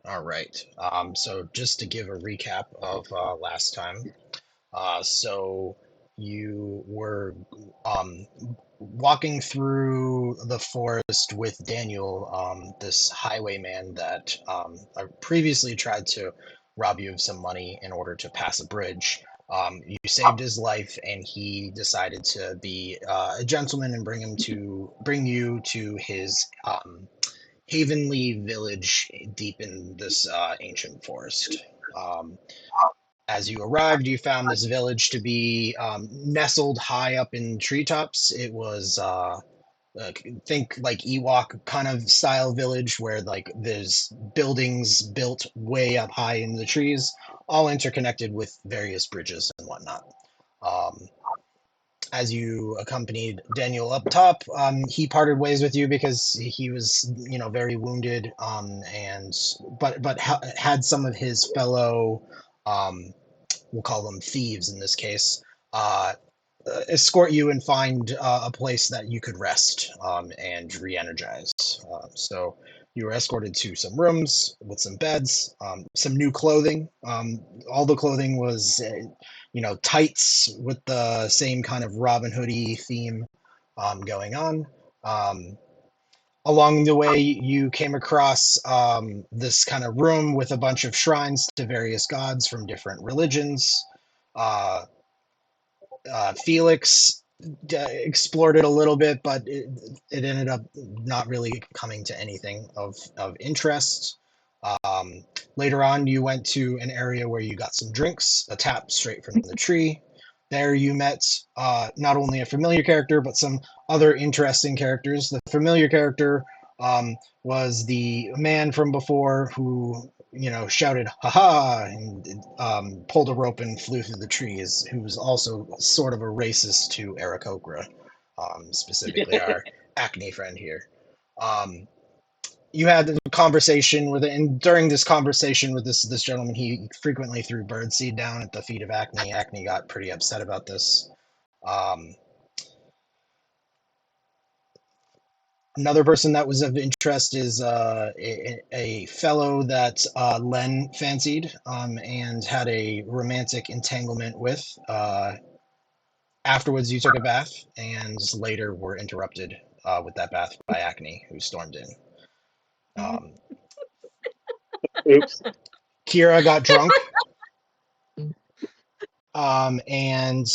All right. So just to give a recap of last time, so you were um, walking through the forest with Daniel, this highwayman that previously tried to rob you of some money in order to pass a bridge. You saved his life, and he decided to be a gentleman and bring you to his Havenly village deep in this ancient forest. Um, as you arrived, you found this village to be nestled high up in treetops. It was think like Ewok kind of style village where like there's buildings built way up high in the trees, all interconnected with various bridges and whatnot. Um, as you accompanied Daniel up top, he parted ways with you because he was, very wounded, and had some of his fellow, um, we'll call them thieves in this case, uh, escort you and find a place that you could rest and re-energize. So you were escorted to some rooms with some beds, some new clothing. All the clothing was, tights with the same kind of Robin Hoodie theme going on. Um, Along the way, you came across this kind of room with a bunch of shrines to various gods from different religions. Uh, Felix explored it a little bit, but it ended up not really coming to anything of interest. Um, Later on, you went to an area where you got some drinks, a tap straight from the tree. There, you met not only a familiar character, but some other interesting characters. The familiar character was the man from before who shouted "ha ha" and pulled a rope and flew through the trees. Who was also sort of a racist to Aarakocra, specifically our Acne friend here. Um, you had a conversation with it, and during this conversation with this gentleman, he frequently threw birdseed down at the feet of Acne. Acne got pretty upset about this. Um, Another person that was of interest is a fellow that Len fancied and had a romantic entanglement with. Afterwards, you took a bath, and later were interrupted with that bath by Acne, who stormed in. Um, Oops. Kira got drunk, and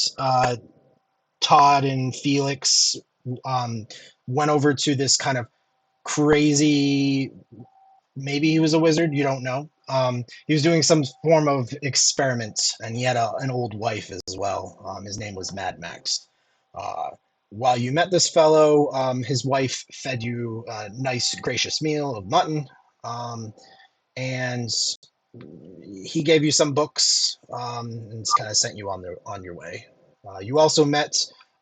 Todd and Felix went over to this kind of crazy. Maybe he was a wizard. You don't know. He was doing some form of experiment, and he had an old wife as well. His name was Mad Max. Uh, while you met this fellow, his wife fed you a nice, gracious meal of mutton, and he gave you some books and kind of sent you on your way. You also met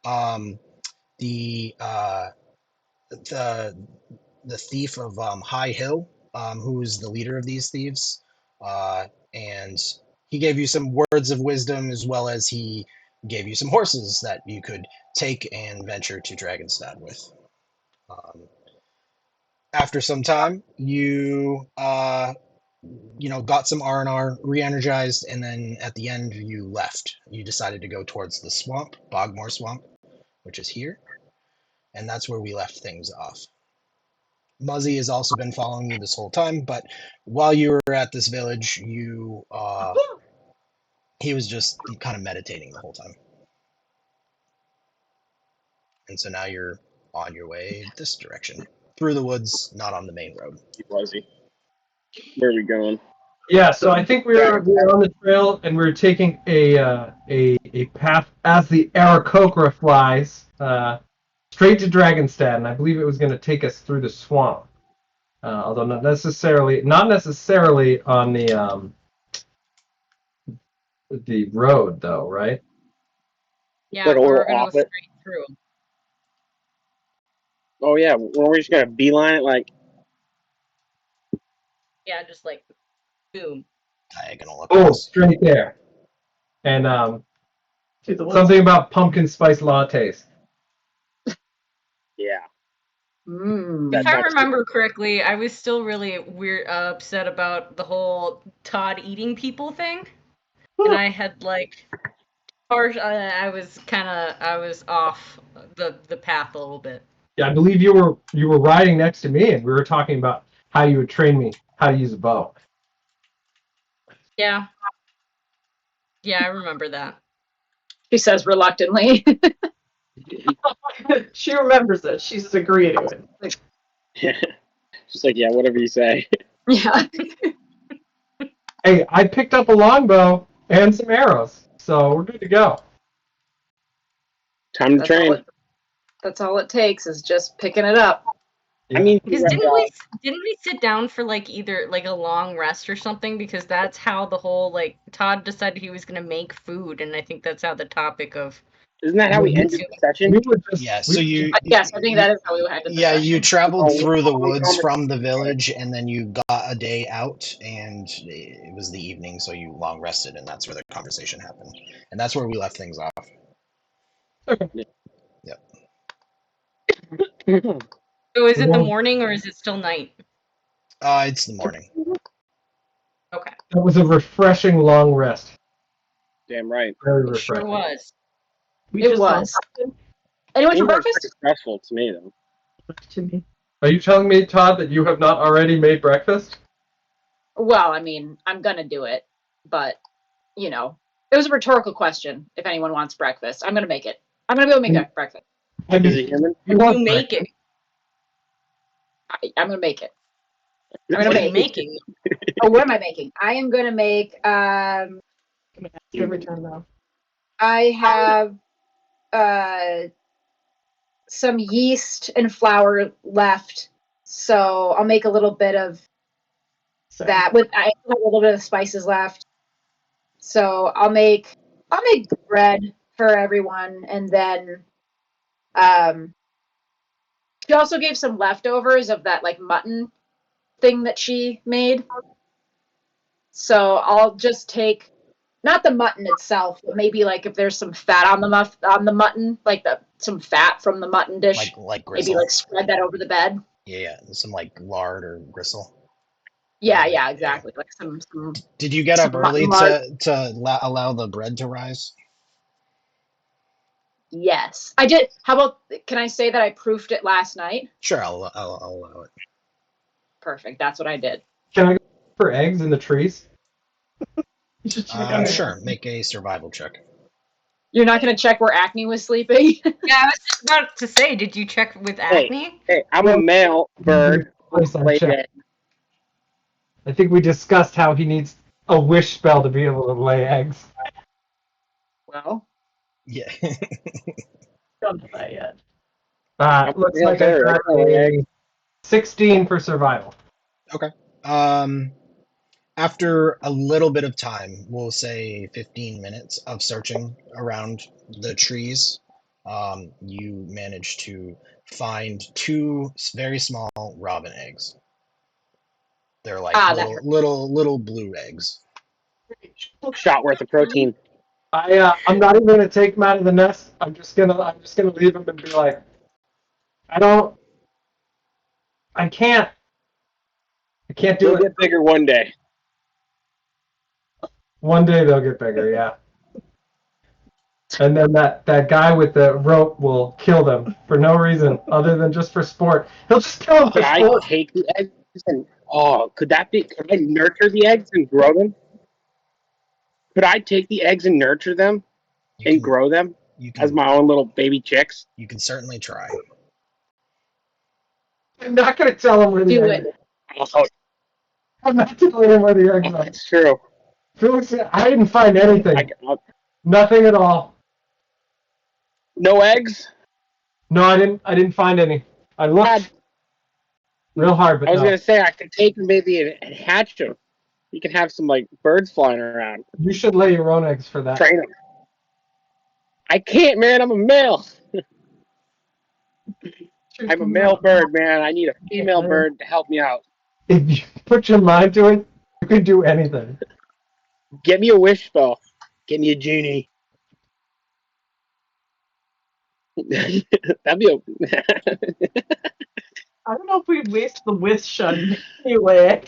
um, the uh, the the thief of High Hill, who's the leader of these thieves, and he gave you some words of wisdom as well as he gave you some horses that you could take and venture to Dragostad with. Um, After some time, you got some R&R re-energized, and then at the end you left. You decided to go towards the swamp, Bogmore Swamp, which is here, and that's where we left things off. Muzzy has also been following you this whole time, but while you were at this village, he was just kind of meditating the whole time. And so now you're on your way this direction. Through the woods, not on the main road. Was he? Where are we going? Yeah, so I think we're on the trail and we're taking a path as the Aarakocra flies straight to Dragostad, and I believe it was going to take us through the swamp, although not necessarily on the road though, right? Yeah, Like a we're little gonna go off it. straight through. Oh yeah, we're just gonna beeline it like. Yeah, just like boom. Diagonal Oh, across. straight there, and something about pumpkin spice lattes. Yeah. That If I sounds remember correctly, I was still really upset about the whole Todd eating people thing, and I had like, I was off the path a little bit. Yeah, I believe you were riding next to me, and we were talking about how you would train me how to use a bow. Yeah, yeah, I remember that. She says reluctantly. She remembers it. She's agreed to it. Like, She's like, yeah, whatever you say. Yeah. Hey, I picked up a longbow and some arrows, so we're good to go. Time to train. That's all it takes is just picking it up. I mean, Because didn't we sit down for like either like a long rest or something? Because that's how the whole like Todd decided he was gonna make food, and I think that's how the topic of isn't that how we ended the session? We were just, Yeah, so you Yes, I think that is how we had to. yeah, you traveled Oh, through the oh, woods oh, from the village, and then you got a day out, and it was the evening, so you long rested, and that's where the conversation happened, and that's where we left things off. Yep. So is it the morning or is it still night? It's the morning. Okay. It was a refreshing long rest. Damn right. Very It sure refreshing. was. we It just was. all Anyone for Seems like breakfast? pretty stressful to me though. to me. Are you telling me, Todd, that you have not already made breakfast? Well, I mean, I'm gonna do it, but you know, it was a rhetorical question. If anyone wants breakfast, I'm gonna make it. I'm gonna go make that breakfast. I Is mean, it human? you want You make breakfast? it. I'm gonna make it. I'm What gonna are you make. making? Oh, what am I making? I am gonna make. I'm gonna ask every time now. I have some yeast and flour left, so I'll make a little bit of So that. With I have a little bit of spices left, so I'll make bread for everyone, and then she also gave some leftovers of that like mutton thing that she made. So I'll just take not the mutton itself, but maybe like if there's some fat on the mutton, like some fat from the mutton dish, Like maybe gristle. like spread that over the bed. Yeah, some like lard or gristle. Yeah, exactly. Like some Did you get up some early mutton to allow the bread to rise? Yes, I did. How about? Can I say that I proofed it last night? Sure, I'll allow it. Perfect. That's what I did. Can I go for eggs in the trees? you should check on it. Sure, make a survival check. You're not going to check where Acne was sleeping? Yeah, I was just about to say, did you check with Acne? Hey, I'm a male bird. Place on Lay check. eggs. I think we discussed how he needs a wish spell to be able to lay eggs. Well, Yeah. Don't do that yet. Looks Yeah, like I sorry, got I can't lay a 16 for survival. Okay. After a little bit of time, we'll say 15 minutes of searching around the trees, you manage to find two very small robin eggs. They're like little blue eggs. Shot worth of protein. I'm not even gonna take them out of the nest. I'm just gonna leave them and be like, I can't do They'll it. get bigger one day. One day they'll get bigger, yeah. And then that guy with the rope will kill them for no reason other than just for sport. He'll just kill them for Could I sport. take the eggs and could I nurture the eggs and grow them? Could I take the eggs and nurture them You and can grow them you as can my own little baby chicks? you can certainly try. I'm not gonna tell him where the do eggs it. Oh, I'm not telling him where the eggs are. that's true. Felix, I didn't find anything. Nothing at all. No eggs? No, I didn't find any. I looked real hard, but I was no. gonna say I could take them maybe and hatch them. You can have some like birds flying around. You should lay your own eggs for that. Train them. I can't, man. I'm a male. I'm a male bird, man. I need a female bird to help me out. If you put your mind to it, you can do anything. Get me a wish spell. Get me a genie. That'd be a. I don't know if we'd waste the wish on anyway.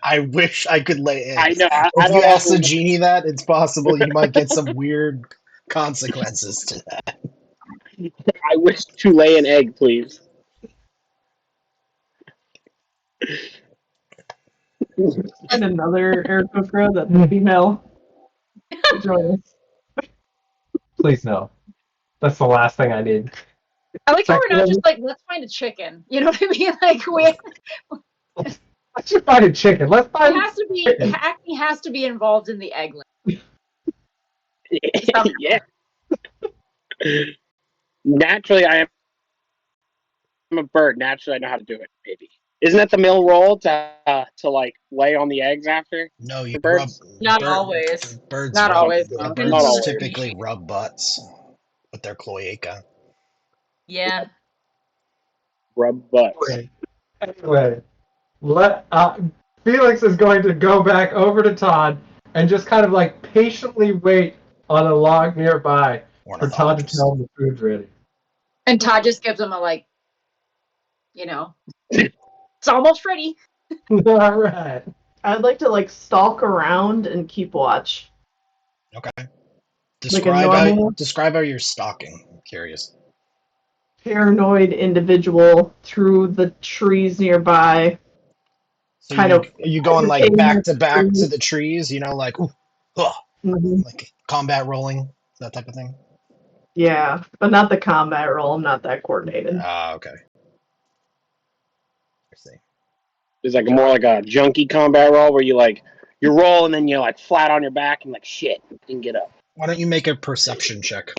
I wish I could lay I eggs. know. I If don't you know ask the if genie that, it's possible you might get some weird consequences to that. I wish to lay an egg, please. And another Aarakocra that's a female to join us. Please no. That's the last thing I need. I like how we're not Second, just like, let's find a chicken. You know what I mean? Like we let's just find a chicken. Let's find. it has to be Acme has to be involved in the egg laying. Yeah. Naturally, I am a bird. Naturally, I know how to do it. Maybe isn't that the mill roll to like lay on the eggs after No, you the birds? rub Not always. birds Not rub always, the no. birds Not always. typically rub butts with their cloaca. Yeah. Rub butts. Anyway, Felix is going to go back over to Todd and just kind of like patiently wait on a log nearby for Todd to Ornithologist. tell him the food's ready. And Todd just gives him a like, it's almost ready. All right. I'd like to like stalk around and keep watch. Okay. Like a normal Describe how you're stalking. I'm curious. paranoid individual through the trees nearby. So Kind of you going like aiming back at to back trees. to the trees, like ooh, ugh, Mhm. like combat rolling, that type of thing. Yeah, but not the combat roll. I'm not that coordinated. Okay. I see. It's like more like a junkie combat roll where you roll and then you're like flat on your back and like shit and get up. Why don't you make a perception check?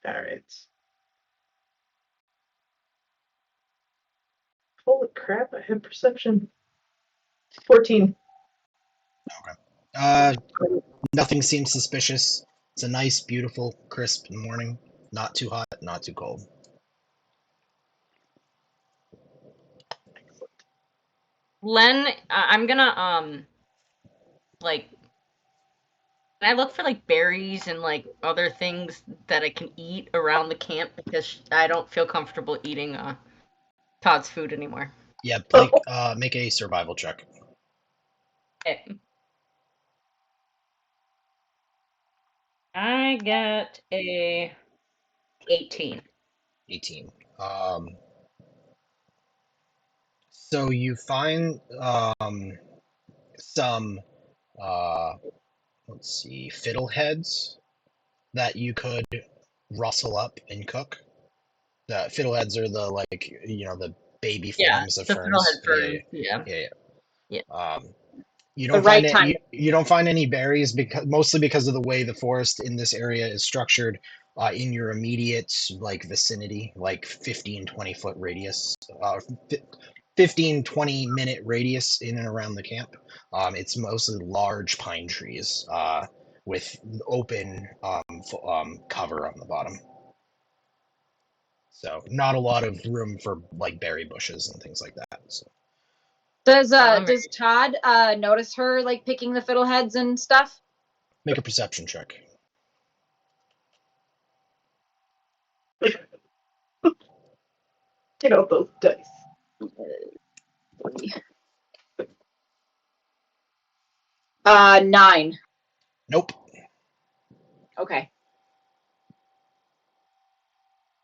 All right. Holy crap! I had perception. 14. Nothing seems suspicious. It's a nice, beautiful, crisp morning. Not too hot, not too cold. Len, I'm gonna like can I look for like berries and like other things that I can eat around the camp because I don't feel comfortable eating Todd's food anymore. Yeah, Blake, make a survival check. Okay. I got a 18. 18. So you find some let's see, fiddleheads that you could rustle up and cook. The fiddleheads are the baby Yeah, forms of the ferns. fiddlehead fern. Yeah. Yeah. You The don't right find time. you don't find any berries mostly because of the way the forest in this area is structured. In your immediate vicinity, like 15-20 foot radius, 15-20 minute radius in and around the camp. It's mostly large pine trees with open cover on the bottom. So not a lot of room for like berry bushes and things like that. So. Does Todd notice her like picking the fiddleheads and stuff? Make a perception check. Get out those dice. 9. Nope. Okay.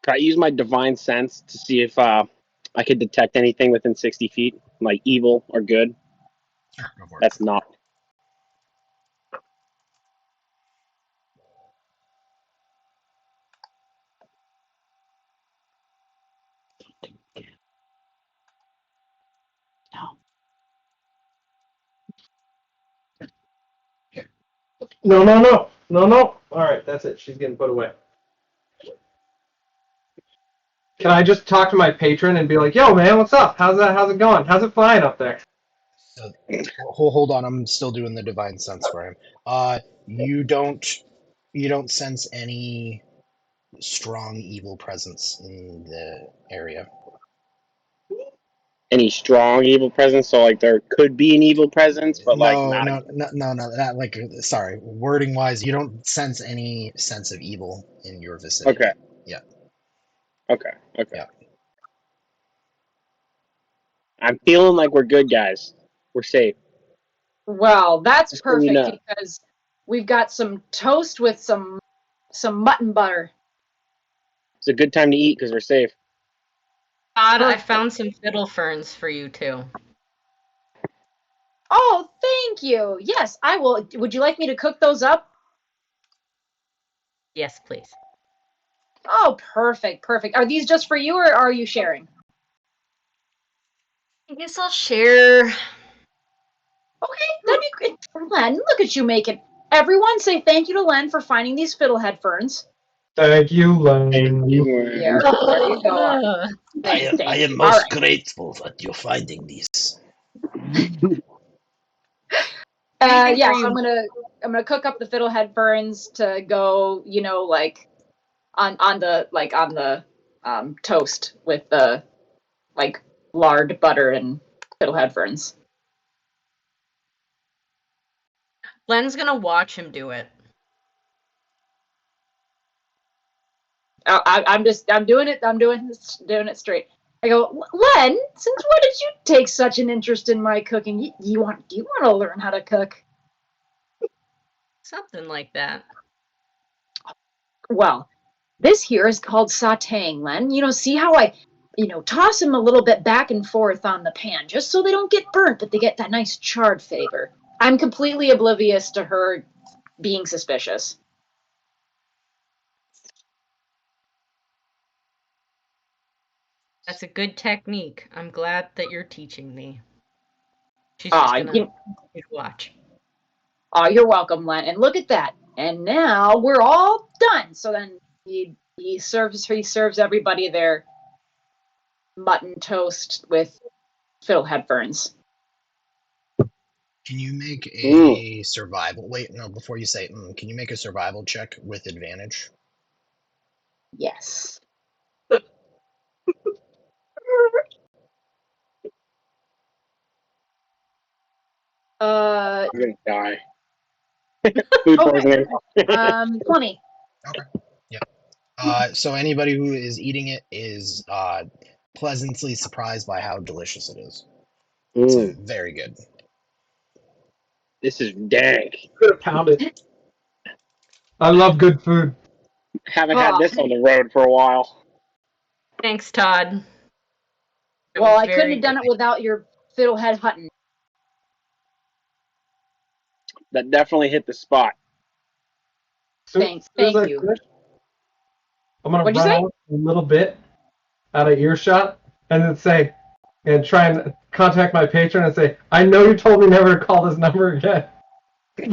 Can I use my divine sense to see if I could detect anything within 60 feet, like evil or good? Sure, go for it. That's not. No. All right, that's it. She's getting put away. Can I just talk to my patron and be like, "Yo, man, what's up? How's it going? How's it flying up there?" So, hold on, I'm still doing the divine sense for him. You don't sense any strong evil presence in the area. Any strong evil presence? So like there could be an evil presence, but like not. No. That wording wise, you don't sense any sense of evil in your vicinity. Okay. Yeah. Okay. Yeah. I'm feeling like we're good, guys. We're safe. Well, that's Just so you perfect know. because we've got some toast with some mutton butter. It's a good time to eat because we're safe. Todd, I Perfect. found some fiddle ferns for you too. Oh, thank you. Yes, I will. Would you like me to cook those up? Yes, please. Oh, perfect, perfect. Are these just for you or are you sharing? I guess I'll share. Okay, that'd be great. Len, look at you making. Everyone say thank you to Len for finding these fiddlehead ferns. Thank you, Len. Yeah, there you go. Thank I am you. most All right. grateful that you're finding these. Anything Yeah, for so you. I'm gonna cook up the fiddlehead ferns to go, like on the toast with the like lard, butter, and fiddlehead ferns. Len's gonna watch him do it. I'm doing it straight. I go, Len, since when did you take such an interest in my cooking? Do you want to learn how to cook? Something like that. Well, this here is called sautéing, Len. See how I, toss them a little bit back and forth on the pan, just so they don't get burnt, but they get that nice charred flavor. I'm completely oblivious to her being suspicious. That's a good technique. I'm glad that you're teaching me. She's just gonna watch. You're welcome, Len. And look at that. And now we're all done. So then he serves everybody their mutton toast with fiddlehead ferns. Can you make a survival? Wait, no. Before you say, can you make a survival check with advantage? Yes. I'm gonna die. Food poisoning. 20. Okay. Yep. So anybody who is eating it is pleasantly surprised by how delicious it is. It's very good. This is dank. Pound it. I love good food. Haven't had this on the road for a while. Thanks, Todd. Well, I couldn't have done it without your fiddlehead hunting. That definitely hit the spot. Thank you. I'm gonna What'd you run say? out a little bit out of earshot and then say, and try and contact my patron and say, I know you told me never to call this number again,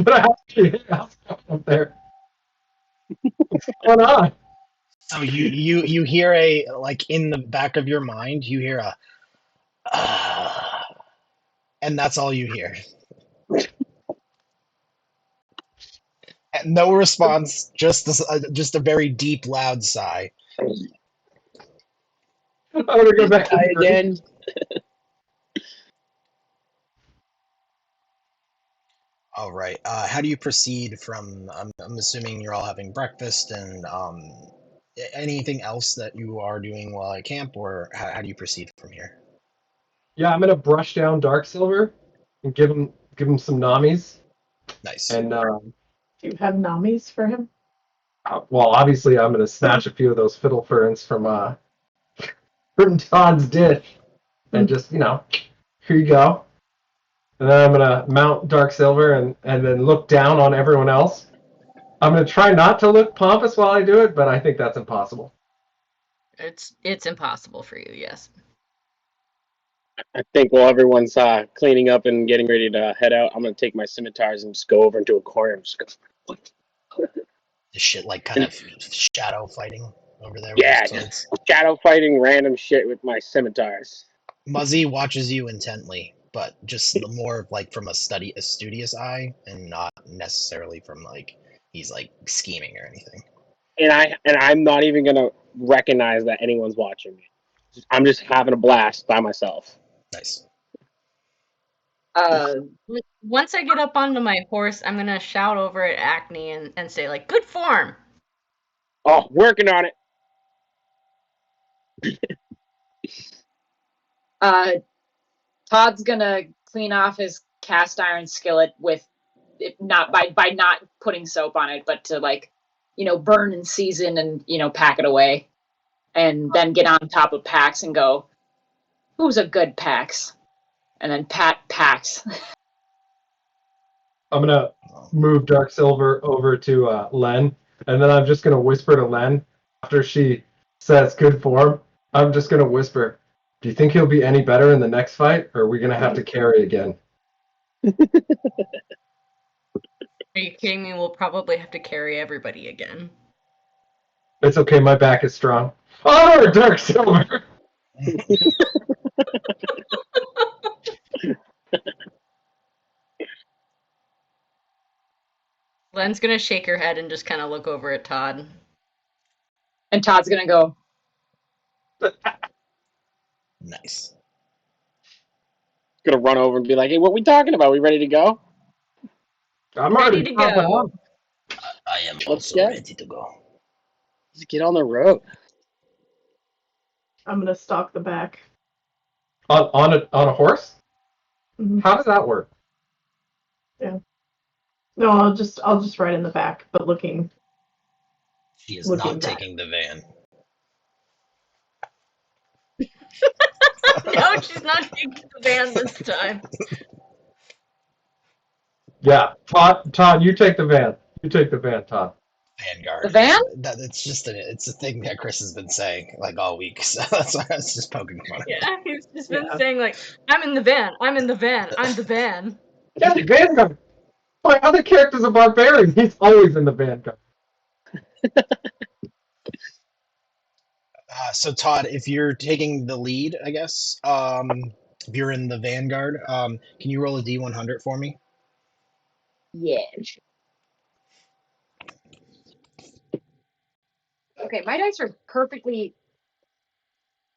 but I actually house up there. What's going on? So you hear in the back of your mind you hear a and that's all you hear. And no response, just a very deep, loud sigh. I'm gonna go back to the again. All right. How do you proceed from? I'm assuming you're all having breakfast and anything else that you are doing while at camp, or how do you proceed from here? Yeah, I'm gonna brush down Dark Silver and give him some nammies. Nice. And Do you have nammies for him? well, obviously, I'm gonna snatch a few of those fiddle ferns from Todd's dish, and just here you go. And then I'm gonna mount Dark Silver and then look down on everyone else. I'm gonna try not to look pompous while I do it, but I think that's impossible. It's impossible for you, yes. I think while everyone's cleaning up and getting ready to head out, I'm gonna take my scimitars and just go over into a corner and just go. This shit kind of shadow fighting over there. Yeah, with just shadow fighting random shit with my scimitars. Muzzy watches you intently, but just more from a studious eye, and not necessarily from he's scheming or anything. And I'm not even gonna recognize that anyone's watching me. I'm just having a blast by myself. Nice. Once I get up onto my horse, I'm gonna shout over at Acne and say good form. Oh, working on it. Todd's gonna clean off his cast iron skillet with not by not putting soap on it, but to burn and season and pack it away, and then get on top of Pax and go, "Who's a good Pax?" And then pat Pax. I'm gonna move Dark Silver over to Len, and then I'm just gonna whisper to Len after she says "good form." I'm just gonna whisper, "Do you think he'll be any better in the next fight, or are we gonna have to carry again?" Are you kidding me? We'll probably have to carry everybody again. It's okay, my back is strong. Oh, Dark Silver! Len's gonna shake her head and just kind of look over at Todd. And Todd's gonna go, Nice. Gonna run over and be like, "Hey, what we talking about? We ready to go? I'm Ready already to popping go. off. I am Let's also go. ready to go. Let's get on the road." I'm gonna stalk the back. On a horse? Mhm. How does that work? No, I'll just ride in the back, but looking. She is Looking not back. taking the van. No, she's not taking the van this time. Yeah, Todd, you take the van. You take the van, Todd. Vanguard. "The van?" It's a thing that Chris has been saying like all week. So that's why I was just poking fun at it. Yeah, he's just been Yeah. saying like, "I'm in the van. I'm in the van. I'm the van." Yeah, the Vanguard. My other character's a barbarian. He's always in the Vanguard. So Todd, if you're taking the lead, I guess, if you're in the Vanguard, can you roll a D100 for me? Yeah. Okay, my dice are perfectly.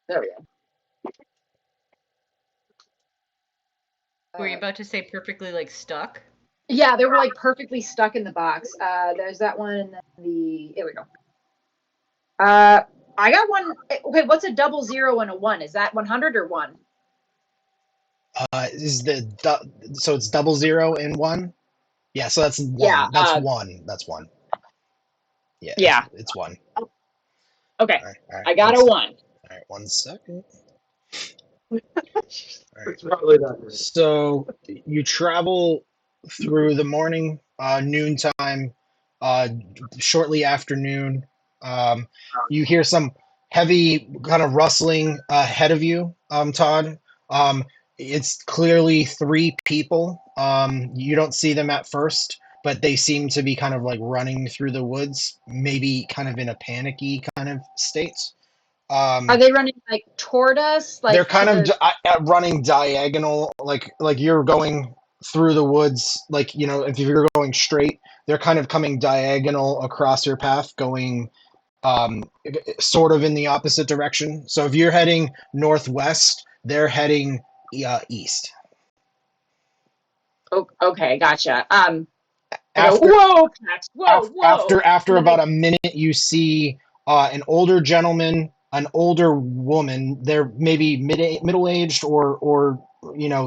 There we go. Were you about to say perfectly like stuck? Yeah, they were like perfectly stuck in the box. There's that one, and then here we go. I got one. Okay, what's a 00 and a 1? Is that 100 or 1? So it's 00 and 1? Yeah, so that's 1. Yeah, That's 1. That's 1. Yeah, Yeah. it's 1. Okay, All right, I got a 1. All right, 1 second. It's probably not good. So you travel through the morning, noontime, shortly afternoon. You hear some heavy kind of rustling ahead of you, Todd. It's clearly 3 people. You don't see them at first, but they seem to be kind of like running through the woods, maybe kind of in a panicky kind of state. Are they running like toward us? They're Like kind to of the. running diagonal, like you're going through the woods. Like if you're going straight, they're kind of coming diagonal across your path, going um, sort of in the opposite direction. So if you're heading northwest, they're heading east. Oh, okay, gotcha. I go, After whoa, Pax, whoa, whoa. after And then about a minute, you see an older gentleman, an older woman. They're maybe middle aged or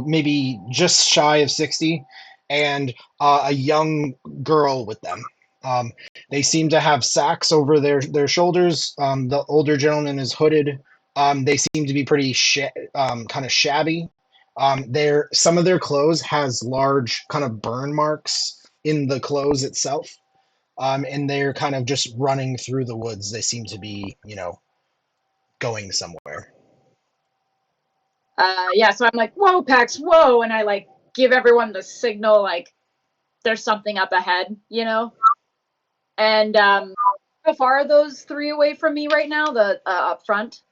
maybe just shy of 60, and a young girl with them. Um, they seem to have sacks over their shoulders. The older gentleman is hooded. They seem to be pretty kind of shabby. Some of their clothes has large kind of burn marks in the clothes itself. And they're kind of just running through the woods. They seem to be, going somewhere. yeah, so I'm like, whoa, Pax, whoa, and I like give everyone the signal, like there's something up ahead, And how far are those 3 away from me right now? The up front.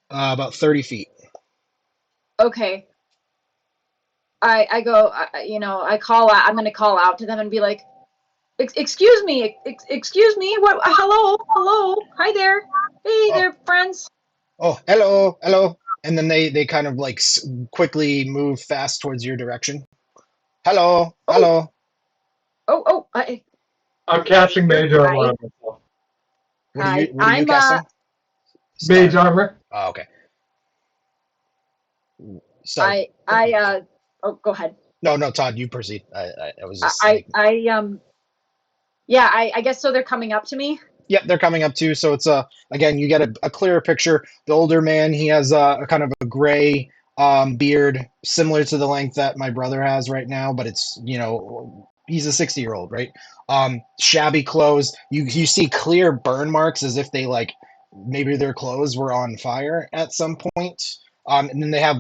About 30 feet. Okay. I go, I call out. I'm going to call out to them and be like, excuse me, excuse me. What? Hello. Hi there. Hey Oh, there, friends. oh, hello. And then they kind of like quickly move fast towards your direction. Hello. Oh. I'm casting Mage Armor Hi. on myself. What are you I'm casting? Mage armor. Oh, okay. So oh, go ahead. no, Todd, you proceed. I was just Yeah, I guess so. They're coming up to me. Yep, they're coming up too. So it's again, you get a clearer picture. The older man, he has a kind of a gray beard, similar to the length that my brother has right now, but it's he's a 60-year-old, right? Shabby clothes. You see clear burn marks as if they like maybe their clothes were on fire at some point. And then they have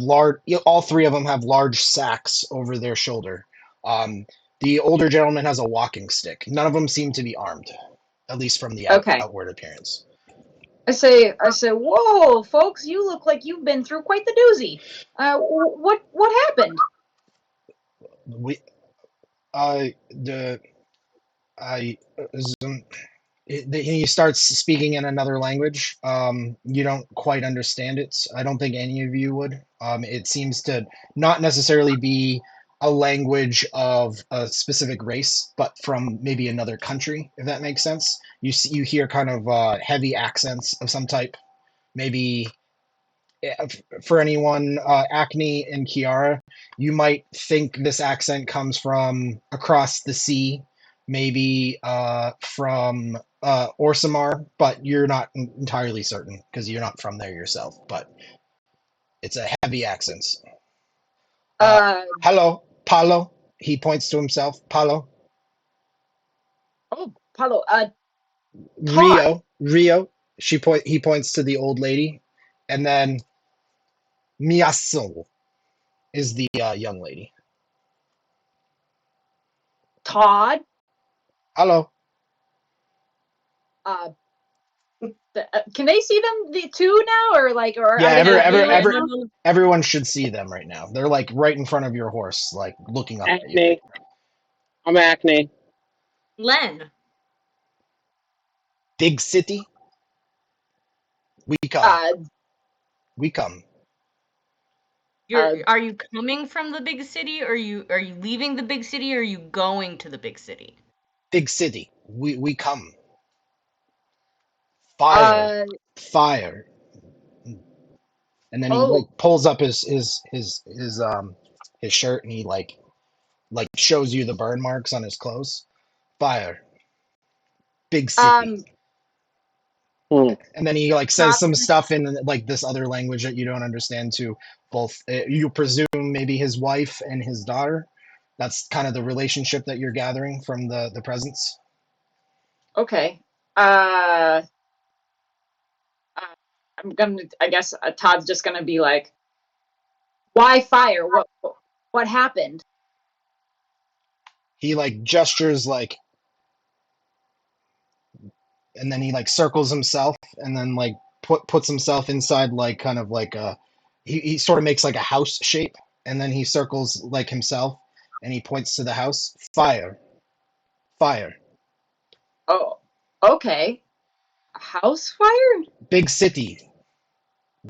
all three of them have large sacks over their shoulder. The older gentleman has a walking stick. None of them seem to be armed, at least from the Okay. outward appearance. I say, whoa, folks, you look like you've been through quite the doozy. What happened? We, I, the, I, he starts speaking in another language. You don't quite understand it. I don't think any of you would. It seems to not necessarily be a language of a specific race, but from maybe another country, if that makes sense. You hear kind of heavy accents of some type. Maybe for anyone, Acne and Kiara, you might think this accent comes from across the sea, maybe from Orsamar, but you're not entirely certain because you're not from there yourself. But it's a heavy accent. Hello, Palo. He points to himself. Palo. Oh, Paulo, Todd. Rio. He points to the old lady, and then Miyaso is the young lady. Todd. Hello. Can they see them the two now, or are Yeah, they everyone should see them right now. They're like right in front of your horse, like looking up at you. Acne. I'm Acne. Len. Big city. We come. We come. Are you coming from the big city, or are you leaving the big city, or are you going to the big city? Big city. We come. Fire. Fire. And then he like pulls up his shirt and he like shows you the burn marks on his clothes. Fire. Big city. And then he like says some stuff in like this other language that you don't understand to both you presume maybe his wife and his daughter. That's kind of the relationship that you're gathering from the presence. Okay. I guess Todd's just gonna be like, why fire? What happened? He like gestures like, and then he like circles himself and then like puts himself inside like kind of like he sort of makes like a house shape, and then he circles like himself and he points to the house. Fire. Oh, okay. A house fire? Big city.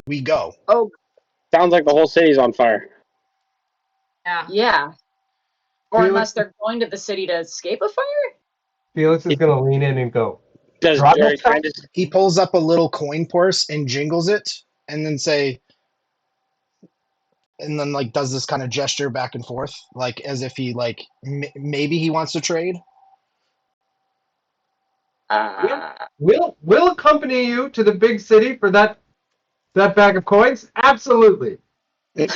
We go. Oh, sounds like the whole city's on fire. Yeah. Or unless they're going to the city to escape a fire? Felix is going to lean in and go. Does Jerry kind of... He pulls up a little coin purse and jingles it, and then like does this kind of gesture back and forth, like as if he like maybe he wants to trade. We'll accompany you to the big city for that bag of coins. Absolutely. And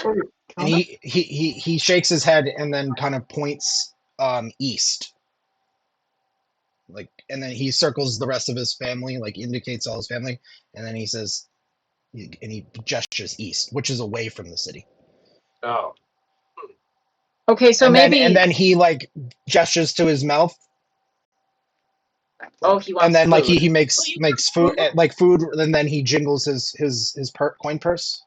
he shakes his head and then kind of points east, like, and then he circles the rest of his family, like indicates all his family, and then he says, and he gestures east, which is away from the city. Oh. Okay, so and then he like gestures to his mouth. Oh, he wants. And then food. like he makes food like food, and then he jingles his coin purse.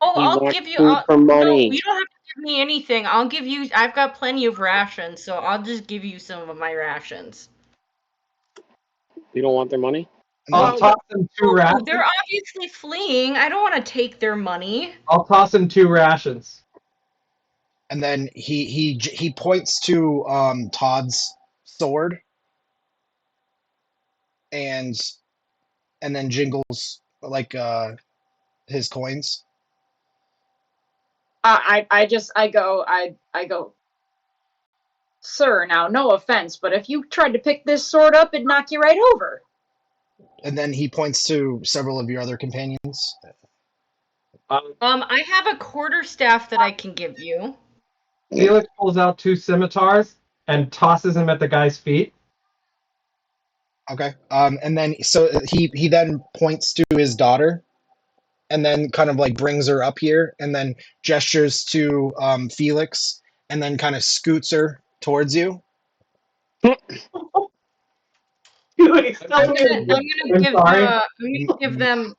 Oh, I'll give you for money. No, you don't have to give me anything. I'll give you. I've got plenty of rations, so I'll just give you some of my rations. You don't want their money? I'll toss them 2 rations. They're obviously fleeing. I don't want to take their money. I'll toss them 2 rations. And then he points to Todd's sword, and then jingles like his coins? I go, sir, now no offense, but if you tried to pick this sword up, it'd knock you right over. And then he points to several of your other companions. I have a quarterstaff that I can give you. Felix pulls out 2 scimitars and tosses them at the guy's feet. Okay. And then so he then points to his daughter, and then kind of like brings her up here, and then gestures to Felix, and then kind of scoots her towards you. Felix, I'm tell gonna me. give them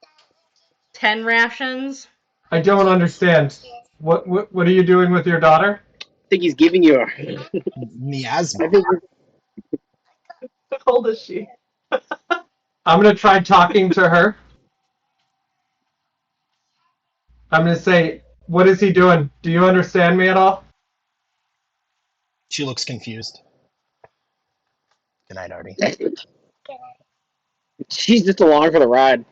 10 rations. I don't understand. What are you doing with your daughter? I think he's giving you a. Miasma. I think How old is she? I'm gonna try talking to her. I'm gonna say, what is he doing? Do you understand me at all? She looks confused. Good night, Artie. she's just along for the ride.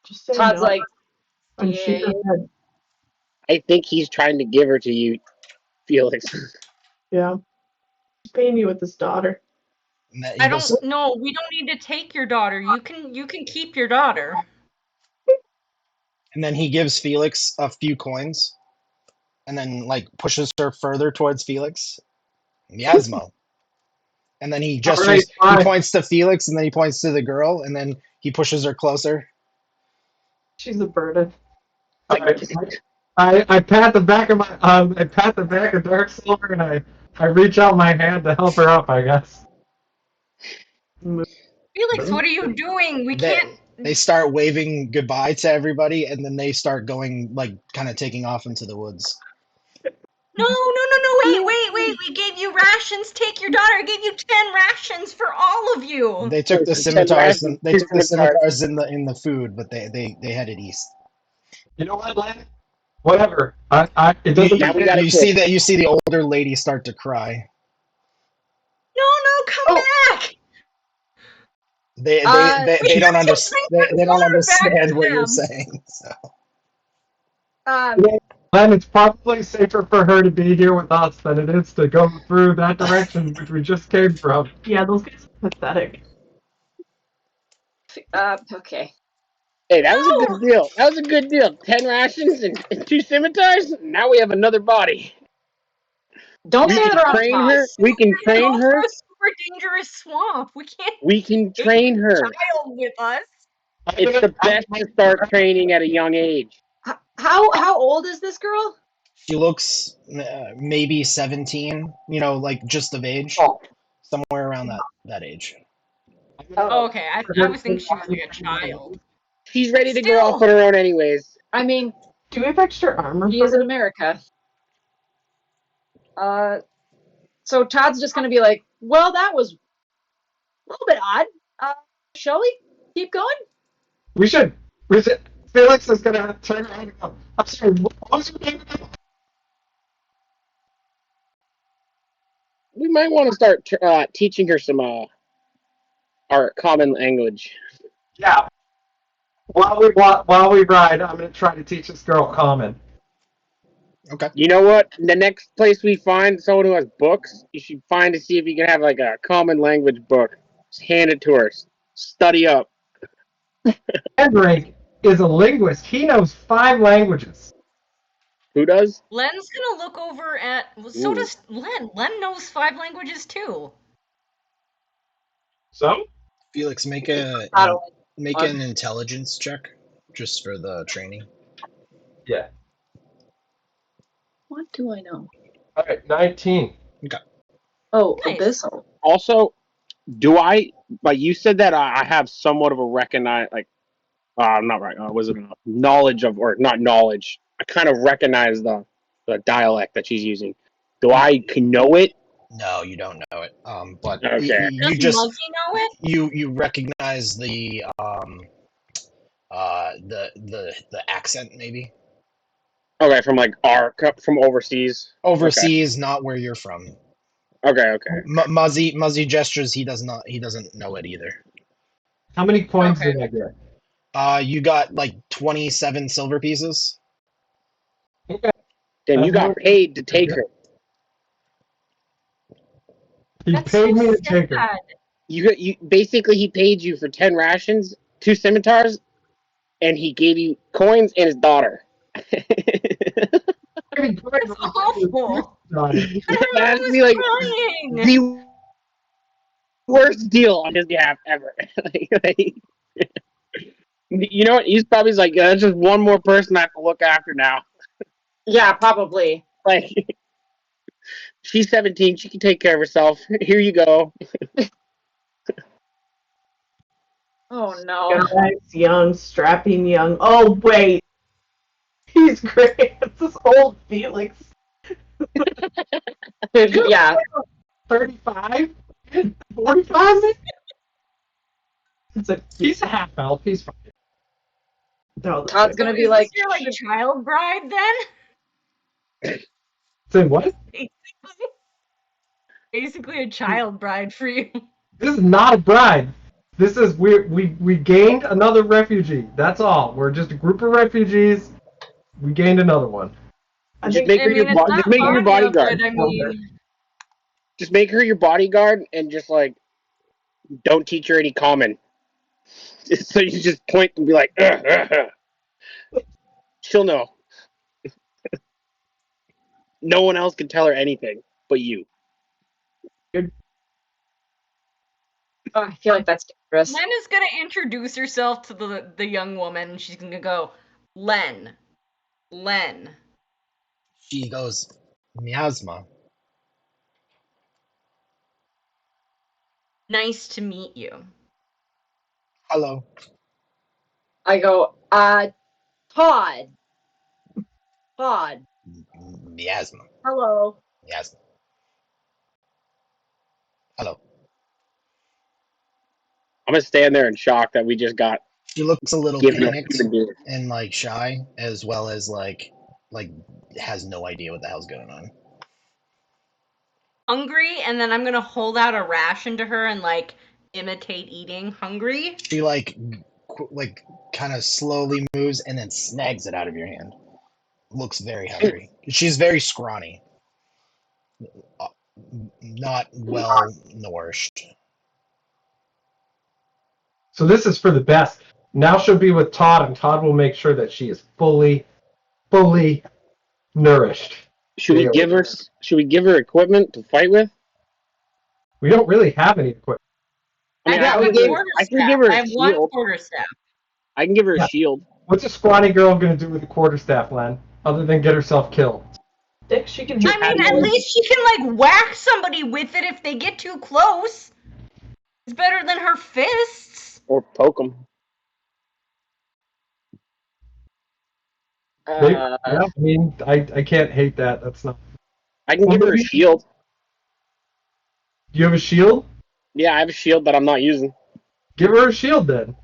Just say Todd's no. like, And shake her head. I think he's trying to give her to you, Felix. Yeah. He's paying you with his daughter. And that he I goes, don't know. We don't need to take your daughter. You can keep your daughter. and then he gives Felix a few coins, and then like pushes her further towards Felix. Miasma. And then he gestures. All right, He fine. points to Felix, and then he points to the girl, and then he pushes her closer. She's a burden. All right. I pat the back of my I pat the back of Dark Silver, and I reach out my hand to help her up, I guess. Felix, what are you doing? We They, can't. they start waving goodbye to everybody, and then they start going like kind of taking off into the woods. No, wait. We gave you rations. Take your daughter. I gave you 10 rations for all of you. They took the 10 scimitars. rations, They 2 took the scimitars. scimitars in the food, but they headed east. You know what, Len? Whatever. It You, doesn't Now we matter. got a kid. you see the older lady start to cry. No, come back. They We don't have to understand. bring They that don't water back understand to what you're them. saying. So. Len, it's probably safer for her to be here with us than it is to go through that direction which we just came from. Yeah, those guys are pathetic. okay. Hey, that was a good deal. That was a good deal. 10 rations and 2 scimitars. Now we have another body. Don't We say can that around train Todd. her. We can Go train through her. a super dangerous swamp. We can't We can take train a her. child with us. It's the best to start training at a young age. How old is this girl? She looks maybe 17. You know, like just of age, somewhere around that age. Oh, okay. I was thinking she was like a child. She's ready to go Still. off on her own anyways. I mean, Do we have extra armor he for is in her? America. So Todd's just gonna be like, well, that was a little bit odd. Shall we keep going? We should. Felix is gonna turn around and go, I'm sorry, what was your name again? We might want to start teaching her some our common language. Yeah. While we ride, I'm gonna try to teach this girl common. Okay. You know what? The next place we find someone who has books, you should find to see if you can have like a common language book. Just hand it to her. Study up. Mandrake is a linguist. He knows 5 languages. Who does? Len's gonna look over at. So Ooh. does Len. Len knows 5 languages too. So? Felix, make an intelligence check just for the training. Yeah. What do I know? All right, 19. Okay. Oh, Nice. abyssal. Also, do I? Like you said that I have somewhat of a I'm not right. Was it knowledge of, or not knowledge? I kind of recognize the dialect that she's using. Do I know it? No, you don't know it. But Okay. you Does just Muzzy know it? you recognize the accent maybe. Okay, from like from overseas. Overseas, not where you're from. Okay. Muzzy gestures. He doesn't know it either. How many coins Okay. did I get? You got like 27 silver pieces. Okay. Then you That's got more- paid to take her. He That's paid so me to take her. sad. You basically he paid you for 10 rations, 2 scimitars, and he gave you coins and his daughter. That's awful. Daughter. Everyone That'd was be like crying. the worst deal on his behalf ever. You know what? He's probably like, that's just one more person I have to look after now. Yeah, probably. Like, she's 17. She can take care of herself. Here you go. Oh no. Nice, young, strapping young. Oh, wait. He's great. It's this old Felix. Yeah. 35? 45? He's a half elf. He's fine. No, Todd's So gonna be is like, this your like child bride then? Say what? Basically a child bride for you. This is not a bride. This is we gained another refugee. That's all. We're just a group of refugees. We gained another one. I Just think make I her mean, it's not just make her your Vanya, bodyguard. but I mean, Just make her your bodyguard and just like don't teach her any common. So you just point and be like, ugh, ugh, ugh. She'll know. No one else can tell her anything but you. oh, I feel like that's dangerous. Len is gonna introduce herself to the young woman. She's gonna go, Len. She goes, miasma. Nice to meet you. Hello. I go, Todd. Miasma. Hello. Miasma. Hello. I'm gonna stand there in shock that we just got She looks a little given a panicked human being. and like shy, as well as like has no idea what the hell's going on. Hungry, and then I'm gonna hold out a ration to her and like imitate eating. Hungry? She like kind of slowly moves and then snags it out of your hand. Looks very hungry. She's very scrawny. Not well nourished. So this is for the best. Now she'll be with Todd, and Todd will make sure that she is fully nourished. Should we give her equipment to fight with? We don't really have any equipment. I mean, I have a I quarterstaff. can give her I a have one shield. quarterstaff. I can give her a Yeah. shield. What's a scrawny girl going to do with a quarterstaff, Len? Other than get herself killed? Dick, she can I mean, at least she can like whack somebody with it if they get too close. It's better than her fists. Or poke them. Yeah, I mean, I can't hate that. That's not. I can give her a shield. Do you have a shield? Yeah, I have a shield that I'm not using. Give her a shield then.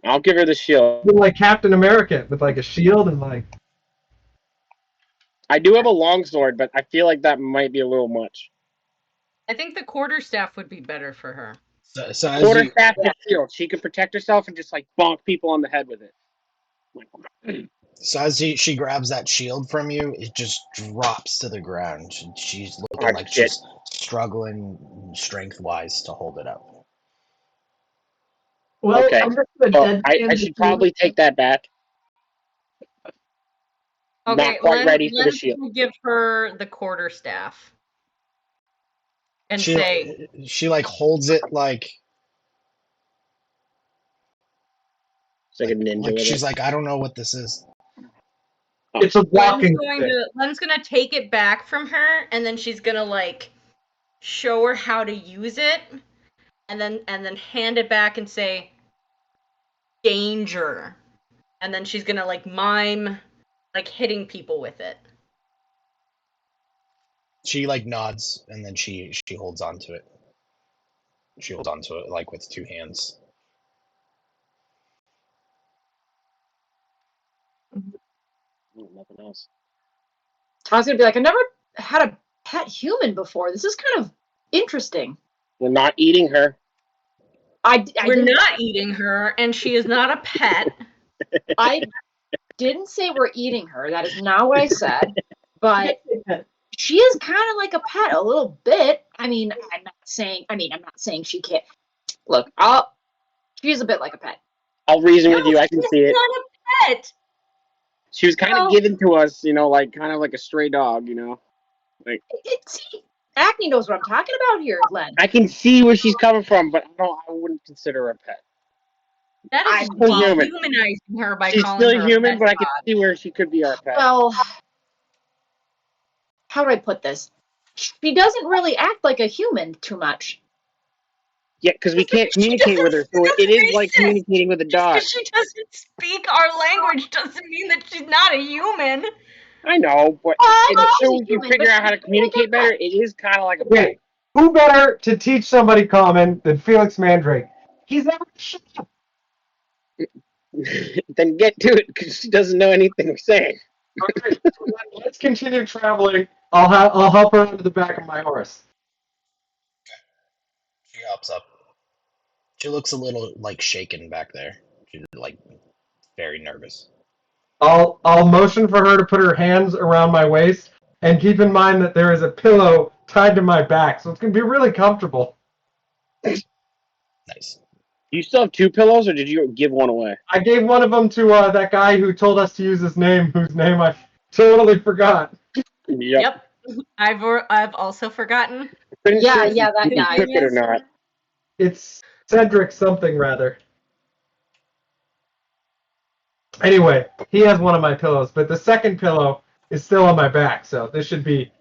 I'll give her the shield. You're like Captain America with like a shield and like. I do have a longsword, but I feel like that might be a little much. I think the quarterstaff would be better for her. So as you, Quarterstaff and shield. She can protect herself and just like bonk people on the head with it. she grabs that shield from you, it just drops to the ground. She's looking Oh, like shit. she's struggling strength-wise to hold it up. Well, Okay. I'm just gonna Well, I deadpan should the probably take that back. Okay, Not quite ready for the Len's shield. gonna give her the quarterstaff. And say, She like holds it like It's like a ninja with she's it. like, I don't know what this is. It's a walking. Len's gonna take it back from her, and then she's gonna like show her how to use it, and then hand it back and say, danger. And then she's gonna like mime like hitting people with it. She like nods and then she holds on to it. She holds on to it like with two hands. Nothing else. Todd's gonna be like, I've never had a pet human before. This is kind of interesting. We're not eating her. I We're didn't, not eating her, and she is not a pet. I didn't say we're eating her. That is not what I said. But she is kind of like a pet, a little bit. I mean, I'm not saying she can't. Look, she's a bit like a pet. I'll reason No, with you. I can she's see it. not a pet. She was kind of No. given to us, like kind of like a stray dog, See, Acne knows what I'm talking about here, Len. I can see where she's coming from, but I wouldn't consider her a pet. That is still human. dehumanizing her by She's calling still her human, a but pet. I can see where she could be our pet. Well, how do I put this? She doesn't really act like a human too much. Yeah, because we can't communicate with her, so it is like communicating with a Just dog. because she doesn't speak our language doesn't mean that she's not a human. I know, but until you figure out how to communicate better, it is kind of like a pet. Okay, who better to teach somebody common than Felix Mandrake? He's never shut up. Then get to it, because she doesn't know anything we're saying. All right, let's continue traveling. I'll help her onto the back of my horse. She hops up. She looks a little like shaken back there. She's like very nervous. I'll motion for her to put her hands around my waist, and keep in mind that there is a pillow tied to my back, so it's gonna be really comfortable. Nice. Do you still have 2 pillows, or did you give one away? I gave one of them to that guy who told us to use his name, whose name I totally forgot. Yep. I've also forgotten. Yeah, that you guy. took it or not. It's Cedric something rather. Anyway, he has one of my pillows, but the second pillow is still on my back, so this should be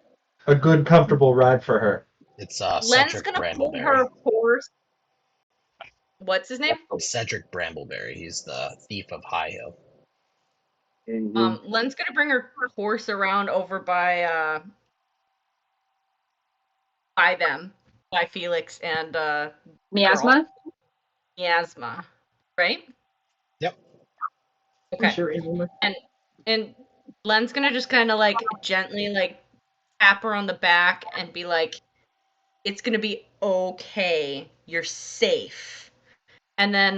a good, comfortable ride for her. It's Len's Cedric gonna pull her Brambleberry. horse. What's his name? Cedric Brambleberry. He's the thief of High Hill. Mm-hmm. Len's gonna bring her horse around over by Felix and Miasma? Miasma, right? Yep. Okay. Sure, And Len's gonna just kind of like gently like tap her on the back and be like, "It's gonna be okay. You're safe." And then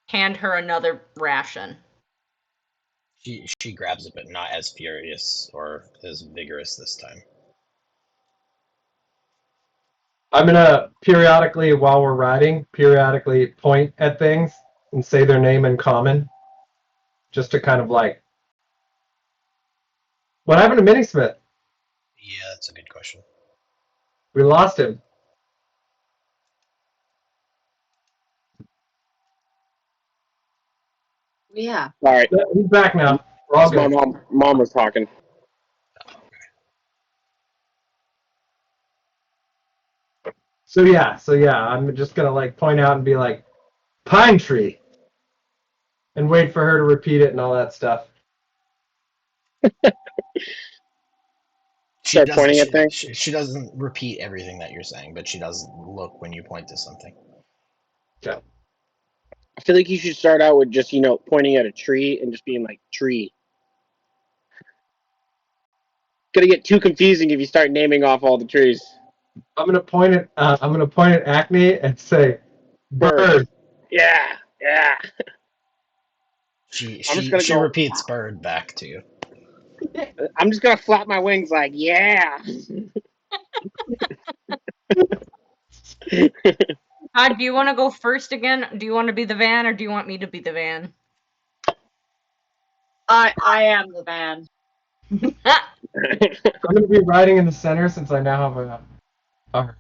hand her another ration. She grabs it, but not as furious or as vigorous this time. I'm gonna periodically, while we're riding, point at things and say their name in common, just to kind of like. What happened to Minismith? Yeah, that's a good question. We lost him. Yeah. All right. He's back now. We're all My good. mom was talking. So yeah, I'm just gonna like point out and be like, pine tree, and wait for her to repeat it and all that stuff. Start pointing at things. She doesn't repeat everything that you're saying, but she does look when you point to something. Okay. I feel like you should start out with just, pointing at a tree and just being like, tree. Gonna get too confusing if you start naming off all the trees. I'm gonna point at Acne and say, bird. Yeah. She go- repeats bird back to you. I'm just gonna flap my wings like, yeah. Do you want to go first again? Do you want to be the van, or do you want me to be the van? I am the van. I'm gonna be riding in the center since I now have a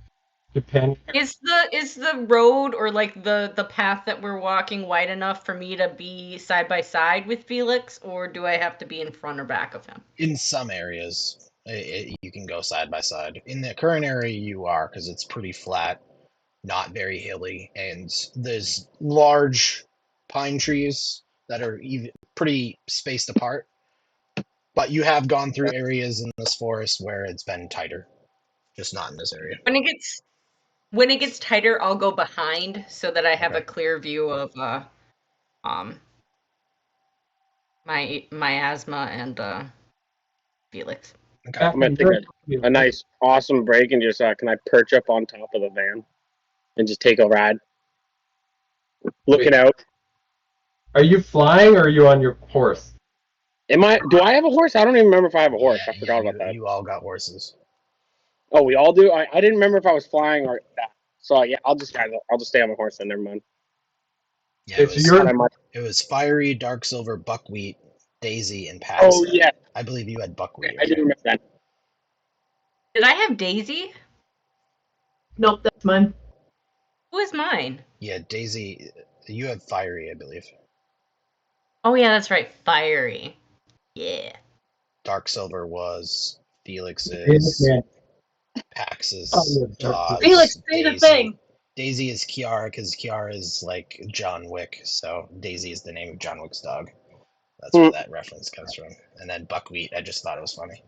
companion. Is the road or like the path that we're walking wide enough for me to be side by side with Felix, or do I have to be in front or back of him? In some areas, you can go side by side. In the current area, you are, because it's pretty flat, not very hilly, and there's large pine trees that are even pretty spaced apart. But you have gone through areas in this forest where it's been tighter, just not in this area. When it gets tighter, I'll go behind so that I have Okay. a clear view of my asthma and Felix. Okay. I'm gonna take a nice, awesome break and just can I perch up on top of the van and just take a ride, looking out. Are you flying or are you on your horse? Do I have a horse? I don't even remember if I have a horse. I forgot about that. You all got horses. Oh, we all do. I didn't remember if I was flying or that. So yeah, I'll just stay on my horse then. Never mind. Yeah, it was Fiery, Dark Silver, Buckwheat, Daisy, and Pax. Oh yeah, I believe you had Buckwheat. I do remember that. Did I have Daisy? Nope, that's mine. Who is mine? Yeah, Daisy. You have Fiery, I believe. Oh yeah, that's right. Fiery. Yeah. Dark Silver was Felix's, Pax's, Todd's. Felix, say the thing. Daisy is Kiara because Kiara is like John Wick, so Daisy is the name of John Wick's dog. That's where that reference comes from. And then Buckwheat, I just thought it was funny.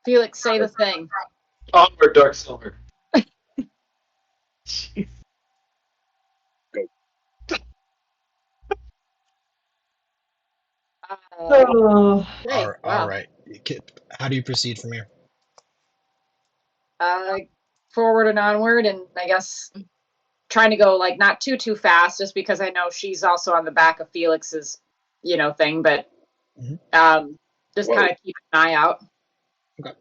Felix, say the thing. Onward, Dark Silver. Jeez. Oh. Hey, All right. How do you proceed from here? Forward and onward, and I guess trying to go like not too fast, just because I know she's also on the back of Felix's, thing, but just kind of keep an eye out. Okay.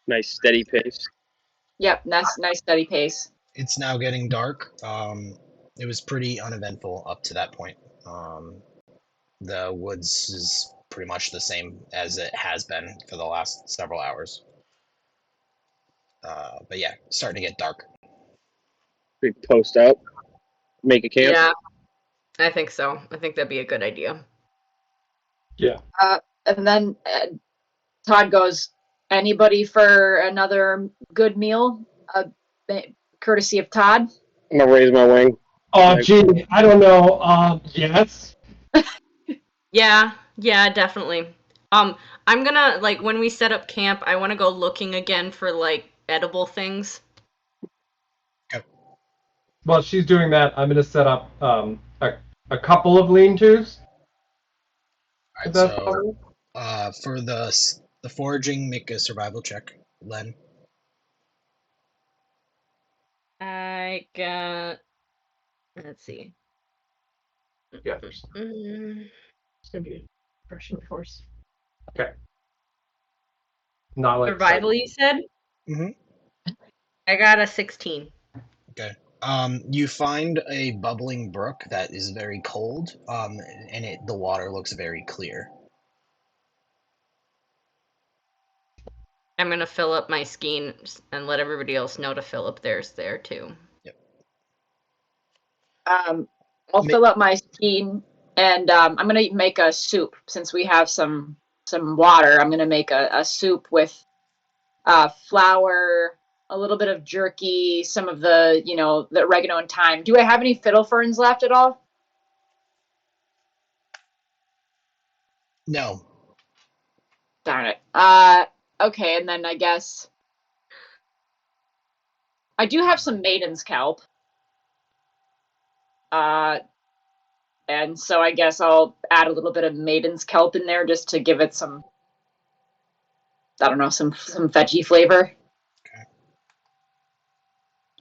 Nice steady pace. Yep, nice steady pace. It's now getting dark. It was pretty uneventful up to that point. The woods is pretty much the same as it has been for the last several hours. But yeah, starting to get dark. Big post out. Make a camp. Yeah, I think so. I think that'd be a good idea. Yeah. And then Todd goes, anybody for another good meal? Courtesy of Todd. I'm gonna raise my wing. Oh, gee, I don't know. Yes. Yeah, definitely. I'm gonna, like, when we set up camp, I want to go looking again for, like, edible things. Okay. While she's doing that, I'm gonna set up a couple of lean-tos. All right, so for the foraging, make a survival check, Len. I got. Let's see. Yeah, there's. It's gonna be a brushing force. Okay. Not like Survival, you said? Mm-hmm. I got a 16. Okay. You find a bubbling brook that is very cold, and the water looks very clear. I'm gonna fill up my skein and let everybody else know to fill up theirs there too. Yep. I'll fill up my skein, and I'm gonna make a soup since we have some water. I'm gonna make a soup with flour, a little bit of jerky, some of the the oregano and thyme. Do I have any fiddle ferns left at all? No. Darn it. Okay, and then I guess I do have some maiden's kelp. And so I guess I'll add a little bit of maiden's kelp in there just to give it some, I don't know, some veggie flavor. Okay.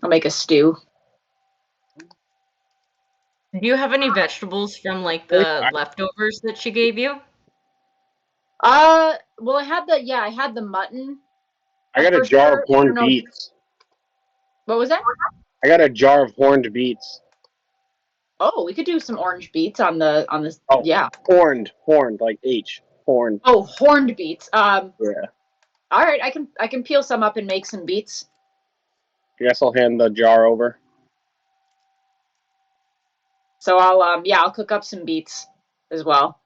I'll make a stew. Do you have any vegetables from like the leftovers that she gave you? Well, I had the mutton. I got a jar of horned beets. What was that? I got a jar of horned beets. Oh, we could do some orange beets on the Oh, yeah. Horned, like H, horned. Oh, horned beets. Yeah. All right, I can peel some up and make some beets. I guess I'll hand the jar over. So I'll cook up some beets as well.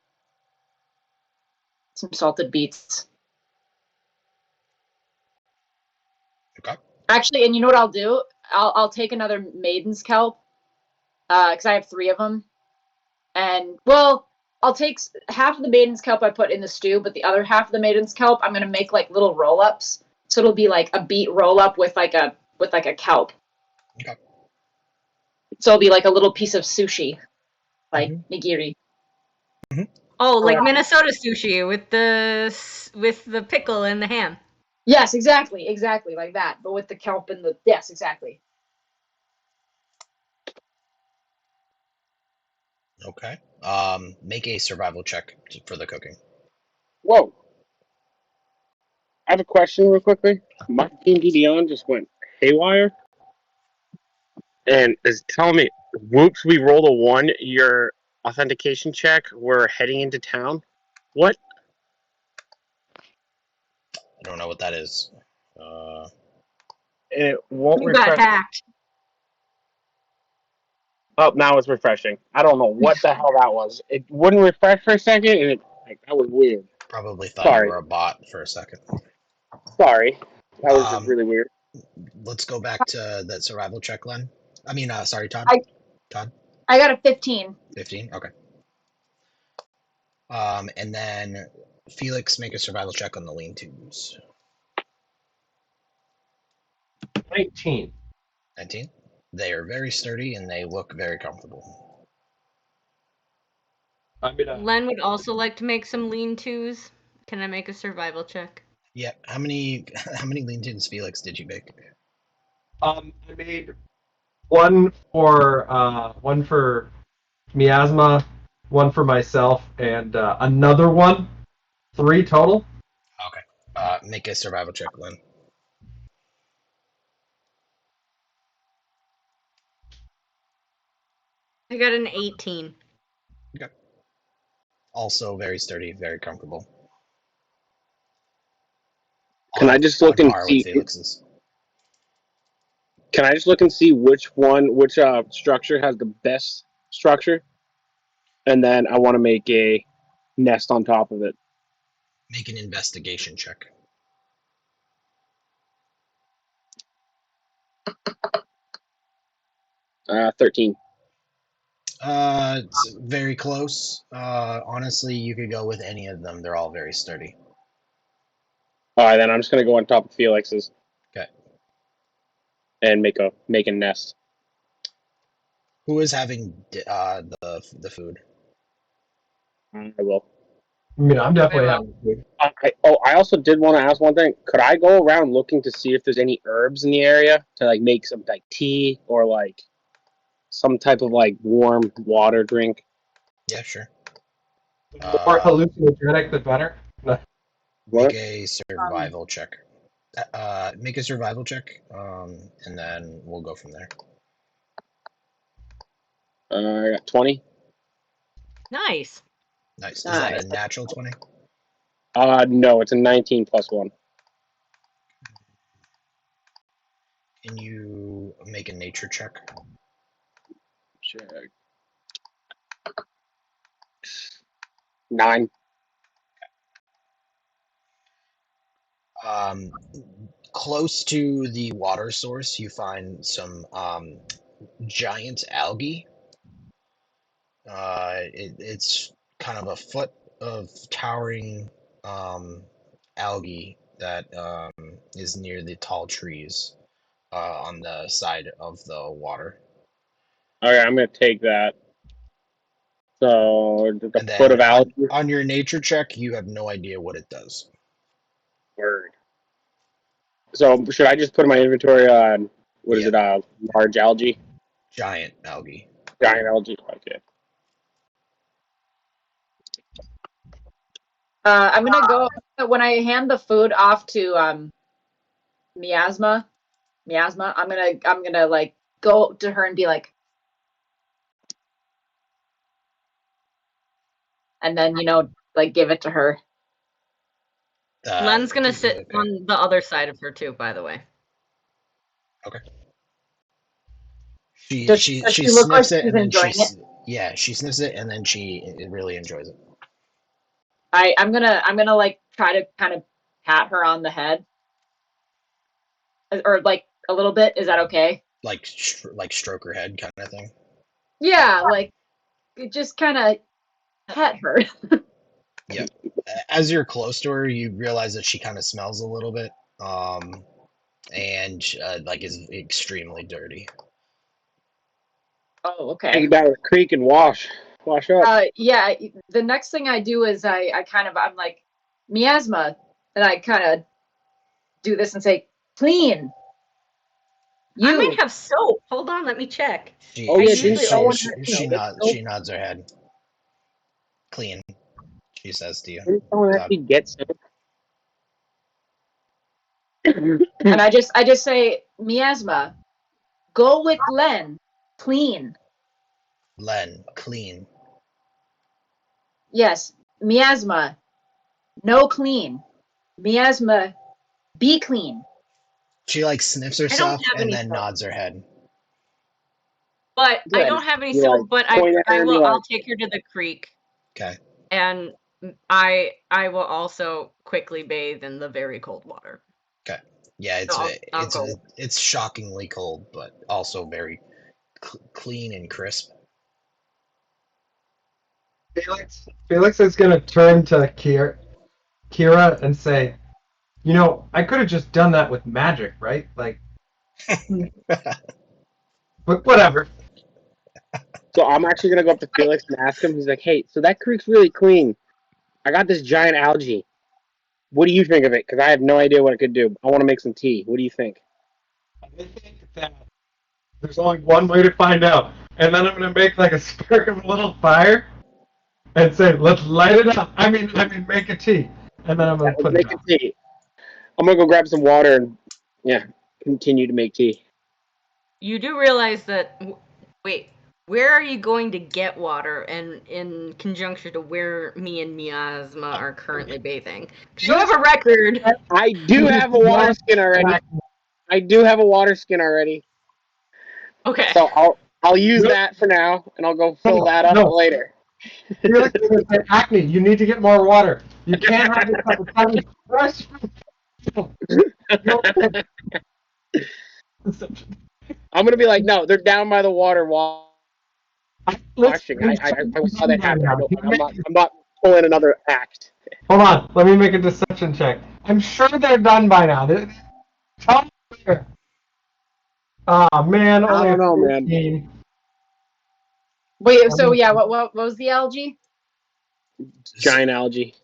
Some salted beets. Okay. Actually, and you know what I'll do? I'll take another maiden's kelp, because I have 3 of them, and well, I'll take half of the maiden's kelp I put in the stew, but the other half of the maiden's kelp I'm gonna make like little roll-ups, so it'll be like a beet roll-up with like a kelp. Okay. So it'll be like a little piece of sushi, like Mhm. nigiri. Oh, like Correct. Minnesota sushi with the pickle and the ham. Yes, exactly, like that, but with the kelp and the yes, exactly. Okay. Make a survival check for the cooking. Whoa. I have a question real quickly. My D&D Beyond just went haywire and is telling me, whoops, we rolled a 1, your authentication check, we're heading into town. What? I don't know what that is. It won't You got refresh. hacked. Oh, now it's refreshing. I don't know what the hell that was. It wouldn't refresh for a second, and that was weird. Probably thought you Sorry. were a bot for a second. Sorry. That was just Um, really weird. let's go back to that survival check, Len. Sorry, Todd. I- Todd, I got a 15. 15. Okay. And then Felix, make a survival check on the lean-tos. 19. 19. They are very sturdy and they look very comfortable. I'm gonna. Len would also like to make some lean-tos. Can I make a survival check? Yeah. How many lean-tos, Felix, did you make? I made one for miasma, one for myself, and another one. 3 total. Okay. Make a survival check, Len. I got an 18. Okay. Also very sturdy, very comfortable. Can I just On look and par with see? Felix's. Can I just look and see which structure has the best structure? And then I want to make a nest on top of it. Make an investigation check. 13. It's very close. Honestly, you could go with any of them. They're all very sturdy. All right, then I'm just gonna go on top of Felix's. Okay. And make a nest. Who is having the food? I will. I mean, I'm definitely having food. I also did want to ask one thing. Could I go around looking to see if there's any herbs in the area to like make some like tea or like some type of like warm water drink? Yeah, sure. The more hallucinogenic, the better. Make What? a survival check. Make a survival check, and then we'll go from there. I got 20. Nice. Nice. Is that a Nice. natural 20? No, it's a 19 plus 1. Can you make a nature check? Check. 9. Close to the water source, you find some giant algae. It's kind of a foot of towering algae that is near the tall trees on the side of the water. Okay, I'm gonna take that. So the And foot then of algae. on your nature check, you have no idea what it does. Word. So should I just put in my inventory on what is Yeah, it? Large algae, giant algae. giant algae. Okay. I'm gonna go when I hand the food off to miasma. I'm gonna like go to her and be like, and then like give it to her. Len's gonna sit Okay. on the other side of her too, by the way. Okay. She Does she look like sniffs it she's and then enjoying it? she sniffs it and then she really enjoys it. I'm gonna like try to kind of pat her on the head, or like a little bit. Is that okay? Like stroke her head kind of thing. Yeah, like just kind of pet her. Yeah. As you're close to her, you realize that she kind of smells a little bit, and like is extremely dirty. Oh, Take okay. it down to the creek and wash up. Yeah. The next thing I do is I'm like miasma, and I kind of do this and say clean. I might You. have soap. Hold on, let me check. Oh I yeah, She didn't usually she someone always she actually she get nods. soap? She nods her head. Clean. She says to you. Didn't someone Todd. actually get soap? And I just say miasma. Go with Len. Clean. Len, clean. Yes. Miasma. No clean. Miasma. Be clean. She like sniffs I don't herself have and any then soap. nods her head. But I Good. don't have any You like soap, but point at her and be like, I'll take her to the creek Okay. and I will also quickly bathe in the very cold water. Okay. Yeah, So I'll go. it's shockingly cold, but also very clean and crisp. Felix is gonna turn to Kira and say, "You know, I could have just done that with magic, right? Like, but whatever." so I'm actually gonna go up to Felix and ask him. He's like, hey, so that creek's really clean. I got this giant algae. What do you think of it? Because I have no idea what it could do. I want to make some tea. What do you think? I think that there's only one way to find out, and then I'm gonna make like a spark of a little fire and say, "Let's light it up." Make a tea, and then I'm Yeah, gonna let's put it make a on. tea. I'm gonna go grab some water and continue to make tea. You do realize that. Wait, where are you going to get water? And in conjunction to where me and Miasma are currently bathing, because you have a record. I do have a water skin already. Okay. So I'll use that for now, and I'll go fill that up No, later. Felix is gonna say, "Acne, you need to get more water. You can't have this type of tiny fresh." I'm gonna be like, no, they're down by the water washing. I saw that happen. I'm not pulling another act. Hold on, let me make a deception check. I'm sure they're done by now. Tell me where. Oh man, I only a don't know, man. 14. Wait. So yeah. What was the algae? Giant algae.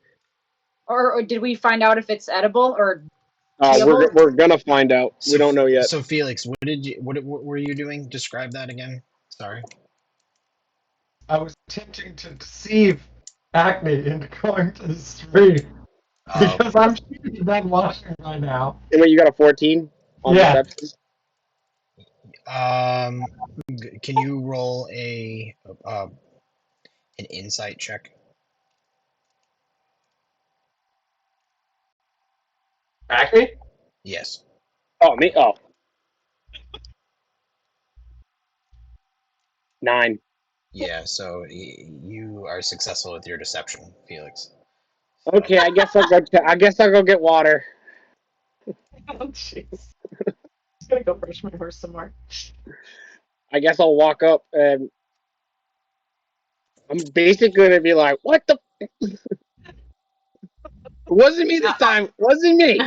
Or did we find out if it's edible or teable? We're gonna find out. We So don't know yet. so Felix, what were you doing? Describe that again. Sorry. I was attempting to deceive Acne into going to the stream Oh, because I'm sure he's done washing by now. And wait, you got a 14 on Yeah. deception? can you roll an insight check? Acne? Yes. Oh, me? Oh. 9. Yeah. So you are successful with your deception, Felix. Okay, I guess I'll go get water. Oh, jeez. Just gonna go brush my horse some more. I guess I'll walk up and I'm basically gonna be like, "What the? It wasn't me this time. It wasn't me."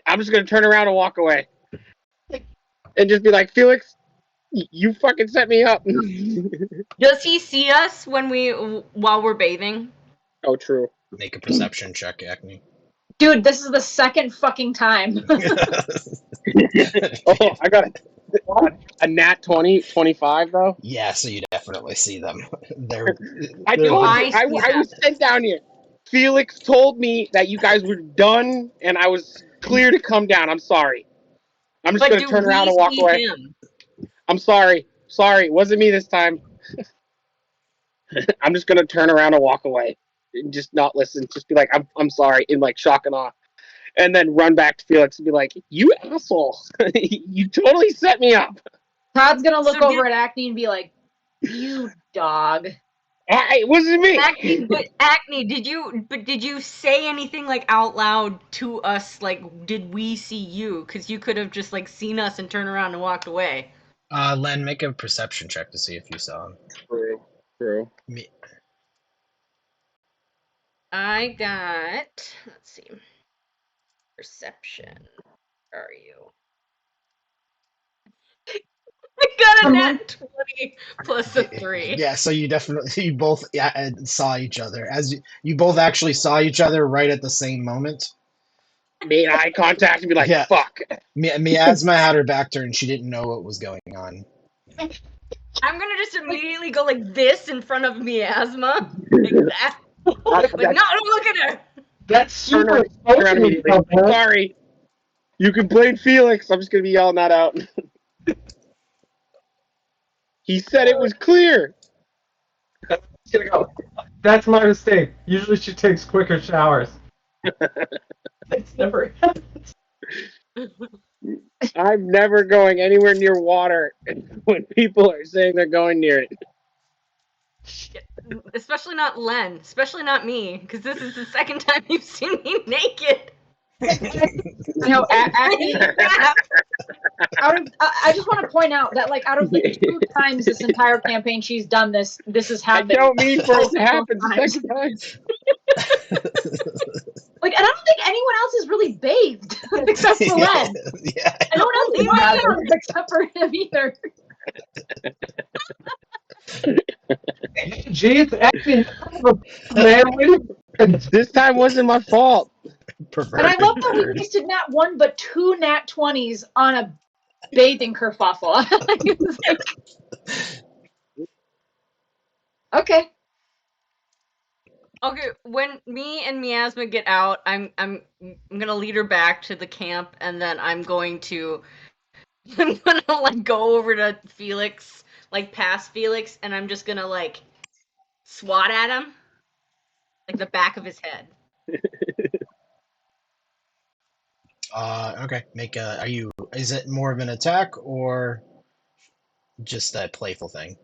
I'm just gonna turn around and walk away, and just be like, "Felix, you fucking set me up." Does he see us while we're bathing? Oh, true. Make a perception check, Acme. Dude, this is the second fucking time. Oh, I got a nat 20, 25 though. Yeah, so you definitely see them. They're I they're told you, I see I them. was sent down here. Felix told me that you guys were done, and I was clear to come down. I'm sorry. I'm just But gonna do turn around we and walk see away. him? I'm sorry. Sorry, it wasn't me this time. I'm just gonna turn around and walk away, and just not listen. Just be like, I'm sorry, in like shock and awe, and then run back to Felix and be like, "You asshole! You totally set me up." Todd's gonna look So over at Acne and be like, "You dog." It wasn't me. Acne, did you say anything like out loud to us? Like, did we see you? Because you could have just like seen us and turned around and walked away. Len, make a perception check to see if you saw him. True. Me- I got. Let's see. Perception. Where are you? I got a nat 20 plus a 3. Yeah, so you both saw each other as you both actually saw each other right at the same moment. Made eye contact and be like, Yeah. fuck. Miasma had her back turned. She didn't know what was going on. I'm gonna just immediately go like this in front of Miasma. Like that. Like, no, don't look at her! That's super Turn around immediately. Sorry. You can blame Felix. I'm just going to be yelling that out. He said it was clear. That's my mistake. Usually she takes quicker showers. It's never happened. I'm never going anywhere near water when people are saying they're going near it. Especially not Len. Especially not me. Because this is the second time you've seen me naked. No, Acme. I just want to point out that, like, out of the 2 times this entire campaign she's done this, this has happened. I don't mean for it to happen the second time. Like, and I don't think anyone else is really bathed except for Len. Yeah. I don't know who matters except for him either. Jeez, Acme, man, This time wasn't my fault. And I love that we wasted not 1 but 2 nat 20s on a bathing kerfuffle. Okay. Okay, when me and Miasma get out, I'm gonna lead her back to the camp, and then I'm gonna like go over to Felix, like past Felix, and I'm just gonna like swat at him, like the back of his head. Okay. Is it more of an attack or just a playful thing?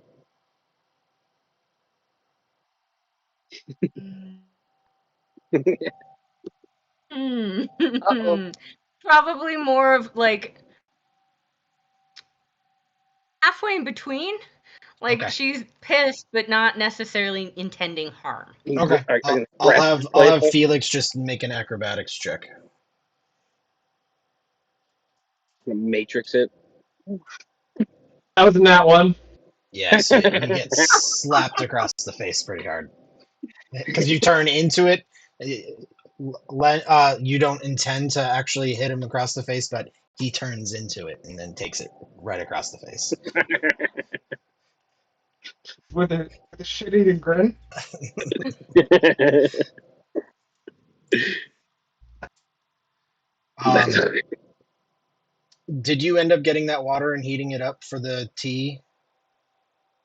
Probably more of like halfway in between. Like Okay. she's pissed, but not necessarily intending harm. Okay. I'll have Felix just make an acrobatics check. Matrix it. that was a nat 1. Yes, you get slapped across the face pretty hard because you turn into it. You don't intend to actually hit him across the face, but he turns into it and then takes it right across the face. With a shit-eating grin. Did you end up getting that water and heating it up for the tea?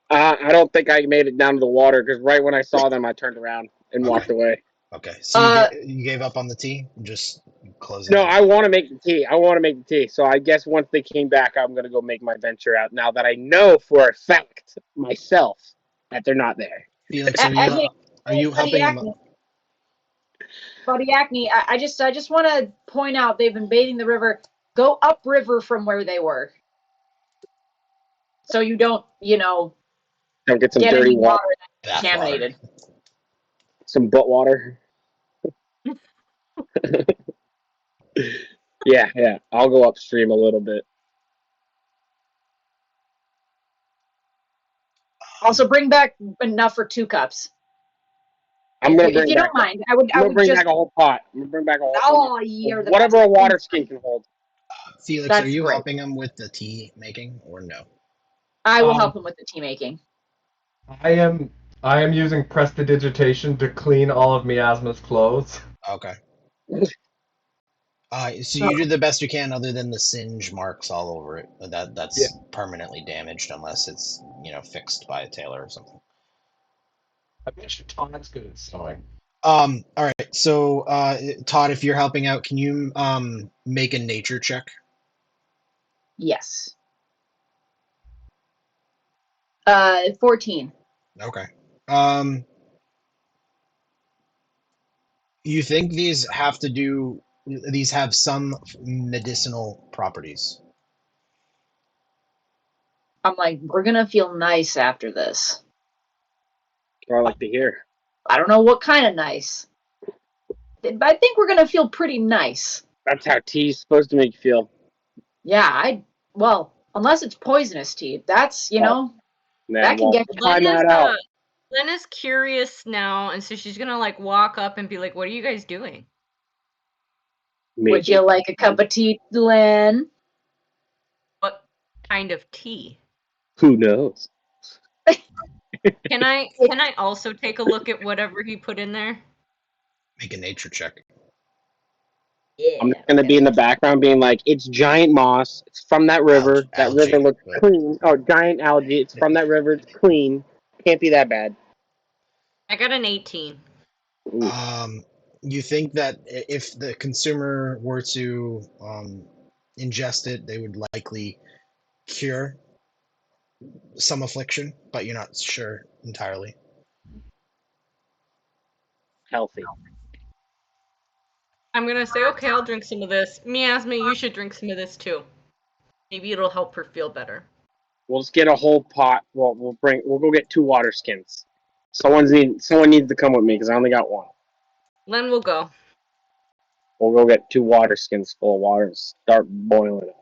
I don't think I made it down to the water because right when I saw them, I turned around and walked away. Okay, so you gave up on the tea? Just closing. No, I want to make the tea. So I guess once they came back, I'm going to go make my venture out now that I know for a fact myself that they're not there. Felix, are you helping them? Buddy Acme, I just want to point out they've been bathing the river. Go upriver from where they were. So you don't, don't get some dirty water that's contaminated. Some butt water. Yeah. I'll go upstream a little bit. Also, bring back enough for 2 cups. I'm gonna bring. If you don't mind, I would bring just back a whole pot. I'm gonna bring back a whole. Oh, you're the whatever best. a water skin can hold. Felix, That's are you great. helping him with the tea making or no? I will help him with the tea making. I am using prestidigitation to clean all of Miasma's clothes. Okay. So you do the best you can, other than the singe marks all over it. That's permanently damaged unless it's fixed by a tailor or something. I bet you Todd's good at sewing. All right. So Todd, if you're helping out, can you make a nature check? Yes. 14. Okay. You think these have some medicinal properties? I'm like, we're gonna feel nice after this. I like to hear. I don't know what kind of nice. But I think we're gonna feel pretty nice. That's how tea's supposed to make you feel. Yeah, well, Unless it's poisonous tea. That's, you know, that can Well, get we'll find that out. Len is curious now, and so she's gonna like walk up and be like, "What are you guys doing?" Would you like a cup of tea, Len? What kind of tea? Who knows? Can I also take a look at whatever he put in there? Make a nature check. Yeah. I'm not gonna be in the background being like, it's giant moss. It's from that river. That Algae, river looks but- clean. Oh, giant algae. It's from that river. It's clean. Can't be that bad. I got an 18. Ooh. You think that if the consumer were to ingest it, they would likely cure some affliction, but you're not sure entirely. Healthy. I'm gonna say, okay, I'll drink some of this. Miasma, you should drink some of this too. Maybe it'll help her feel better. We'll just get a whole pot. Well, we'll go get 2 water skins. Someone needs to come with me because I only got 1. Len will go. We'll go get 2 water skins full of water and start boiling it.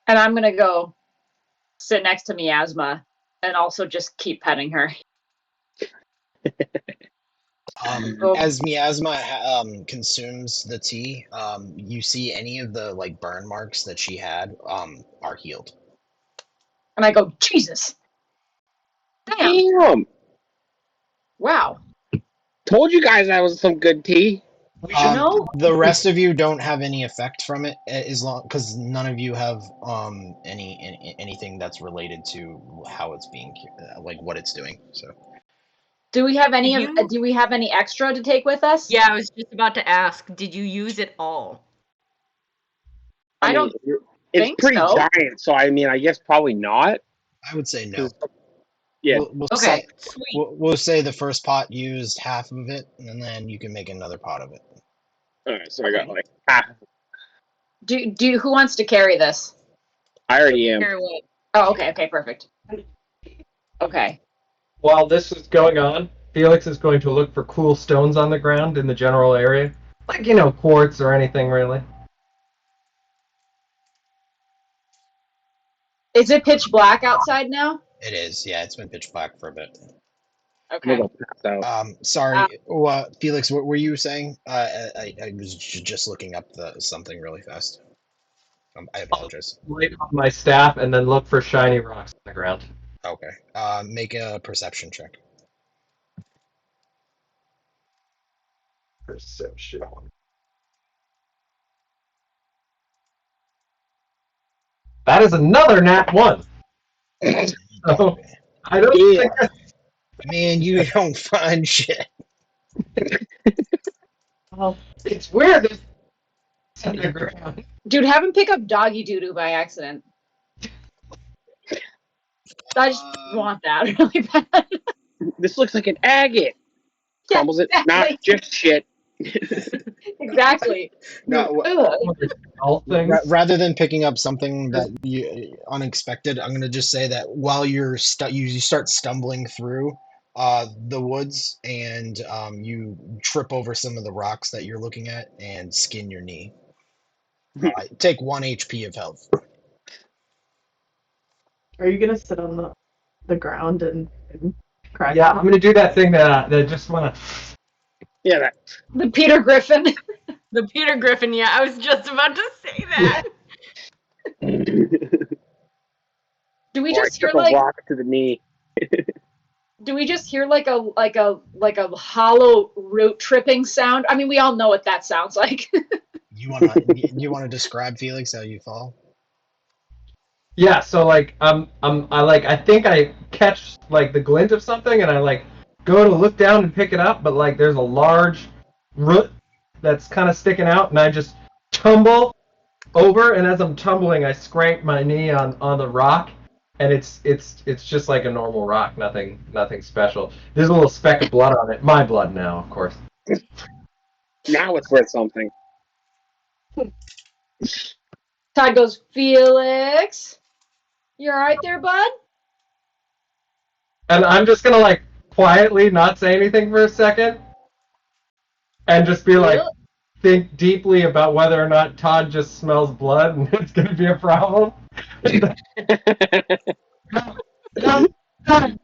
And I'm gonna go sit next to Miasma and also just keep petting her. As Miasma consumes the tea, you see any of the like burn marks that she had are healed. And I go, Jesus. Damn. Damn! Wow. Told you guys that was some good tea. We should know. The rest of you don't have any effect from it, as long because none of you have anything that's related to how it's being like what it's doing. So. Do we have any You- do we have any extra to take with us? Yeah, I was just about to ask, did you use it all? I don't It's think pretty so. giant, so I mean, I guess probably not. I would say no. Yeah. We'll Okay, say, sweet. we'll say the first pot used half of it, and then you can make another pot of it. Alright, so I got like half. Do who wants to carry this? I already am. Carry what? Oh, okay, perfect. Okay. While this is going on, Felix is going to look for cool stones on the ground in the general area. Like, quartz or anything, really. Is it pitch black outside now? It is, yeah. It's been pitch black for a bit. Okay. Sorry, Felix. What were you saying? I was just looking up something really fast. I apologize. Light on my staff and then look for shiny rocks on the ground. Okay. Make a perception check. Perception. That is another nat 1. So, I don't think Man, you don't find shit. Well, it's weird. It's underground. Dude, have him pick up doggy doo-doo by accident. I just want that really bad. This looks like an agate. Yeah, Crumbles it. exactly. Not just shit. Exactly. No, Ugh. All things. rather than picking up something that you unexpected, I'm gonna just say that while you start stumbling through the woods, and you trip over some of the rocks that you're looking at and skin your knee. Take 1 HP of health. are you gonna sit on the ground and cry? Yeah, I'm gonna do that thing that just wanna. Yeah, that. The Peter Griffin. The Peter Griffin, yeah, I was just about to say that. Do we Or just I hear took a like rock to the knee. do we just hear like a hollow root tripping sound? I mean, we all know what that sounds like. You wanna describe, Felix, how you fall? Yeah, so like I think I catch like the glint of something, and I like go to look down and pick it up, but like there's a large root that's kind of sticking out, and I just tumble over, and as I'm tumbling, I scrape my knee on the rock, and it's just like a normal rock, nothing special. There's a little speck of blood on it, my blood now, of course. Now it's worth something. Todd goes, Felix, you all right there, bud? And I'm just gonna like quietly not say anything for a second, and just be like, think deeply about whether or not Todd just smells blood and it's gonna be a problem, No, no,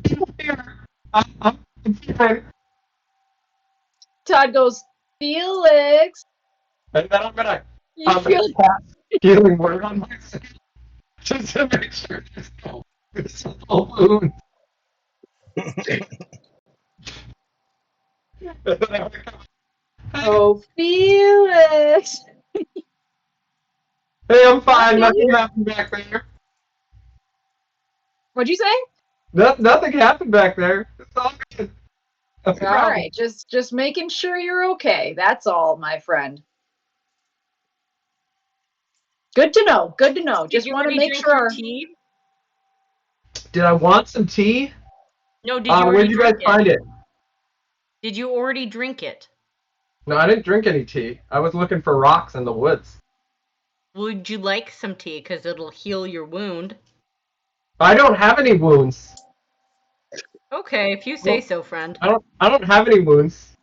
people here. I'm feeling, Todd goes, Felix, and then I'm gonna you feel cast healing word on myself just to make sure there's no wound. oh Felix. Hey, I'm fine. Nothing. Nothing happened back there. What'd you say? Nothing happened back there. It's all good. No All problem. right, just making sure you're okay. That's all, my friend. Good to know. Good to know. Did Just you want to already make drink your sure. tea? Did I want some tea? No, did you already Where'd you guys drink it? find it? Did you already drink it? No, I didn't drink any tea. I was looking for rocks in the woods. Would you like some tea? Because it'll heal your wound. I don't have any wounds. Okay, if you say so, friend. I don't have any wounds.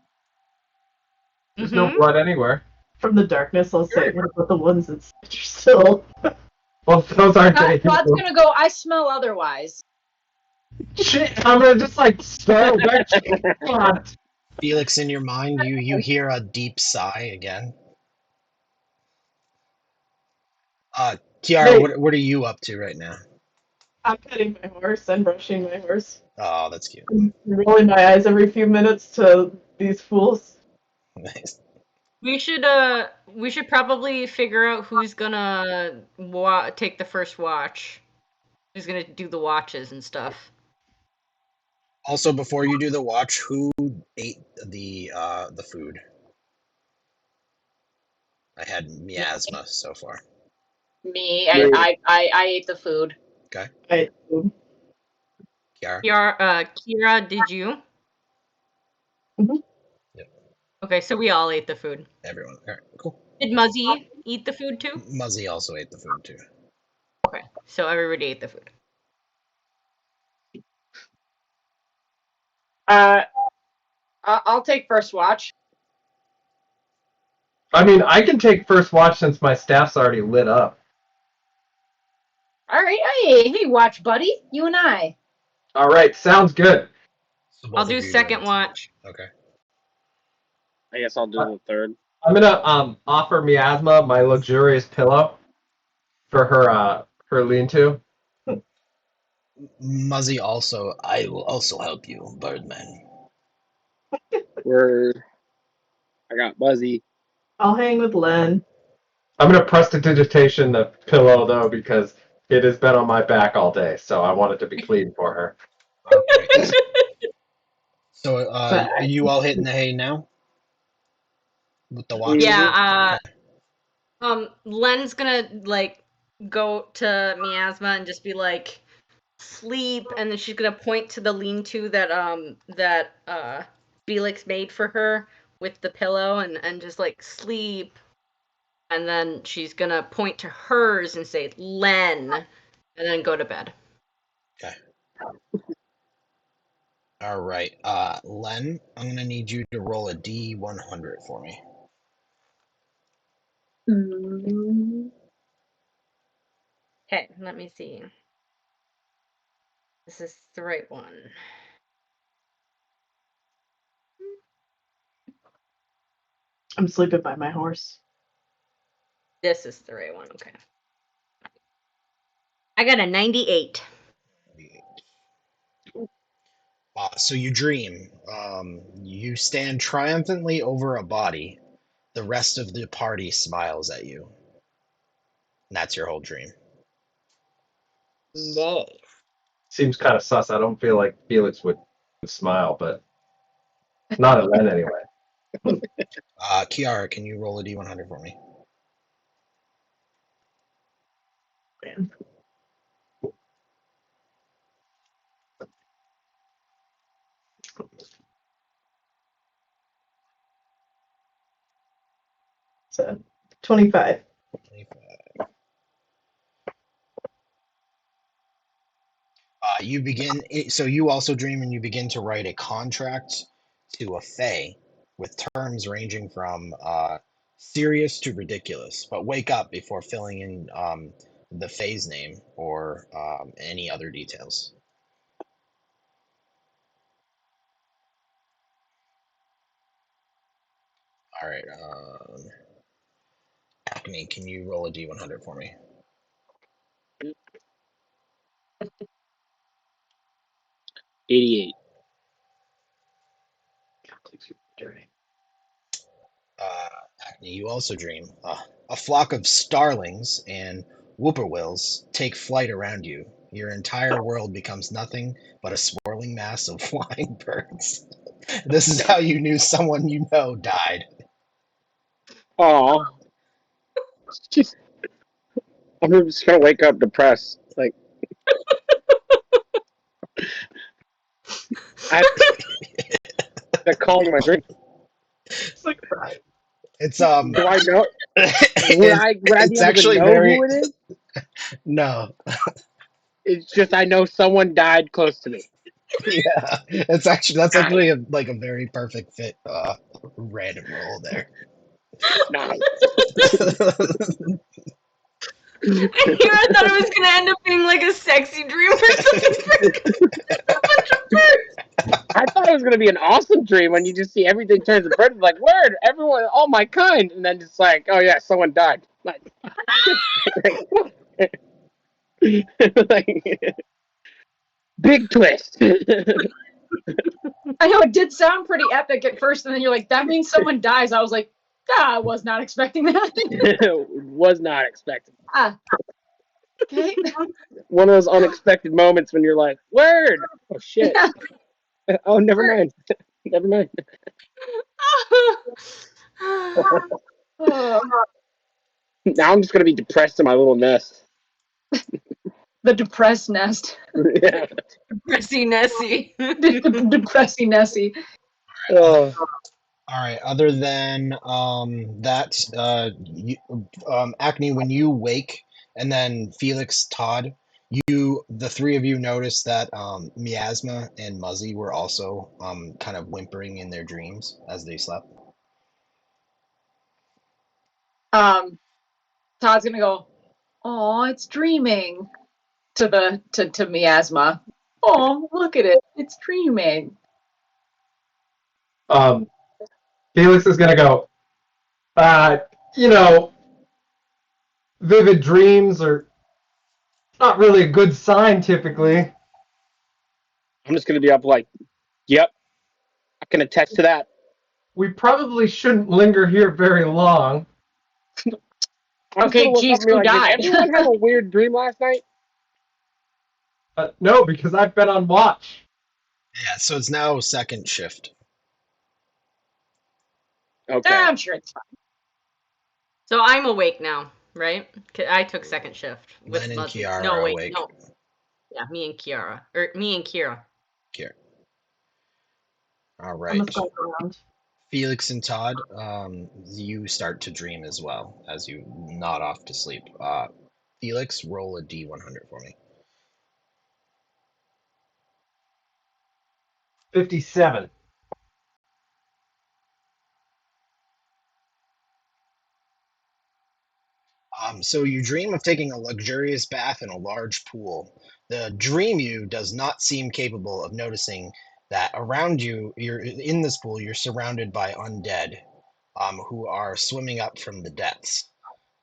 There's no Mm-hmm. blood anywhere. From the darkness, I'll say, what about the ones that are still? Well, those aren't gonna heal. Todd's gonna go, I smell otherwise. Shit, I'm gonna just like start back. God. Felix, in your mind, you hear a deep sigh again. Kiara, Hey. what are you up to right now? I'm petting my horse and brushing my horse. Oh, that's cute. I'm rolling my eyes every few minutes to these fools. Nice. We should probably figure out who's gonna take the first watch. Who's gonna do the watches and stuff. Also, before you do the watch, who ate the food? I had miasma so far. Me, I ate the food. Okay, I, Kiara. Kira, did you? Mhm. Yep. Okay, so we all ate the food. Everyone. All right, cool. Did Muzzy eat the food too? Muzzy also ate the food too. Okay, so everybody ate the food. I'll take first watch. I mean, I can take first watch since my staff's already lit up. All right, hey, watch, buddy. You and I. All right, sounds good. So both I'll of do you are second doing watch. Okay. I guess I'll do the third. I'm gonna offer Miasma my luxurious pillow for her lean-to. Muzzy also. I will also help you, Birdman. I got Buzzy. I'll hang with Len. I'm gonna prestidigitation the pillow though because it has been on my back all day, so I want it to be clean for her. Okay. So, But are you all hitting the hay now? With the watch? Yeah, Len's gonna like go to Miasma and just be like, sleep, and then she's gonna point to the lean-to that Felix made for her with the pillow and just like sleep, and then she's gonna point to hers and say Len, and then go to bed. Okay. All right. Len, I'm gonna need you to roll a D100 for me. Okay, let me see. This is the right one. I'm sleeping by my horse. This is the right one. Okay. I got a 98. So you dream. You stand triumphantly over a body. The rest of the party smiles at you. And that's your whole dream. Nice. Seems kind of sus. I don't feel like Felix would smile, but not at Len anyway. Kiara, can you roll a D100 for me? Man. So 25. 25. You begin. So you also dream, and you begin to write a contract to a fae with terms ranging from serious to ridiculous, but wake up before filling in the phase name or any other details. All right. Acme, can you roll a D100 for me? 88. Acme, you also dream. A flock of starlings and whippoorwills take flight around you. Your entire world becomes nothing but a swirling mass of flying birds. This is how you knew someone you know died. Aw. Just, I'm just gonna wake up depressed. Like, they're calling my drink. It's like, right. It's Do I know? Would it's, I be it's able to actually know very who it is? no. It's just I know someone died close to me. Yeah, that's actually a very perfect fit random roll there. Nice. Here I thought it was gonna end up being like a sexy dream or something. A bunch of birds. I thought it was gonna be an awesome dream when you just see everything turns to birds. Like, word, everyone, all my kind, and then it's like, oh yeah, someone died. Like, like, big twist. I know it did sound pretty epic at first, and then you're like, that means someone dies. I was like, I was not expecting that. Was not expected. Okay. One of those unexpected moments when you're like, word. Oh shit. Yeah. Oh, never mind. Never mind. Oh, Now I'm just gonna be depressed in my little nest. the depressed nest. Yeah. Pressy Nessie. Depressing Nessie. Oh. All right. Other than that, Acne, when you wake, and then Felix, Todd, the three of you notice that Miasma and Muzzy were also kind of whimpering in their dreams as they slept. Todd's gonna go, oh, it's dreaming to Miasma. Oh, look at it. It's dreaming. Felix is gonna go. You know, vivid dreams are not really a good sign typically. I'm just gonna be up like, yep, I can attest to that. We probably shouldn't linger here very long. I'm just Okay, gonna look up geez, and be who like, did died? everyone have a weird dream last night? No, because I've been on watch. Yeah. So it's now second shift. Okay. I'm sure it's fine. So I'm awake now, right? I took second shift with Len and Muzzy. Kiara No, are wait, awake. no. Yeah, me and Kiara. Or me and Kira. Here. All I'm right. gonna go around. Felix and Todd, you start to dream as well as you nod off to sleep. Felix, roll a D100 for me. 57. So you dream of taking a luxurious bath in a large pool. The dream you does not seem capable of noticing that around you, you're in this pool, you're surrounded by undead who are swimming up from the depths.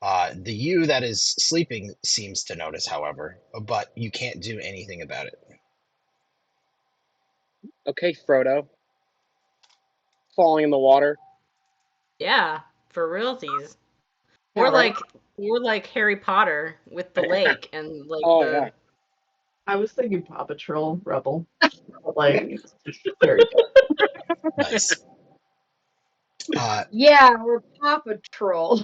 The you that is sleeping seems to notice, however, but you can't do anything about it. Okay, Frodo. Falling in the water. Yeah, for realties. Yeah, right? Or like Harry Potter with the lake and like Oh, the yeah. I was thinking Paw Patrol Rebel. Like, very Nice. Yeah, we're Paw Patrol.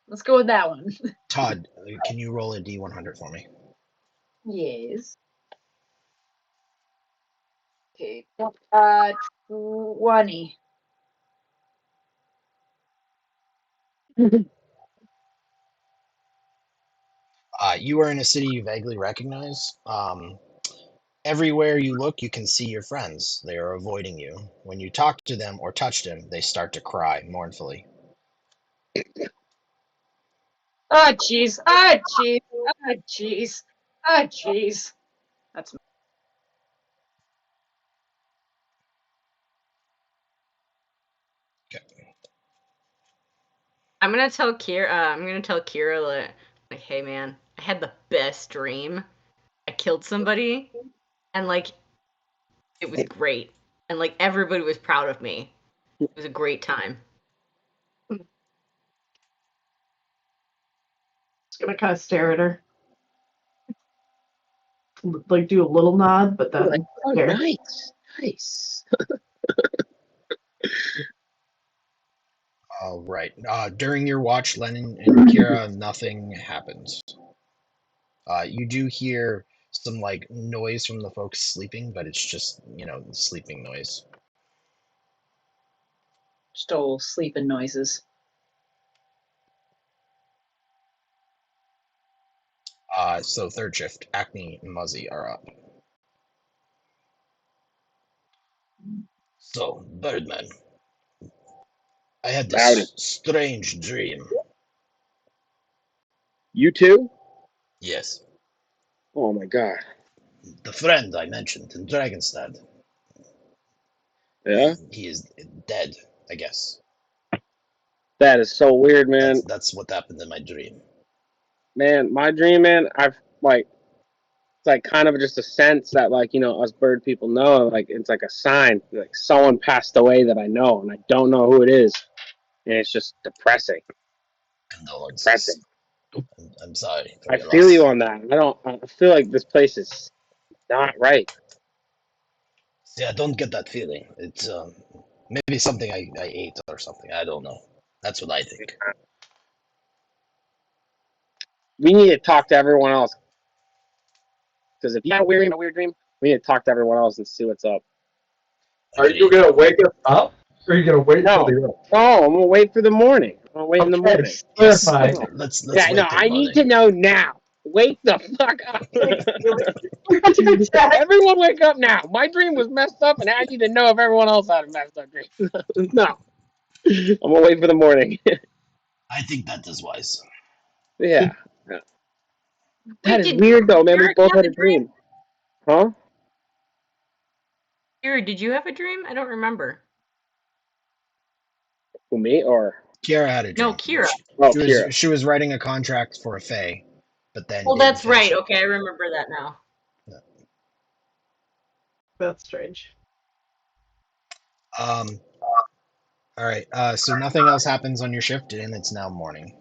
Let's go with that one. Todd, can you roll a D100 for me? Yes. Okay. 20. You are in a city you vaguely recognize. Everywhere you look, you can see your friends. They are avoiding you. When you talk to them or touch them, they start to cry mournfully. Ah, jeez. Ah, jeez. Ah, jeez. Ah, jeez. That's I'm gonna tell Kira like, hey man, I had the best dream. I killed somebody, and like it was great, and like everybody was proud of me. It was a great time. Just gonna kind of stare at her. Like do a little nod, but then Like, oh, stare. nice. Nice. All right. During your watch, Lennon and Kira, nothing happens. You do hear some like noise from the folks sleeping, but it's just sleeping noise. still sleeping noises. So third shift, Acme and Muzzy are up. So Birdman, I had Howdy. this strange dream. You too? Yes, Oh my god. the friend I mentioned in Dragostad. Yeah? He is dead, I guess. That is so weird, man. That's what happened in my dream. Man, my dream, man, I've like it's like kind of just a sense that like, us bird people know, like it's like a sign. Like someone passed away that I know and I don't know who it is. And it's just depressing. Condolences. I'm sorry for I your feel loss. you on that. I feel like this place is not right. See, I don't get that feeling. It's maybe something I ate or something. I don't know. That's what I think. We need to talk to everyone else. Because if you have a weird dream, we need to talk to everyone else and see what's up. Are you gonna wake us up? Or are you gonna wait till No. the Oh, I'm gonna wait for the morning. I'm gonna wait in the Okay, morning. Yes, clarify. let's Yeah, wait no, till I morning. need to know now. Wake the fuck up. Jack, Everyone wake up now. My dream was messed up, and I need to know if everyone else had a messed up dream. No. I'm gonna wait for the morning. I think that is wise. Yeah. That Wait, is did weird though, man. We Kira both have had a a dream. Huh? Kira, did you have a dream? I don't remember. Who, me or Kiara had a No, dream. Kira. oh, She Kira? was she was writing a contract for a Fae, but then Oh, didn't that's finish right. it. Okay, I remember that now. that's strange. Um. All right. So nothing else happens on your shift, and it's now morning.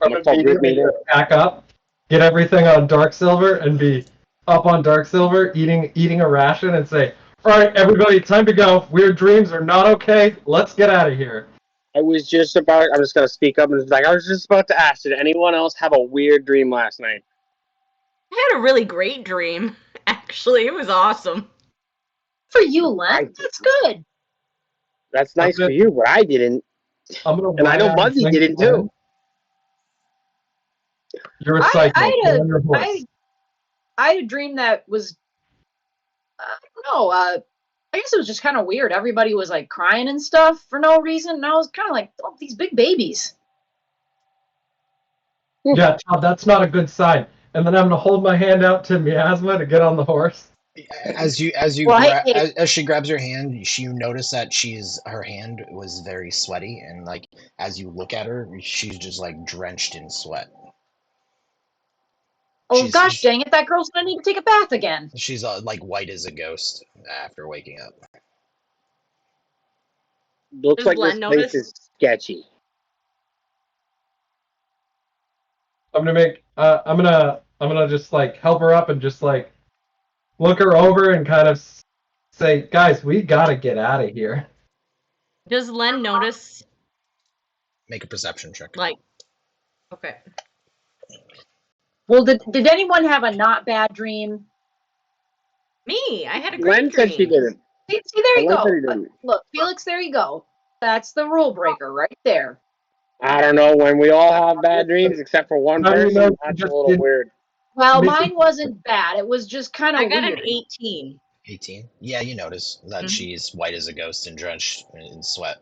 I'm gonna call group meeting. Pack up, get everything on Dark Silver, and be up on Dark Silver eating a ration and say, all right, everybody, time to go. Weird dreams are not okay. Let's get out of here. I'm just gonna speak up and just like I was just about to ask, did anyone else have a weird dream last night? I had a really great dream. Actually, it was awesome. For you, Len. That's good. That's nice Okay. for you, but I didn't. I'm gonna And I know ride on Muzzy Link didn't Len. too. You're a I psychic. had Get a on your horse. I had a dream that was I don't know. I guess it was just kind of weird. Everybody was like crying and stuff for no reason, and I was kind of like, oh, these big babies. Yeah, Todd, that's not a good sign. And then I'm gonna hold my hand out to Miasma to get on the horse. As Well, hey, as she grabs your hand, you notice that her hand was very sweaty, and like as you look at her, she's just like drenched in sweat. oh gosh dang it, that girl's gonna need to take a bath again. She's like white as a ghost after waking up. Looks Does like Len this place notice? is sketchy. I'm gonna just like help her up and just like look her over and kind of say, guys, we gotta get out of here. Does Len notice? Make a perception check. Like, okay. Well, did anyone have a not bad dream? Me, I had a Len great said she dream. didn't. See, there you Len said go. he didn't. Look, Felix, there you go. That's the rule breaker right there. I don't know when we all have bad dreams except for one How do you know person. she That's a just little didn't? weird. Well, Missing- mine wasn't bad. It was just kind I of got weird. an 18. 18. Yeah, you notice that Mhm. she's white as a ghost and drenched in sweat.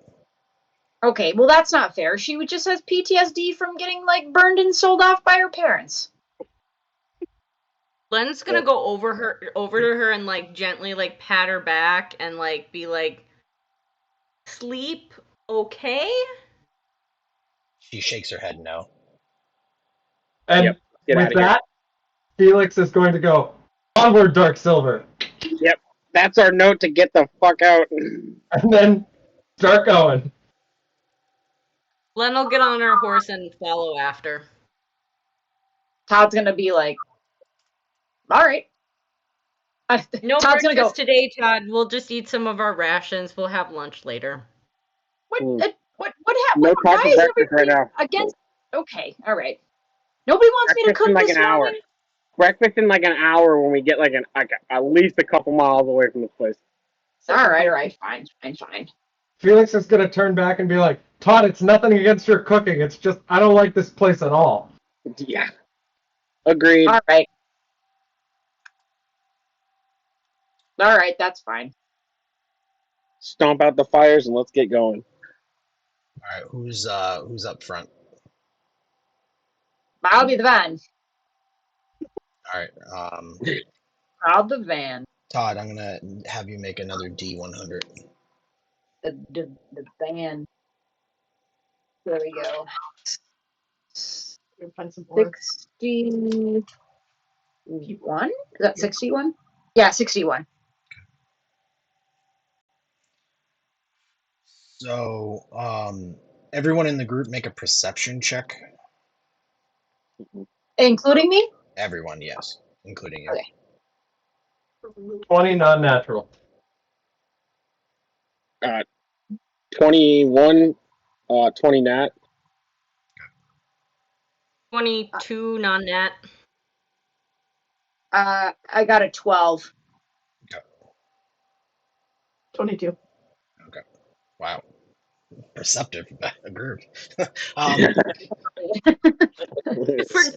Okay, well that's not fair. She just has PTSD from getting like burned and sold off by her parents. Len's gonna go over to her and like gently like pat her back and like be like, "Sleep, okay?" She shakes her head no. And Yep, get with outta here. that, Felix is going to go onward, Dark Silver, Yep, that's our note to get the fuck out. and then start going. Len will get on her horse and follow after. Todd's gonna be like, all right. No Todd's gonna breakfast go. today, Todd. We'll just eat some of our rations. We'll have lunch later. What? Mm. What No happened? Why talk for is breakfast right everybody now. against? Okay, all right. Nobody wants me to Breakfast in cook like this an hour. morning. Breakfast in like an hour when we get like at least a couple miles away from this place. All right, fine. Felix is going to turn back and be like, Todd, it's nothing against your cooking. It's just, I don't like this place at all. Yeah. Agreed. All right. All right, that's fine. Stomp out the fires and let's get going. All right, who's up front? I'll be the van. All right, I'll the van. Todd, I'm gonna have you make another D100. The van. There we go. Find some boards. 61. Is that 61? Yeah, 61. So, everyone in the group make a perception check. Including me? Everyone, yes, including you. Okay. 20 non-natural. 21, 20 nat. 22 non-nat. I got a 12. 22. Wow, perceptive group. For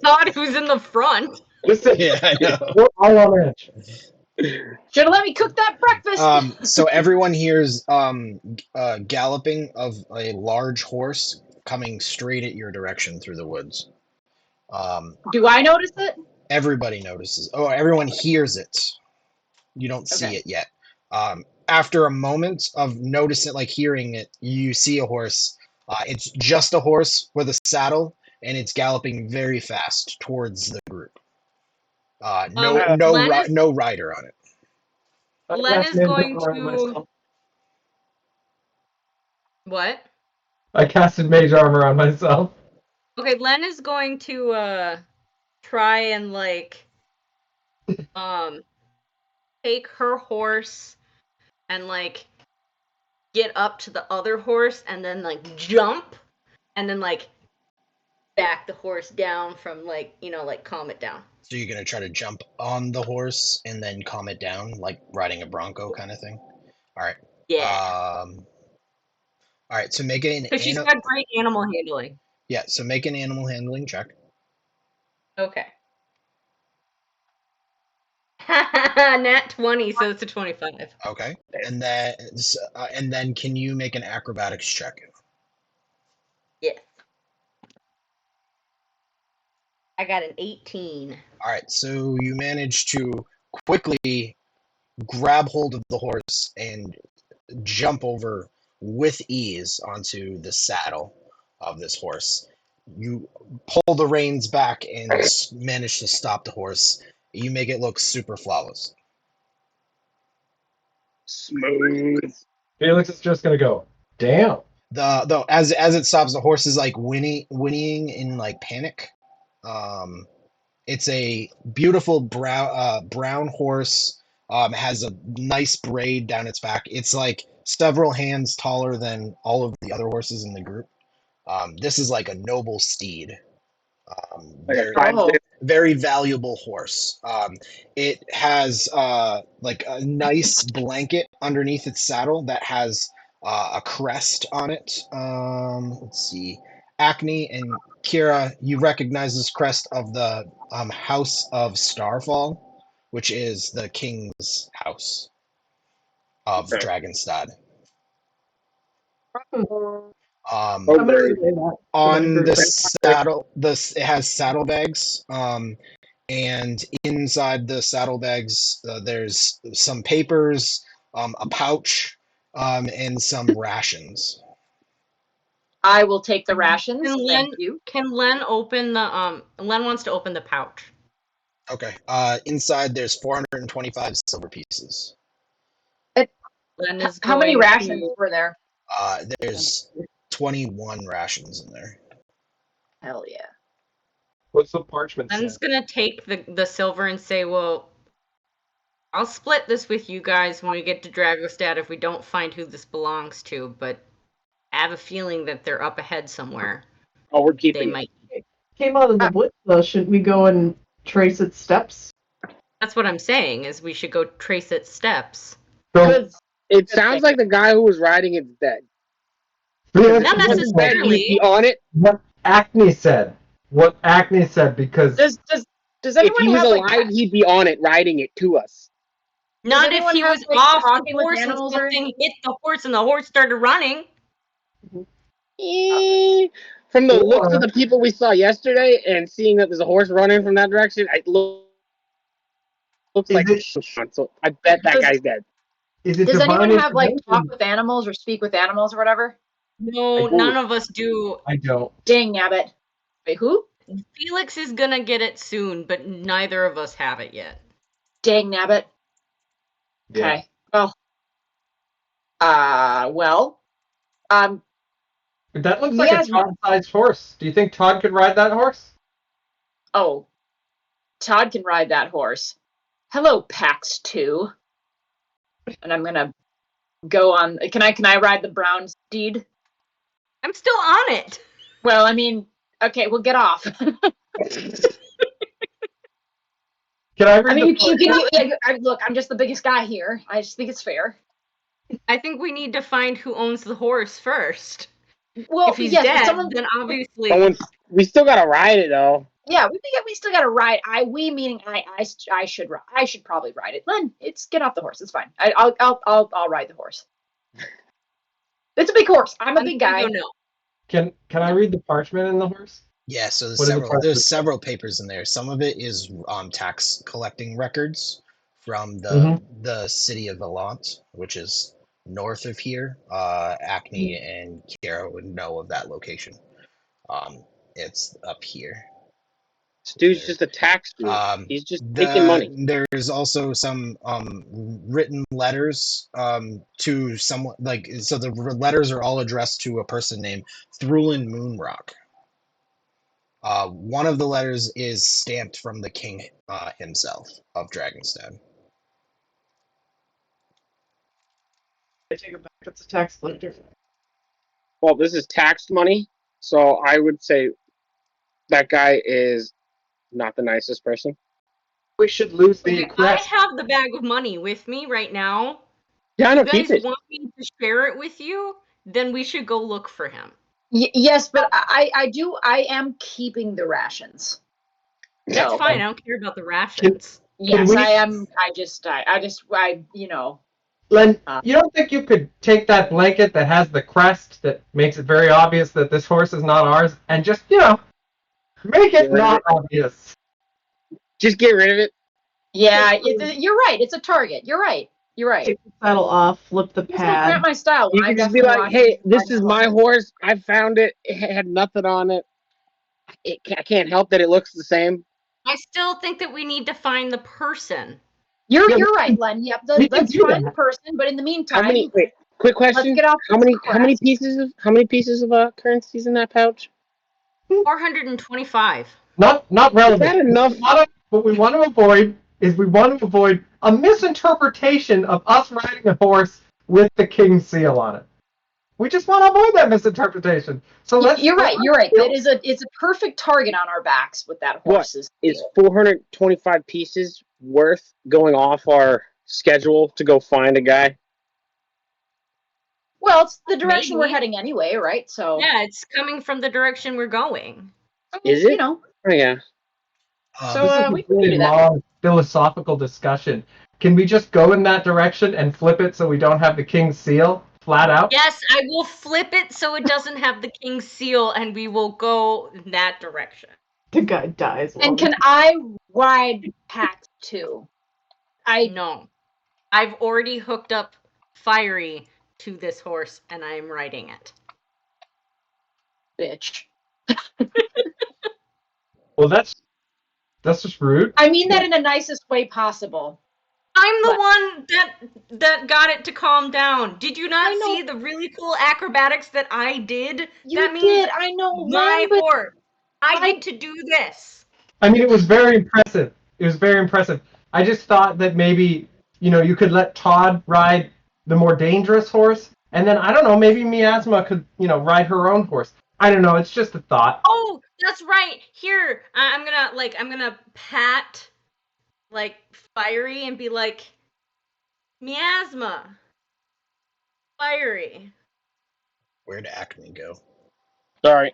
Todd, who's in the front. Listen, Yeah, I know. we're all on edge. Should have let me cook that breakfast. So everyone hears galloping of a large horse coming straight at your direction through the woods. Do I notice it? Everybody notices. Oh, everyone hears it. You don't see Okay. it yet. After a moment of noticing, like hearing it, you see a horse. It's just a horse with a saddle, and it's galloping very fast towards the group. No rider on it. Len is going Armor on to- myself. What? I casted mage armor on myself. Okay, Len is going to try and like take her horse and like get up to the other horse and then like jump and then like back the horse down from like, you know, like calm it down. So you're gonna try to jump on the horse and then calm it down, like riding a bronco kind of thing. All right. Yeah. All right. So make an Because she's got great animal handling. yeah. So make an animal handling check. Okay. Nat 20, so it's a 25. Okay. And then can you make an acrobatics check? Yes. I got an 18. All right. So you manage to quickly grab hold of the horse and jump over with ease onto the saddle of this horse. You pull the reins back and manage to stop the horse. You make it look super flawless. Smooth. Felix is just going to go, damn. As it stops, the horse is like whinnying in like panic. It's a beautiful brown horse. Has a nice braid down its back. It's like several hands taller than all of the other horses in the group. This is like a noble steed. Very valuable horse. It has like a nice blanket underneath its saddle that has a crest on it. Let's see. Acne and Kira, you recognize this crest of the House of Starfall, which is the king's house of Okay. Dragostad. I'm Um, gonna relay that to the on group. the saddle, it has saddlebags, and inside the saddlebags, there's some papers, a pouch, and some rations. I will take the rations. Can Thank Len you. can Len open the Len wants to open the pouch. Okay. Inside, there's 425 silver pieces. Len is How many going rations to were there? There's 21 rations in there. Hell yeah. What's the parchment say? Len's gonna take the silver and say, well, I'll split this with you guys when we get to Dragostad if we don't find who this belongs to, but I have a feeling that they're up ahead somewhere. Oh, we're They keeping it. might. Came out of the woods, though. Shouldn't we go and trace its steps? That's what I'm saying, is we should go trace its steps. So, Good. It Good sounds thing. like the guy who was riding it's dead. yeah, Not that's necessarily. He'd be on it. what Acne said. What Acne said, because Does If anyone he was have alive, like he'd be on it, riding it to us. Not if anyone he have, was like, off the talking with horse and animals or something hit the horse and the horse started running. From the looks Or- of the people we saw yesterday, and seeing that there's a horse running from that direction, it looks Is like it- so. I bet that Does- guy's dead. is it does divine anyone have like talk intervention? with animals or speak with animals or whatever? No, I don't. none of us do. I don't. Dang nabbit. Wait, who? Felix is gonna get it soon, but neither of us have it yet. Dang nabbit. Yeah. Okay. Well. But that looks Me like a as- Todd-sized horse. Do you think Todd could ride that horse? Oh. Todd can ride that horse. Hello, Pax 2. And I'm gonna go on. Can I ride the brown steed? I'm still on it. Well, I mean, okay, we'll get off. Can I read I mean, the look, I'm just the biggest guy here. I just think it's fair. I think we need to find who owns the horse first. Well, If he's yes, but dead, someone, then obviously. We still gotta ride it though. yeah, we still got to ride. We meaning I should probably ride it. Len, get off the horse. It's fine. I'll ride the horse. It's a big horse. I'm a big guy. No. Can I read the parchment in the horse? Yeah, so What is the parchment? there's several papers in there. Some of it is tax collecting records from the city of Valant, which is north of here. Acne and Kiara would know of that location. It's up here. This dude's just a tax dude. He's just taking money. There's also some written letters to someone, like, so the letters are all addressed to a person named Thrulin Moonrock. One of the letters is stamped from the king himself of Dragostad. I take it back. It's a tax collector. Well, this is taxed money, so I would say that guy is not the nicest person. We should lose the Okay, I crest. have the bag of money with me right now. Yeah, If no, you keep guys it. want me to share it with you, then we should go look for him. Yes, but I am keeping the rations. That's So, fine. I don't care about the rations. yes, we- I am. I Len, you don't think you could take that blanket that has the crest that makes it very obvious that this horse is not ours and just, make it Get rid of not it. obvious? Just get rid of it. yeah, you're right. It's a target. You're right. Take the saddle off, flip the It's not pad. my style. You I can just be definitely like, want "Hey, to this ride is the my horse. horse. I found it. It had nothing on it. I can't help that it looks the same." I still think that we need to find the person. You're Yeah, right, Len. Yep. we can Let's do find that. the person, but in the meantime, How many? Wait, quick let's question. get off How this many crest. pieces of currencies in that pouch? 425. Not relevant. Is that enough? What we want to avoid a misinterpretation of us riding a horse with the king's seal on it. We just want to avoid that misinterpretation. So You're right. It's a perfect target on our backs with that What horse's is seal. 425 pieces worth going off our schedule to go find a guy? Well, it's the direction we're Maybe. heading anyway, right? So Yeah, it's coming from the direction we're going. Is you it? know. Oh, yeah. So This is a we can really do that. long philosophical discussion. Can we just go in that direction and flip it so we don't have the king's seal flat out? Yes, I will flip it so it doesn't have the king's seal, and we will go in that direction. The guy dies. And can I ride Pax too? No. I've already hooked up Fiery to this horse, and I am riding it. Bitch. Well, that's just rude. I mean that in the nicest way possible. I'm the one that got it to calm down. Did you not I know. see the really cool acrobatics that I did? You that means did. I know. my Len, but horse. I get to do this. I mean, it was very impressive. It was very impressive. I just thought that maybe, you could let Todd ride the more dangerous horse, and then, I don't know, maybe Miasma could, ride her own horse. I don't know, it's just a thought. Oh, that's right. Here, I'm gonna pat, Fiery and be like, Miasma. Fiery. Where'd Acme go? Sorry.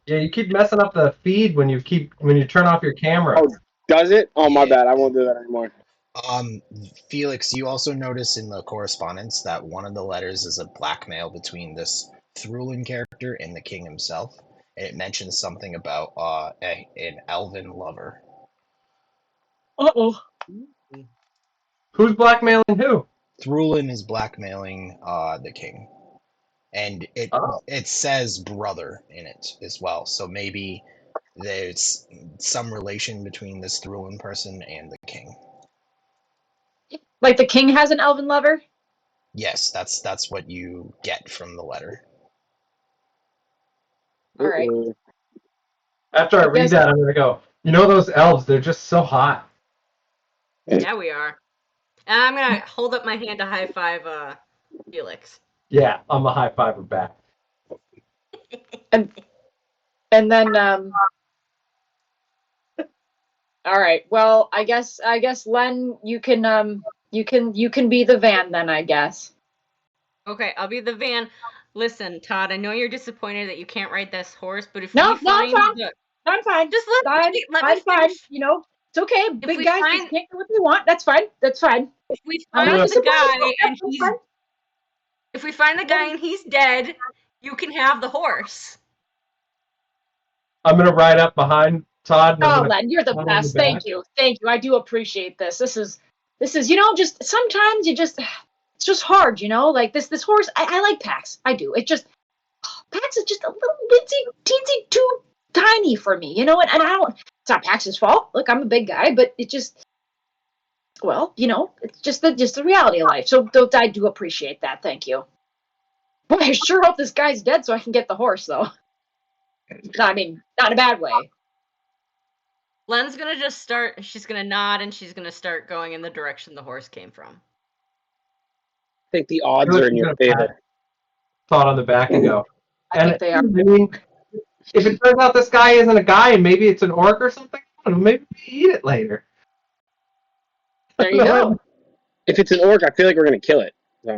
Yeah, you keep messing up the feed when you turn off your camera. Oh, does it? Oh, my Yeah. bad. I won't do that anymore. Felix, you also notice in the correspondence that one of the letters is a blackmail between this Thrulin character and the king himself. And it mentions something about an elven lover. Uh-oh. Who's blackmailing who? Thrulin is blackmailing the king. And it Oh. it says brother in it as well. So maybe there's some relation between this Thrulin person and the king. Like the king has an elven lover? Yes, that's what you get from the letter. All right. Uh-oh. After I read guess- that, I'm gonna go, those elves, they're just so hot. Yeah, we are. And I'm gonna hold up my hand to high five Felix. Yeah, I'm a high fiver back. And then all right. Well, I guess Len, you can be the van then, I guess. Okay, I'll be the van. Listen, Todd, I know you're disappointed that you can't ride this horse, but if No, we find I'm fine. the... I'm fine. Just let me I'm fine. finish. It's okay. If Big we guys find- just can't do what they want. That's fine. If we I'm find not the guy disappointed. and That's he's fine. if we find the guy and he's dead, you can have the horse. I'm gonna ride up behind Todd. And I'm Oh, gonna Len, you're the pat him on best. the back. Thank you. I do appreciate this. This is just sometimes it's just hard, like this horse. I like Pax. I do. Pax is just a little teensy too tiny for me, and I don't. It's not Pax's fault. Look, I'm a big guy, but it just, well, it's just the reality of life. So I do appreciate that. Thank you. Boy, I sure hope this guy's dead so I can get the horse, though. I mean, not in a bad way. Len's gonna just start. She's gonna nod and she's gonna start going in the direction the horse came from. I think the odds are in your favor. Todd on the back and go. I think they are. I mean, if it turns out this guy isn't a guy and maybe it's an orc or something, I don't know, maybe we eat it later. There you go. If it's an orc, I feel like we're going to kill it. So.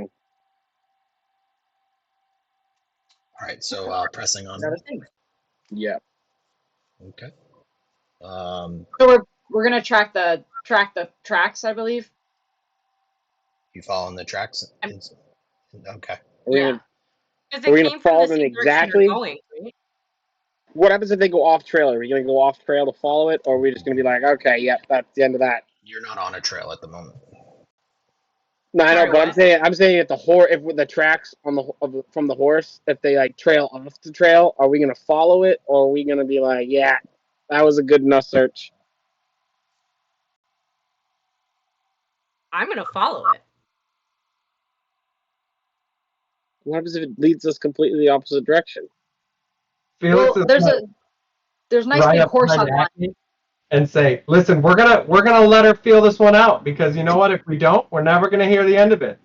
All right, so pressing on. Yeah. Okay. So we're gonna track the tracks, I believe. You following the tracks? I'm- Okay. Yeah. Because Are we it gonna came from follow the them same direction exactly? you're going, right? What happens if they go off trail? Are we going to go off trail to follow it, or are we just going to be like, okay, yep, that's the end of that? You're not on a trail at the moment. No, I know, Sorry, but what? I'm saying if with the tracks on from the horse, if they like trail off the trail, are we going to follow it, or are we going to be like, yeah, that was a good enough search? I'm gonna follow it. What happens if it leads us completely the opposite direction? Felix Well, is there's a nice ride big up horse on behind one. Acme and say, "Listen, we're gonna let her feel this one out because you know what? If we don't, we're never gonna hear the end of it.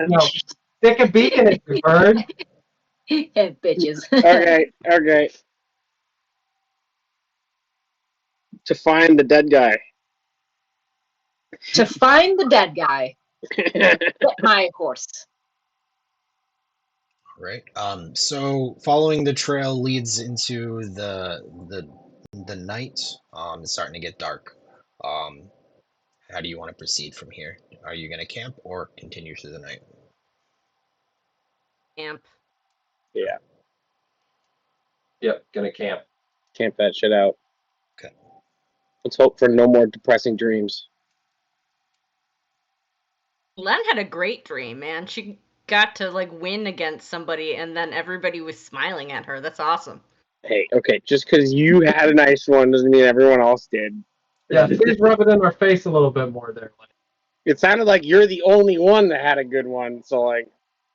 Just, stick a beak in it, you bird." Bitches. Okay. To find the dead guy. To find the dead guy, get my horse. Right. So following the trail leads into the night. It's starting to get dark. Um, how do you want to proceed from here? Are you going to camp or continue through the night? Camp. Yeah, Yep, gonna camp. camp that shit out. Okay. Let's hope for no more depressing dreams. Len had a great dream, man. She got to like win against somebody, and then everybody was smiling at her. That's awesome. Hey, okay, just because you had a nice one doesn't mean everyone else did. Yeah, please rub it in our face a little bit more there. It sounded like you're the only one that had a good one, so like.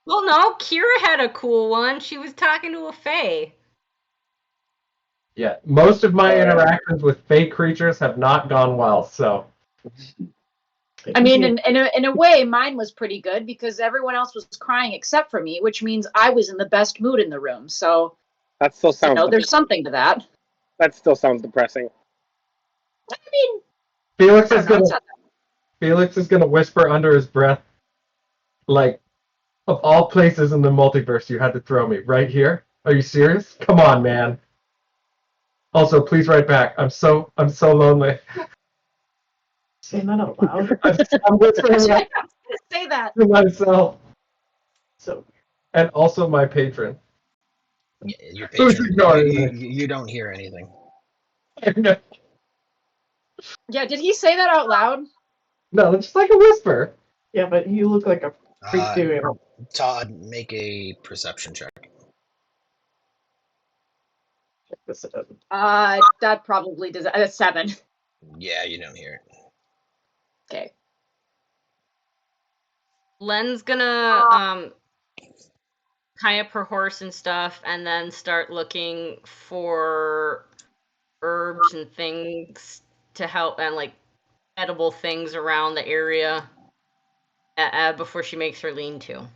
Well, no, Kira had a cool one. She was talking to a fae. Yeah, most of my interactions with fake creatures have not gone well, so. I mean, in a way, mine was pretty good because everyone else was crying except for me, which means I was in the best mood in the room. So, That still sounds. there's something to that. That still sounds depressing. I mean, Felix I is don't know, gonna it's not Felix is gonna whisper under his breath, like, of all places in the multiverse, you had to throw me right here. Are you serious? Come on, man. Also, please write back. I'm so lonely. Saying that out loud. I'm whispering that. that I was gonna say that. to myself So and also my patron. Your Who's patron, ignoring me? you don't hear anything. Yeah, did he say that out loud? No, it's just like a whisper. yeah, but you look like a freak Uh, too. You know? Todd, make a perception check. Check this out. That probably does. 7. Yeah, you don't hear it. Okay. Len's gonna tie up her horse and stuff, and then start looking for herbs and things to help, and like edible things around the area before she makes her lean-to.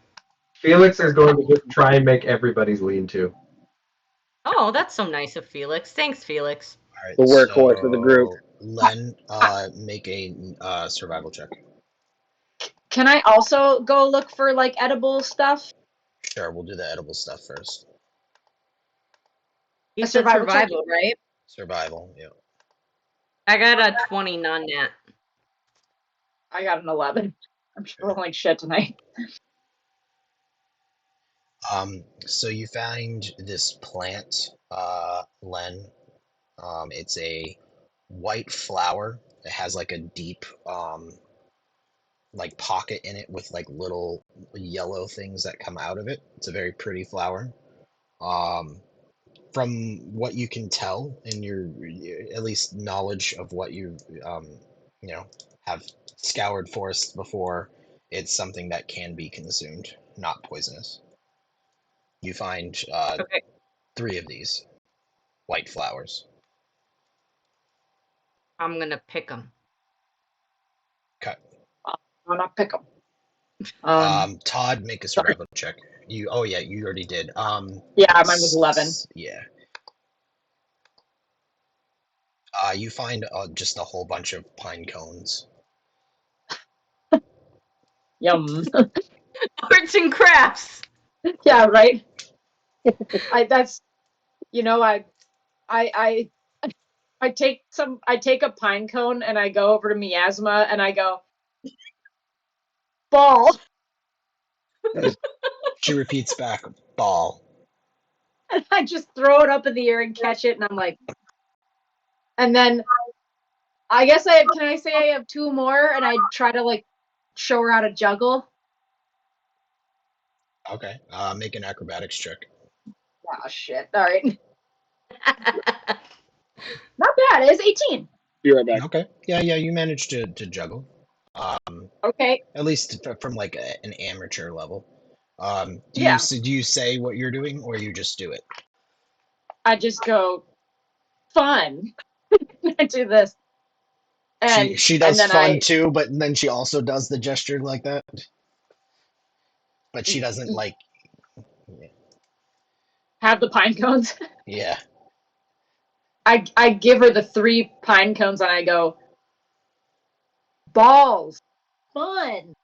Felix is going to just try and make everybody's lean-to. Oh, that's so nice of Felix. Thanks, Felix. All right, The workhorse of the group. Len, make a survival check. Can I also go look for like edible stuff? Sure, we'll do the edible stuff first. You A said survival check? survival, right? Survival, yeah. I got a 20 non-nat. I got an 11. I'm rolling like shit tonight. So you find this plant, Len. It's a white flower. It has like a deep, like pocket in it with like little yellow things that come out of it. It's a very pretty flower. Um, from what you can tell in your at least knowledge of what you know, have scoured forests before, it's something that can be consumed, not poisonous. You find Okay. 3 of these white flowers. I'm gonna pick them. Okay. I'll not pick them. Todd, make a survival check. Oh yeah, you already did. Yeah, mine was 11. Yeah. You find just a whole bunch of pine cones. Yum. Arts and crafts. Yeah, right. That's I take a pine cone and I go over to Miasma and I go ball. She repeats back, ball. And I just throw it up in the air and catch it and I'm like, and then I guess can I say I have 2 more and I try to like show her how to juggle. Okay. Make an acrobatics check. Oh shit. All right. Not bad. It's 18. Be right back. Okay. Yeah, you managed to juggle. Okay. At least from like an amateur level. Do Yeah. you say what you're doing or you just do it? I just go fun. I do this. And She does then fun too, but then she also does the gesture like that. But she doesn't like. have the pine cones. Yeah. I give her the 3 pine cones and I go balls. Fun.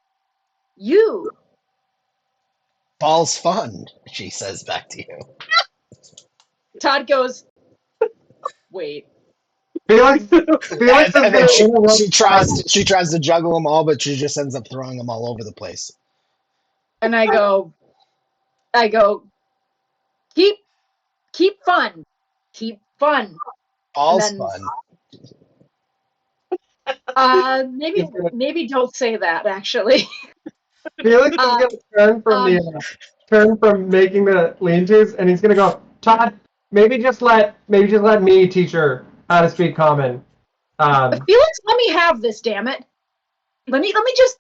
You. Ball's fun, she says back to you. Todd goes, wait. Felix is And going then to interrupt. she tries to juggle them all, but she just ends up throwing them all over the place. And I go, keep fun. Keep fun. Ball's And then, fun. maybe don't say that, actually. Felix is going to turn from making the lean-tos, and he's going to go, Todd, maybe just let me teach her how to speak common. Felix, let me have this, damn it. Let me just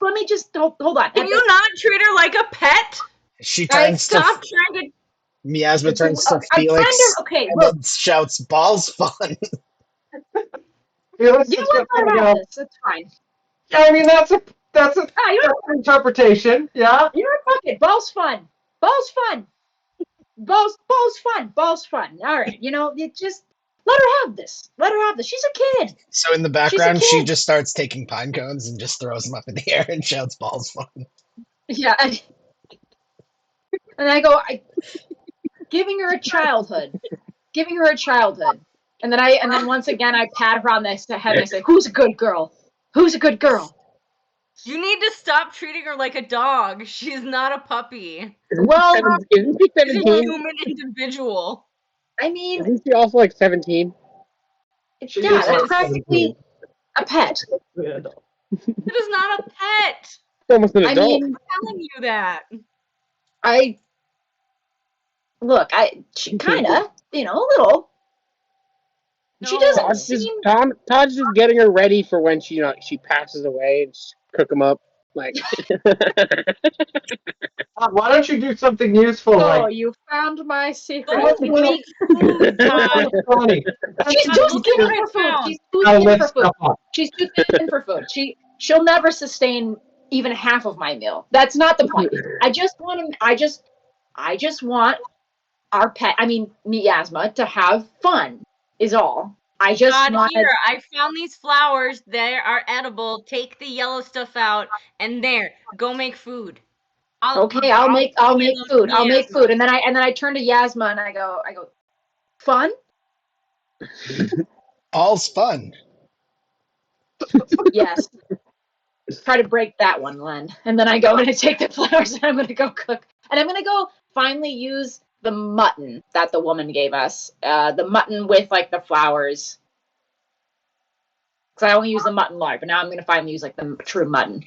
hold on. Can you not treat her like a pet? She turns to Stop trying to. Miasma turns to I'm Felix okay, and look. then shouts, "Ball's fun!" Felix You know is what? going to Let her have go, this. It's fine. yeah, I mean, that's an You know, interpretation, yeah? you know what? Fuck it. Ball's fun. Ball's fun. Ball's fun. Ball's fun. All right. You know, it just let her have this. Let her have this. She's a kid. So in the She's a background, she kid. just starts taking pine cones and just throws them up in the air and shouts, "Ball's fun!" Yeah. And I go, giving her a childhood. Giving her a childhood. And then once again I pat her on the head and I say, "Who's a good girl? Who's a good girl?" You need to stop treating her like a dog. She's not a puppy. Well, Isn't she She's a 17? human individual. I mean, Isn't she also like 17? She yeah, is that's like practically 17. a pet. That is not a pet. She's almost an I adult. mean, I'm telling you that. She kind of, a little. She doesn't No. seem. Todd's just getting her ready for when she passes away and just cook them up. Like, Why don't you do something useful Oh, like you found my secret. Go make food, Todd. funny? She's Todd, too look skinny at what I for food. found. She's too I'll thin lift for food. stuff up. She's too thin for food. She'll never sustain even half of my meal. That's not the point. I just want our pet. I mean, Miasma to have fun. Is all. I just Todd, want. here, I found these flowers. They are edible. Take the yellow stuff out, and there, go make food. Okay, I'll make food. I'll make food, and then I turn to Yasma and I go, fun? Ball's fun. Yes. Try to break that one, Len. And then I go and I take the flowers and I'm gonna go cook. And I'm gonna go finally use the mutton that the woman gave us. The mutton with like the flowers. Because I only use the mutton lard, but now I'm gonna finally use like the true mutton.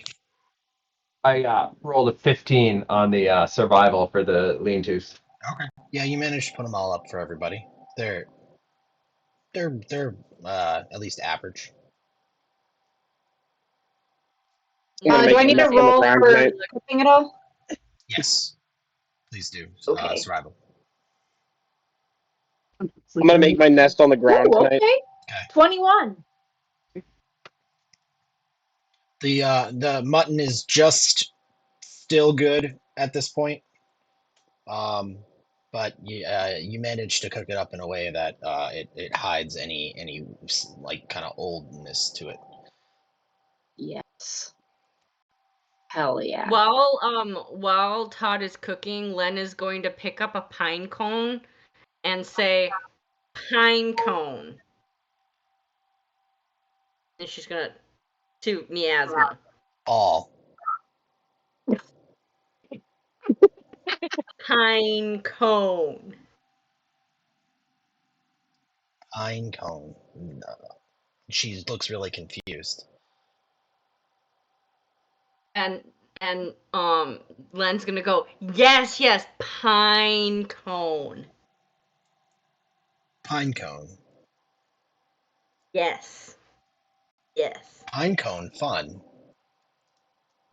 I rolled a 15 on the survival for the lean-tos. Okay. Yeah, you managed to put them all up for everybody. They're at least average. Do I need to roll for cooking at all? Yes, please do. Okay. Survival. I'm gonna make my nest on the ground Ooh, tonight. okay. 21. The mutton is just still good at this point. But you managed to cook it up in a way that it hides any like kind of oldness to it. Yes. Hell yeah. While Todd is cooking, Len is going to pick up a pine cone and say, "Pine cone." And she's gonna to Miasma. All Pine cone. pine cone. No. She looks really confused. And Len's gonna go, yes, pine cone. Pine cone. Yes. Pine cone fun.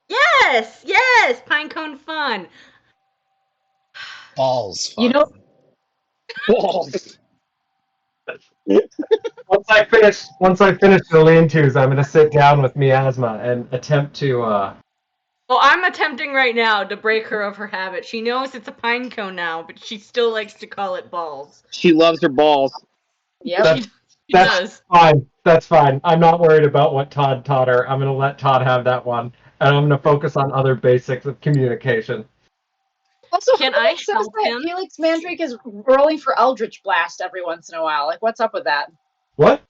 Yes, pine cone fun. Balls fun. You know, Balls. Once I finish the lean-tos, I'm going to sit down with Miasma and attempt to. Well, I'm attempting right now to break her of her habit. She knows it's a pine cone now, but she still likes to call it balls. She loves her balls. yep. She does. Fine. That's fine. I'm not worried about what Todd taught her. I'm going to let Todd have that one, and I'm going to focus on other basics of communication. Also, Can who I says help that him? Felix Mandrake is rolling for Eldritch Blast every once in a while? Like, what's up with that? What?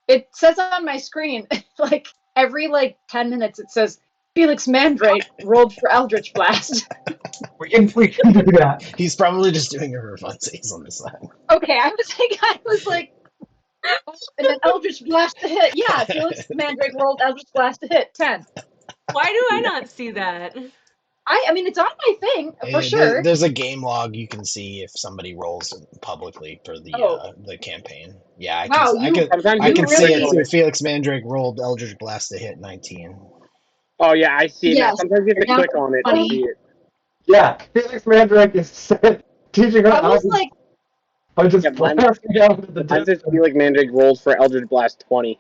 It says on my screen, like, every, 10 minutes it says, Felix Mandrake rolled for Eldritch Blast. We can do that. He's probably just doing it for funsies on the side. Okay, I was like, and then Eldritch Blast to hit. Yeah, Felix Mandrake rolled Eldritch Blast to hit, 10. Why do I not see that? I mean, it's on my thing, for sure. There's a game log you can see if somebody rolls publicly for the campaign. Yeah, I Wow, Sometimes I you can can see click it on too. it. Felix Mandrake rolled Eldritch Blast to hit 19. Oh yeah, I see it now. Yes. Sometimes you have to Now click on it to funny. see it. Yeah, Felix Mandrake is teaching her I how was to like, just Yeah, mine- blasting out into the Mine says distance. Felix Mandrake rolled for Eldritch Blast 20.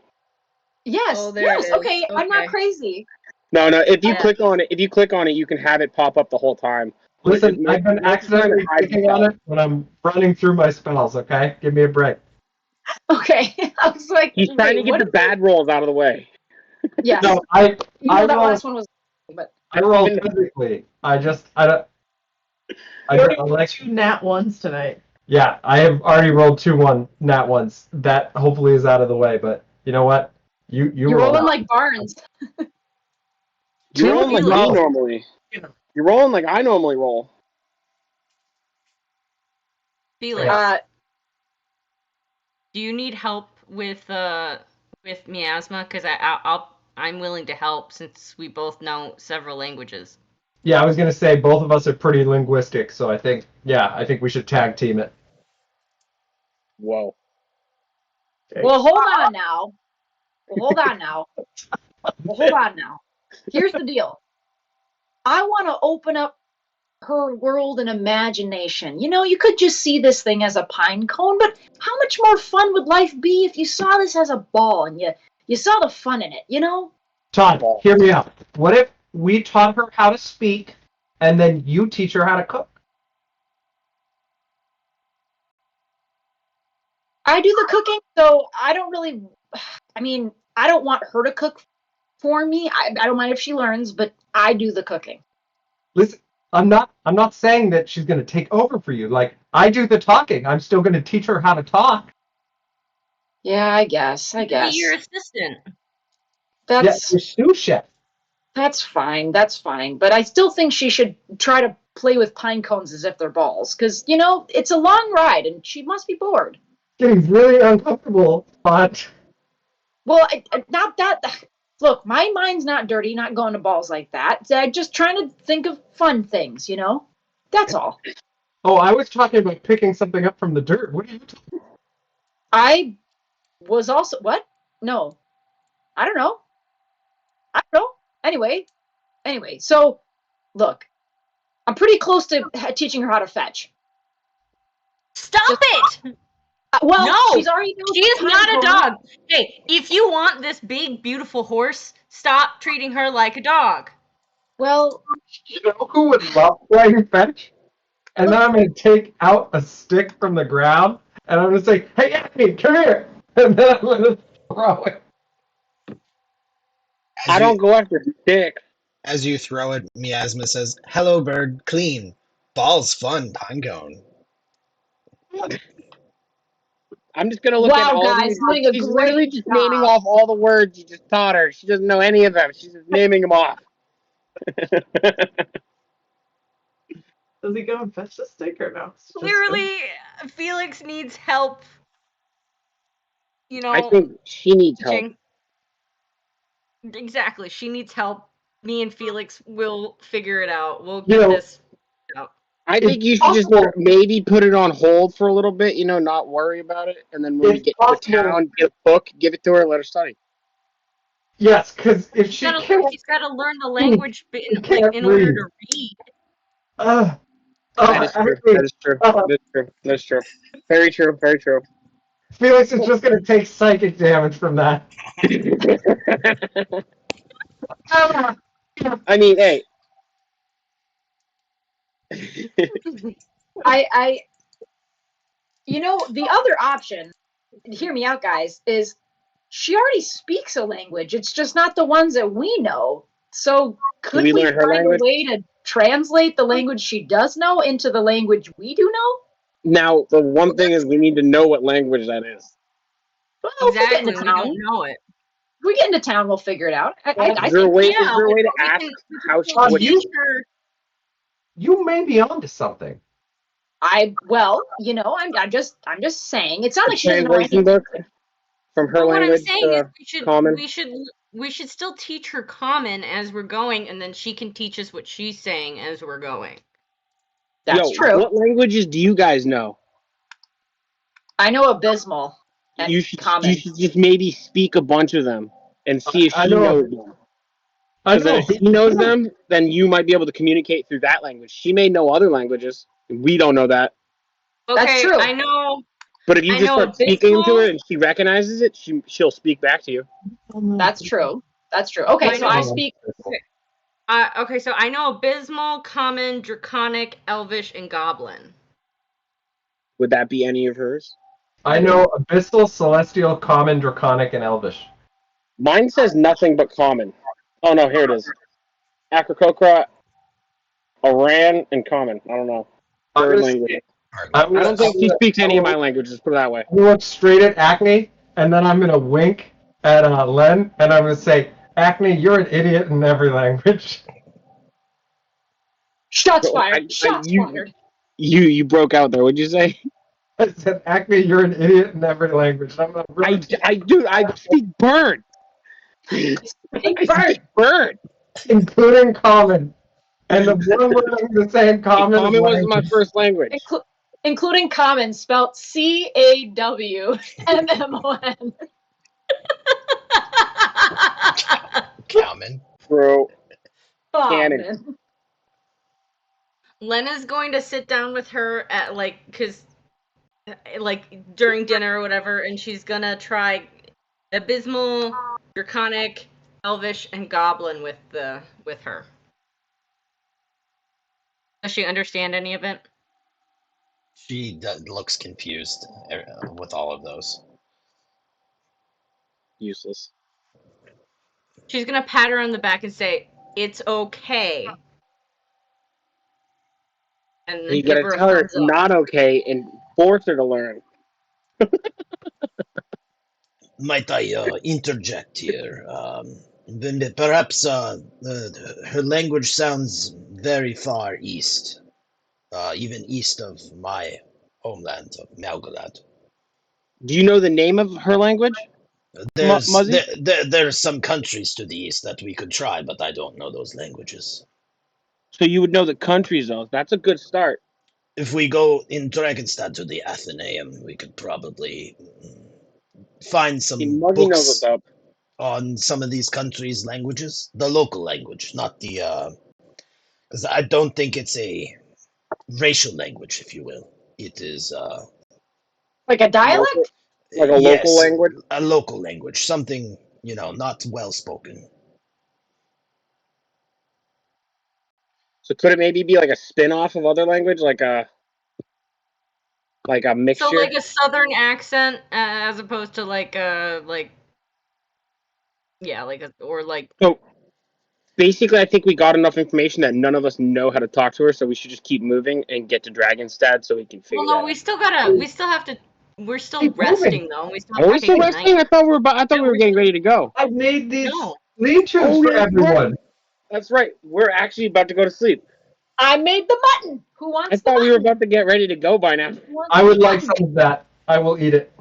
yes, Oh, there it yes, is. okay, I'm not Okay. crazy. No, if you Yeah. click on it, you can have it pop up the whole time. Listen, Most- I've been most of the time it accidentally hides clicking on itself. it when I'm running through my spells, okay? Give me a break. Okay, I was like, He's trying to wait, get what? the bad rolls out of the way. Yes, No, even though that roll, last one was, but I roll Even- physically. I don't, I You already don't rolled like, 2 nat 1s tonight. yeah, I have already rolled 2-1 nat ones. That hopefully is out of the way, but you know what? You you're roll. rolling like Barnes. You're rolling like me Felix. normally. You're rolling like I normally roll. Felix, Yeah. do you need help with miasma? Because I'm willing to help since we both know several languages. Yeah, I was gonna say both of us are pretty linguistic, so I think we should tag team it. Whoa. Well, hold on now. Hold on now. Here's the deal. I want to open up her world and imagination. You know, you could just see this thing as a pine cone, but how much more fun would life be if you saw this as a ball and you saw the fun in it, you know? Todd, hear me out. What if we taught her how to speak, and then you teach her how to cook? I do the cooking, so I don't really, I mean, I don't want her to cook for me. I don't mind if she learns, but I do the cooking. Listen, I'm not saying that she's gonna take over for you. Like, I do the talking. I'm still gonna teach her how to talk. Yeah, I guess. Be your assistant. Yeah, you're sous chef. That's fine. That's fine. But I still think she should try to play with pine cones as if they're balls. Because, you know, it's a long ride and she must be bored. Getting really uncomfortable, but Well, not that. Look, my mind's not dirty, not going to balls like that. I'm just trying to think of fun things, you know? That's all. oh, I was talking about picking something up from the dirt. What are you talking? I was also. What? No. I don't know. Anyway, so look, I'm pretty close to teaching her how to fetch. Stop it! Well, No, she's already. She is not a dog. Hey, if you want this big, beautiful horse, stop treating her like a dog. Well, You know who would love playing fetch? And then I'm gonna take out a stick from the ground, and I'm gonna say, "Hey, Anthony, come here!" And then I'm gonna throw it. I don't go after stick. As you throw it, Miasma says, "Hello, bird, clean. Ball's fun, pinecone." I'm just gonna look at wow, all guys, these. doing a She's literally great just job. naming off all the words you just taught her. She doesn't know any of them. She's just naming them off. Does he go and fetch the stick or no? It's just Clearly, Felix needs help. You know, I think she needs help. teaching. Exactly, she needs help. Me and Felix will figure it out. We'll get this out. I think you should just maybe put it on hold for a little bit, you know, not worry about it. And then when we get to the town, get a book, give it to her, let her study. Yes, because if she can't, She's got to learn the language in order to read. That is true. That is true. That is true. That's true. Very true. Very true. Felix is just going to take psychic damage from that. I mean, hey. You know, the other option, hear me out, guys, is she already speaks a language. It's just not the ones that we know. So could we learn her find language? a way to translate the language she does know into the language we do know? Now, the one thing is we need to know what language that is. Well, if we get Exactly, into we town, don't know it. we get into town, we'll figure it out. I Is there a think way? Yeah, Is there a way to but we ask can how still what you- teach her. You may be onto something. well, I'm just saying. It's not a like she doesn't know translation anything. book from her But what I'm language saying is to common? we should still teach her common as we're going, and then she can teach us what she's saying as we're going. That's Yo, true. what languages do you guys know? I know abysmal and You should common. just maybe speak a bunch of them and see if I she know- knows them. I Because then know. if she knows them, then you might be able to communicate through that language. She may know other languages. We don't know that. That's Okay, true. I know. But if you I just know start speaking to abysmal. her and she recognizes it, she'll speak back to you. That's true. That's true. Okay, I so I know. speak. Okay, so I know abysmal, common, draconic, elvish, and goblin. Would that be any of hers? I know Abyssal, Celestial, Common, Draconic, and Elvish. Mine says nothing but common. Oh no, here it is. Akrakokra, Aran, and common. I don't know. I'm Third gonna- language. I'm I gonna- don't think she I'm speaks any of gonna- my languages, put it that way. I'm gonna look straight at Acne, and then I'm gonna wink at Len, and I'm gonna say, "Acne, you're an idiot in every language." Shots So, fired. Shots fired. You broke out there. What'd you say? I said, "Acne, you're an idiot in every language." I'm not really I speak bird. I speak bird. including Common. And the one word I'm gonna say in Common, Common was my first language. Including common, spelled CAWMMON. Cowman. Bro, Oh, Cannon. man. Lena's going to sit down with her at during dinner or whatever, and she's gonna try abysmal, draconic, elvish, and goblin with her. Does she understand any of it? She looks confused with all of those. Useless. She's gonna pat her on the back and say, "It's okay." And then You give gotta her a tell her thumbs it's up. not okay and force her to learn. Might I interject here? Perhaps her language sounds very far east, even east of my homeland of Malgorod. Do you know the name of her language? Muzzy? There's some countries to the east that we could try, but I don't know those languages. So you would know the countries though. That's a good start. If we go in Dragostad to the Athenaeum, we could probably find some Muzzy knows books what's up. on some of these countries' languages, the local language, not the because I don't think it's a racial language, if you will. It is Like a dialect? Like a yes, local language? a local language, something not well spoken. So could it maybe be like a spin-off of other language, like a mixture? So like a southern accent, as opposed to So basically, I think we got enough information that none of us know how to talk to her, so we should just keep moving and get to Dragonstad so we can figure Well, no, that we out. still have to. We're still Keep resting though. We still Are we have to still take a resting? night. I thought we were getting ready to go. I made these No. leeches Oh, for yeah, everyone. That's right. We're actually about to go to sleep. I made the mutton. Who wants I the thought we were mutton? about to get ready to go by now. Who wants I the would like mutton? some of that. I will eat it.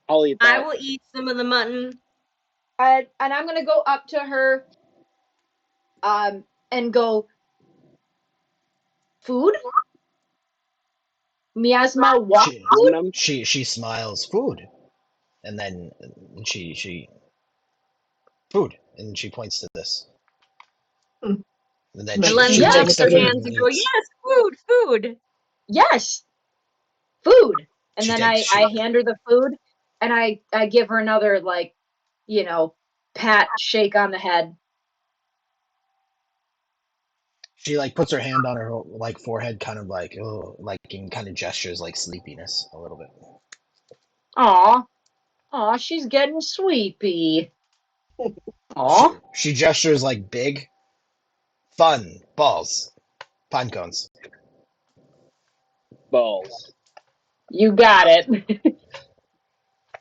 I'll eat I that. will eat some of the mutton. And I'm gonna go up to her, and go. Food? Miasma, what food? She smiles, food, and then she food, and she points to this. Mm. And then And she, Len she Yeah. takes claps the her food hands and and go, eats. "Yes, food, food." Yes, food. And She then takes- I hand her the food, and I give her another pat, shake on the head. She puts her hand on her forehead, kind of in kind of gestures like sleepiness a little bit. Aw, she's getting sleepy. Aw. She gestures big, fun balls. Pine cones. Balls. You got it.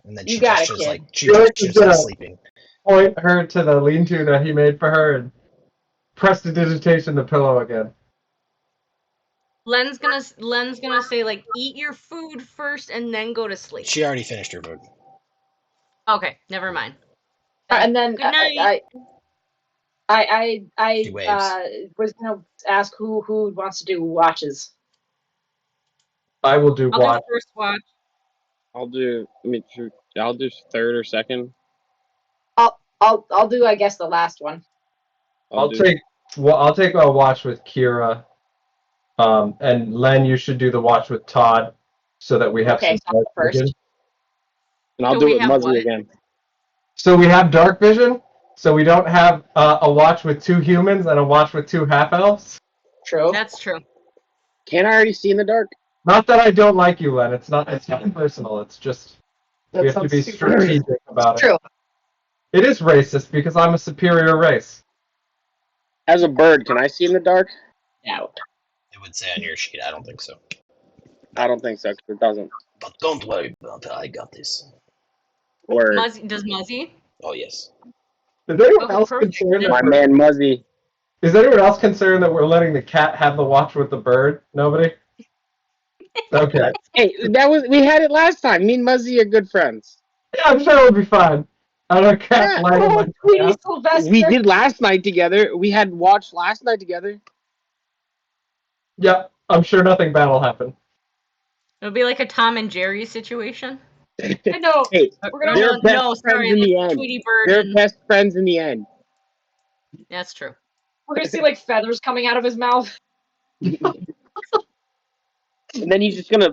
And then You she got it, gestures kid. like she Yours is gestures like gonna- sleeping. Point her to the lean-to that he made for her and prestidigitation the pillow again. Len's gonna say like, eat your food first and then go to sleep. She already finished her food. Okay, never mind. And then Good night. I She waves. was gonna ask who wants to do watches. I will do I'll watch. do first watch. I'll do. I'll do third or second. I'll do I guess the last one. I'll take a watch with Kira. And Len, you should do the watch with Todd, so that we have Okay, some dark first. vision. And I'll So do we it with have Muzzy what? again. So we have dark vision. So we don't have a watch with 2 humans and a watch with 2 half elves. True. That's true. Can't I already see in the dark? Not that I don't like you, Len. It's not personal. It's just we have to be strategic about it. True. It is racist because I'm a superior race. As a bird, can I see in the dark? Out. It would say on your sheet. I don't think so. I don't think so, 'cause it doesn't. But don't worry about it. I got this. Word. Does Muzzy? Oh yes. Is anyone Okay, else perfect. concerned My that man Muzzy. is anyone else concerned that we're letting the cat have the watch with the bird? Nobody. Okay. Hey, we had it last time. Me and Muzzy are good friends. Yeah, I'm sure it'll be fine. I don't care. Yeah. Oh, Queenie Sylvester. We did last night together. We had watched last night together. Yep, I'm sure nothing bad will happen. It'll be like a Tom and Jerry situation. I know. Hey, We're gonna they're no, best no, friends sorry, in the that's end. Tweety Bird. They're And... best friends in the end. That's true. we're gonna see like feathers coming out of his mouth. And then he's just gonna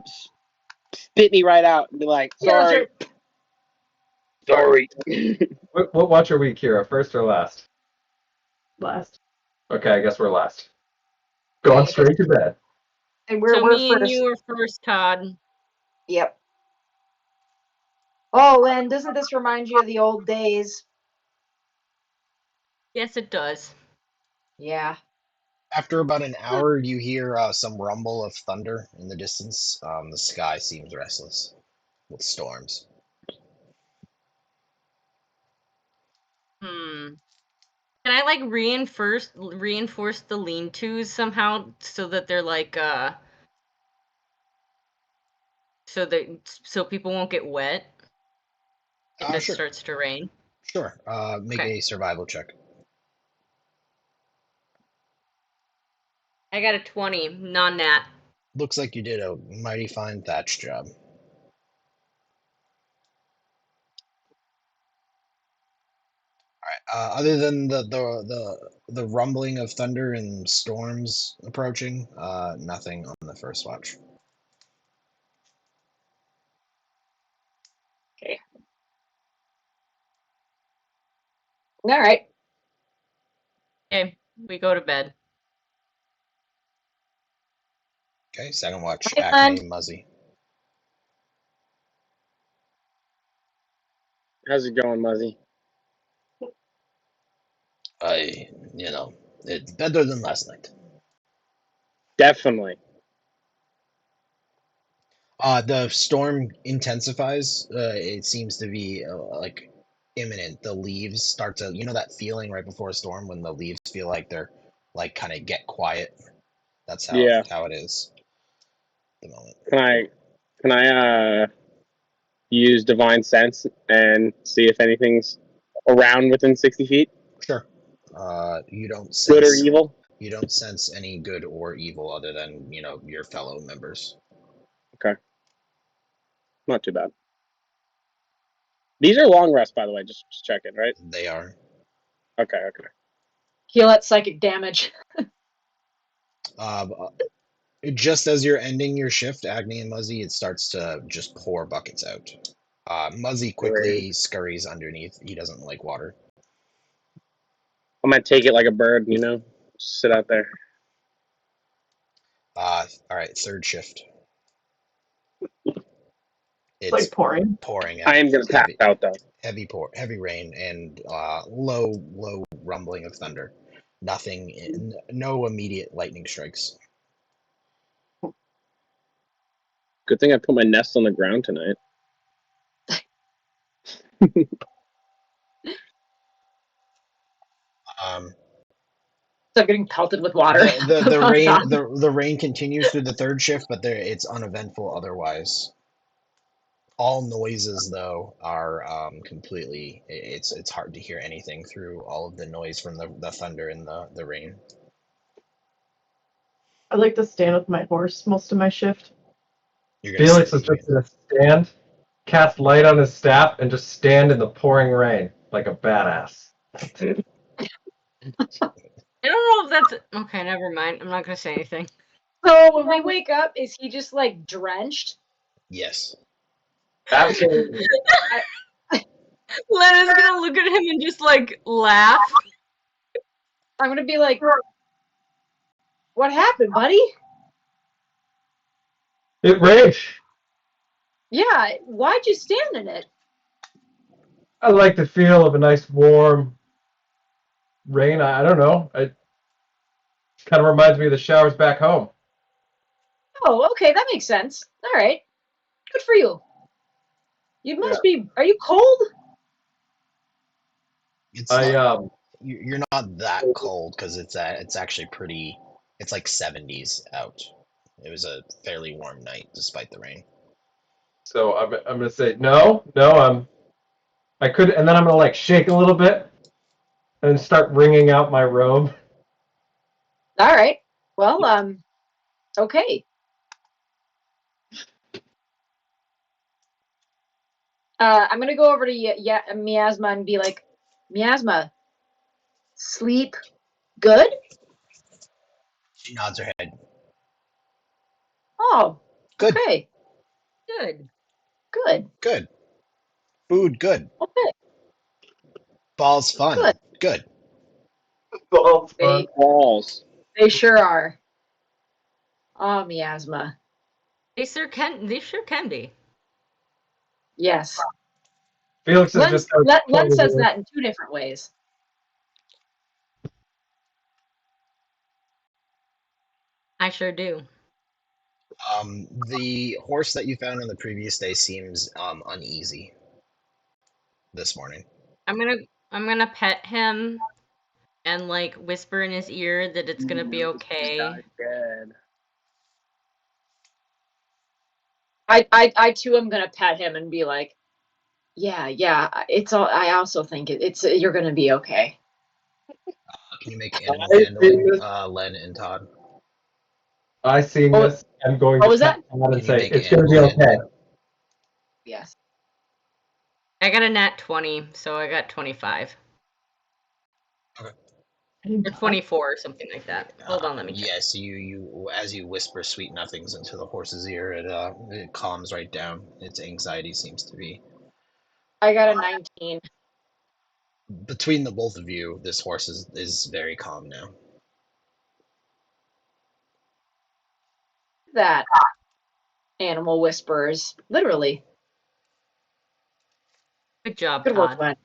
spit me right out and be like, Yeah, that's sorry. What watch are we, Kira? First or last? Last. Okay, I guess we're last. Going straight to bed. And So we're me and first. you are first, Todd. Yep. Oh, Len, doesn't this remind you of the old days? Yes, it does. Yeah. After about an hour, you hear some rumble of thunder in the distance. The sky seems restless with storms. Can I like reinforce the lean-tos somehow so that they're like so people won't get wet if it Sure. starts to rain? Sure. Make Okay. a survival check. I got a 20, non-nat. Looks like you did a mighty fine thatch job. All right. Other than the rumbling of thunder and storms approaching, nothing on the first watch. Okay. All right. Okay, we go to bed. Okay. Second watch. Hi, Acme Len. Muzzy. How's it going, Muzzy? It's better than last night. Definitely. The storm intensifies. It seems to be like imminent. The leaves start to, that feeling right before a storm when the leaves feel like they're like kind of get quiet. That's how it is at the moment. Can I use Divine Sense and see if anything's around within 60 feet? Sure. You don't Good or sense evil? you don't sense any good or evil other than your fellow members. Okay. Not too bad. These are long rests, by the way. Just checking, right? They are. Okay. Heal at psychic damage. Uh, just as you're ending your shift, Agni and Muzzy, it starts to just pour buckets out. Muzzy quickly scurries underneath. He doesn't like water. I'm gonna take it like a bird, just sit out there. All right, third shift. It's like pouring. Pouring out. I am gonna pass out though. Heavy rain and low rumbling of thunder. Nothing. No immediate lightning strikes. Good thing I put my nest on the ground tonight. So getting pelted with water. The on rain top. the rain continues through the third shift, but it's uneventful otherwise. All noises though are completely. It's hard to hear anything through all of the noise from the thunder and the rain. I like to stand with my horse most of my shift. You're gonna Felix stay is just gonna stand, cast light on his staff, and just stand in the pouring rain like a badass. I don't know if that's okay. Never mind. I'm not gonna say anything. So when we wake up, is he just like drenched? Yes. Absolutely. Lena's gonna look at him and just like laugh. I'm gonna be like, "What happened, buddy?" It rained. Yeah, why'd you stand in it? I like the feel of a nice warm rain. I don't know. It kind of reminds me of the showers back home. Oh, okay, that makes sense. All right, good for you. You must be. Are you cold? It's I not. You're not that cold because it's actually pretty. It's like 70s out. It was a fairly warm night despite the rain. So I'm gonna say no. I could, and then I'm gonna like shake a little bit and start wringing out my robe. All right. Well, okay. I'm gonna go over to Miasma and be like, Miasma, sleep good? She nods her head. Oh, Good. okay, Good. good, Good. Food. Good. okay, Balls. Fun. good. Good. Balls fun. Balls. They sure are. Oh, Miasma. They sure can. They sure can be. Yes. Felix is just Len says that in two different ways. I sure do. The horse that you found on the previous day seems uneasy this morning. I'm gonna pet him and like whisper in his ear that it's gonna be okay. Good. I too am gonna pet him and be like, yeah, it's all. I also think it's you're gonna be okay. Can you make animal handling, Len and Todd? I seen Oh, this. I'm going what to was pet that? Todd and Can you say make it's gonna be animal okay. handling? Yes. I got a nat 20, so I got 25. Or 24 or something like that. Hold on, let me check. Yes, you as you whisper sweet nothings into the horse's ear, it calms right down. Its anxiety seems to be. I got a 19. Between the both of you, this horse is very calm now. That animal whispers, literally. Good job, Good work, Todd. Len.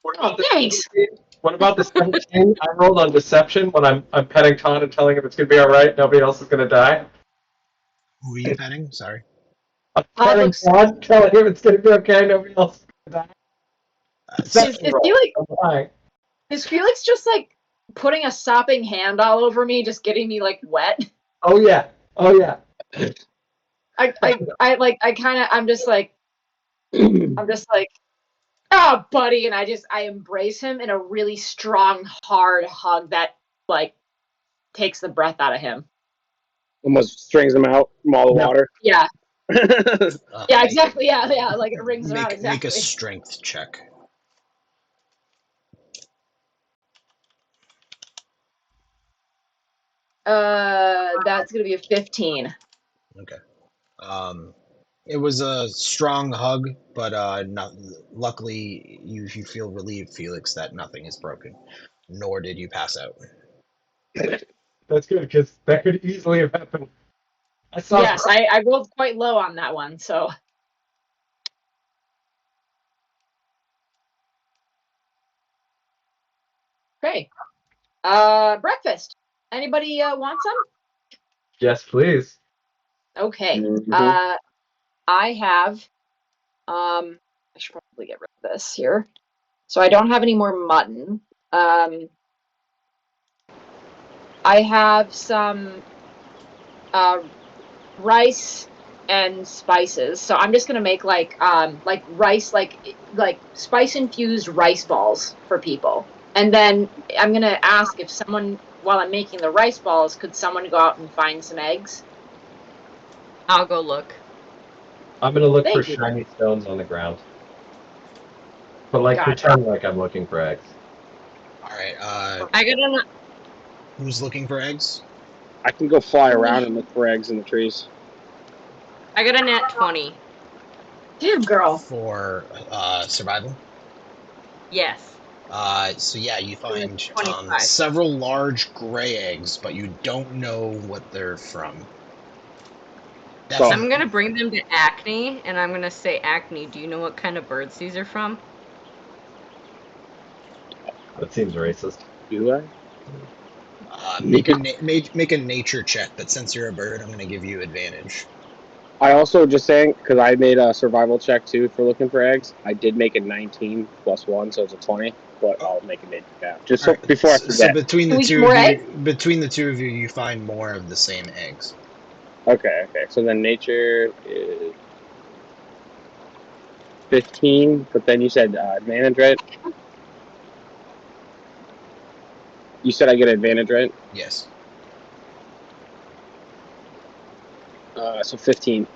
What Oh, about the thanks. 17? What about the 17? I rolled on deception when I'm petting Todd and telling him it's gonna be all right. Nobody else is gonna die. Who are you petting? Sorry. I'm Todd petting looks. Todd, telling him it's gonna be okay. Nobody else is gonna die. Deception Is roll. Felix? I'm lying. Is Felix just like putting a sopping hand all over me, just getting me like wet? Oh yeah. Oh yeah. I'm just like, oh, buddy, and I embrace him in a really strong, hard hug that like takes the breath out of him. Almost strings him out from all the water. Yeah, yeah, Make, exactly. Yeah, like it rings around make exactly. a strength check. That's gonna be a 15. Okay. It was a strong hug, but not. Luckily, you feel relieved, Felix, that nothing is broken, nor did you pass out. That's good because that could easily have happened. I saw. Yes, I rolled quite low on that one, so. Okay. Breakfast. Anybody want some? Yes, please. Okay. Mhm. I have. I should probably get rid of this here. So I don't have any more mutton. I have some rice and spices. So I'm just gonna make like rice, like spice infused rice balls for people. And then I'm gonna ask if someone, while I'm making the rice balls, could someone go out and find some eggs? I'll go look. I'm gonna look for Thank you. shiny stones on the ground. But like Gotcha. pretend like I'm looking for eggs. All right. I got an. Who's looking for eggs? I can go fly around and look for eggs in the trees. I got a nat 20. Damn, girl. For survival. Yes. So yeah, you find 25. several large gray eggs, but you don't know what they're from. So- I'm gonna bring them to Acne, and I'm gonna say, Acne, do you know what kind of birds these are from? That seems racist. Do I? Make a nature check, but since you're a bird, I'm going to give you advantage. I also, just saying, because I made a survival check too for looking for eggs. I did make it 19 plus 1, so it's a 20. But I'll make it just so, All right, before I so forget. between Do the we get two more of eggs? you, you find more of the same eggs. Okay. So then nature is 15, but then you said advantage, right? You said I get advantage, right? Yes. So 15.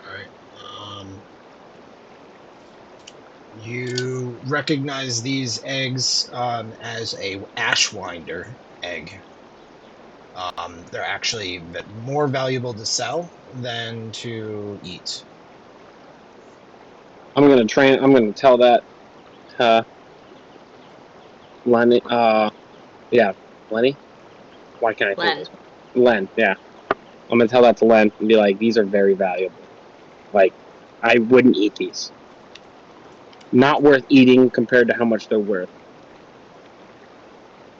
All right. You recognize these eggs as a ashwinder egg. They're actually more valuable to sell than to eat. I'm gonna tell that Lenny. Yeah, Lenny. Why can't I think Len. this? Len. Yeah, I'm gonna tell that to Len and be like, these are very valuable. Like, I wouldn't eat these. Not worth eating compared to how much they're worth.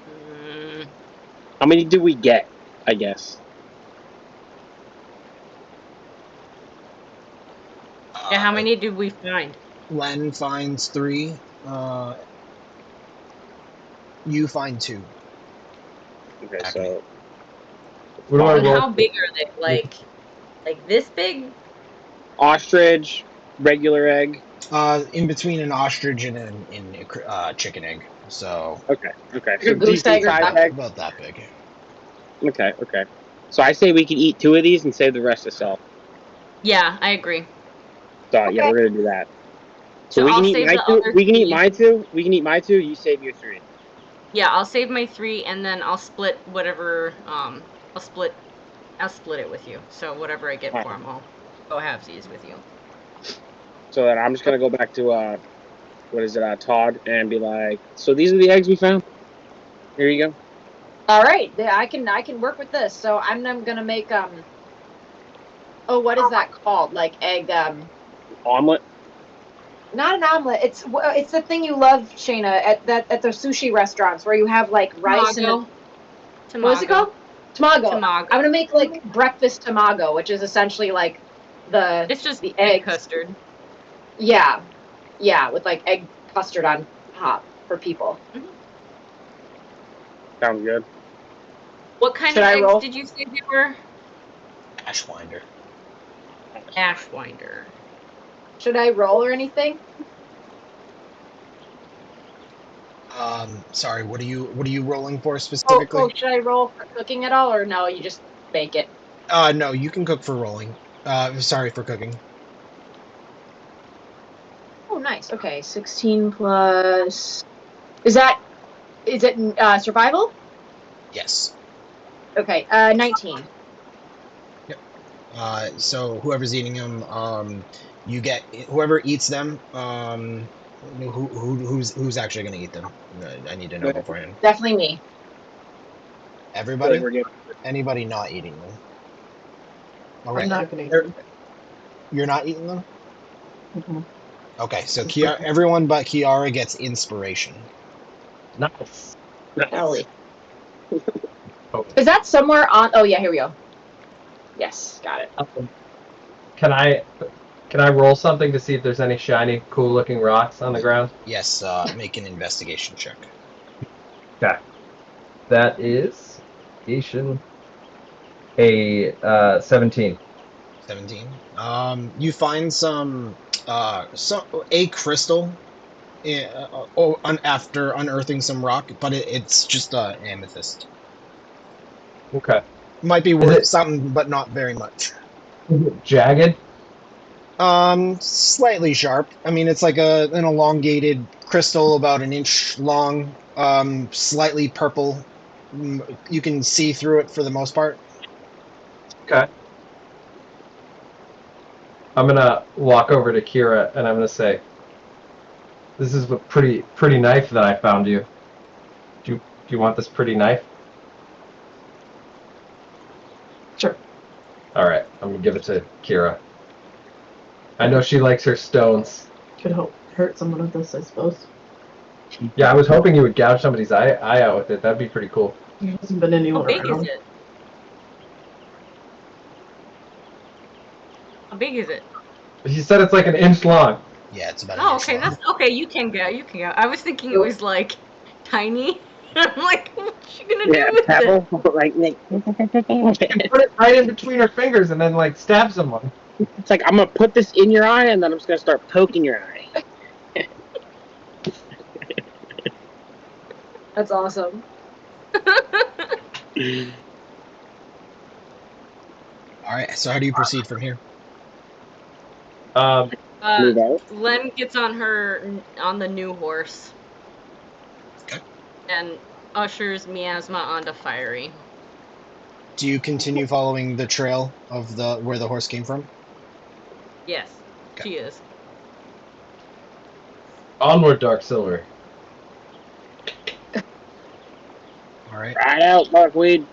Mm, How many do we get? I guess. yeah, how many did we find? Len finds 3. You find 2. Okay, Acme. so What do I And roll? how big are they? Like this big? ostrich, regular egg. In between an ostrich and a chicken egg. So Okay. Like So a goose decent egg or size duck? egg. about that big. Okay. So I say we can eat 2 of these and save the rest to sell. Yeah, I agree. So yeah, Okay. we're gonna do that. So So we can I'll eat save my the 2. other We can eat 3. my 2. We can eat my 2. You save your 3. Yeah, I'll save my 3, and then I'll split whatever. I'll split it with you. So whatever I get for them, I'll go halvesies with you. So then I'm just gonna go back to Todd, and be like, so these are the eggs we found. Here you go. All right, I can work with this. So I'm gonna make oh, what is that called? Like egg Omelet. not an omelet. It's the thing you love, Shayna, at the sushi restaurants where you have like rice and Tamago. what is it called? Tamago. Tamago. I'm gonna make like breakfast tamago, which is essentially like It's just the egg eggs. custard. Yeah, with like egg custard on top for people. Sounds good. What kind Should of I eggs roll? did you say they were? Ashwinder. Ashwinder. Should I roll or anything? Sorry, what are you rolling for specifically? Oh, should I roll for cooking at all, or no? You just bake it. No, you can cook for rolling. Sorry for cooking. Oh, nice. Okay, 16 plus. Is it survival? Yes. Okay, 19. Yep. So whoever's eating them, you get whoever eats them. Who's actually going to eat them? I need to know beforehand. Definitely me. Everybody? We're good. Anybody not eating them? I'm Okay. not gonna eat You're not eating them? them. Okay, so everyone but Kiara gets inspiration. Nice. Ellie. Is that somewhere on? Oh yeah, here we go. Yes, got it. Can I roll something to see if there's any shiny, cool-looking rocks on the ground? Yes, make an investigation check. Okay. That is a 17. 17. You find some a crystal after unearthing some rock, but it's just amethyst. Okay. Might be Is worth it, something, but not very much. is it jagged? Slightly sharp. I mean, it's like an elongated crystal about an inch long, slightly purple. You can see through it for the most part. Okay. I'm gonna walk over to Kira and I'm gonna say, "This is a pretty knife that I found you. Do you want this pretty knife?" Sure. All right. I'm gonna give it to Kira. I know she likes her stones. Could hurt someone with this, I suppose. Yeah, I was hoping you would gouge somebody's eye out with it. That'd be pretty cool. There hasn't been How anyone big is around. it? How big is it? She said it's like an inch long. Yeah, it's about an Oh, inch okay, long. that's okay. You can go. You can go. I was thinking it was like tiny. I'm like, what's she gonna do with it? pebble, like You can put it right in between her fingers and then like stab someone. it's like I'm gonna put this in your eye, and then I'm just gonna start poking your eye. That's awesome. All right. So how do you proceed from here? Move out. Len gets on the new horse. Okay. And ushers Miasma onto Fiery. Do you continue following the trail of where the horse came from? Yes, Okay. she is. Onward, Dark Silver. All right. Right out, Buckweed.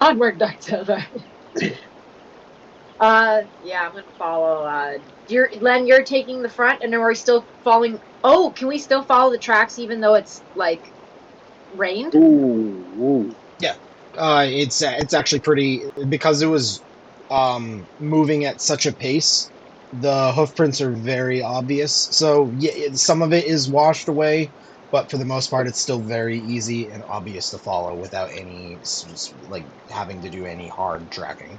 Onward, Dark Silver. Yeah, I'm gonna follow. Len, you're taking the front, and then we're still following. Oh, can we still follow the tracks even though it's like rained? Ooh. It's actually pretty because it was moving at such a pace. The hoof prints are very obvious. So yeah, some of it is washed away, but for the most part, it's still very easy and obvious to follow without any like having to do any hard tracking.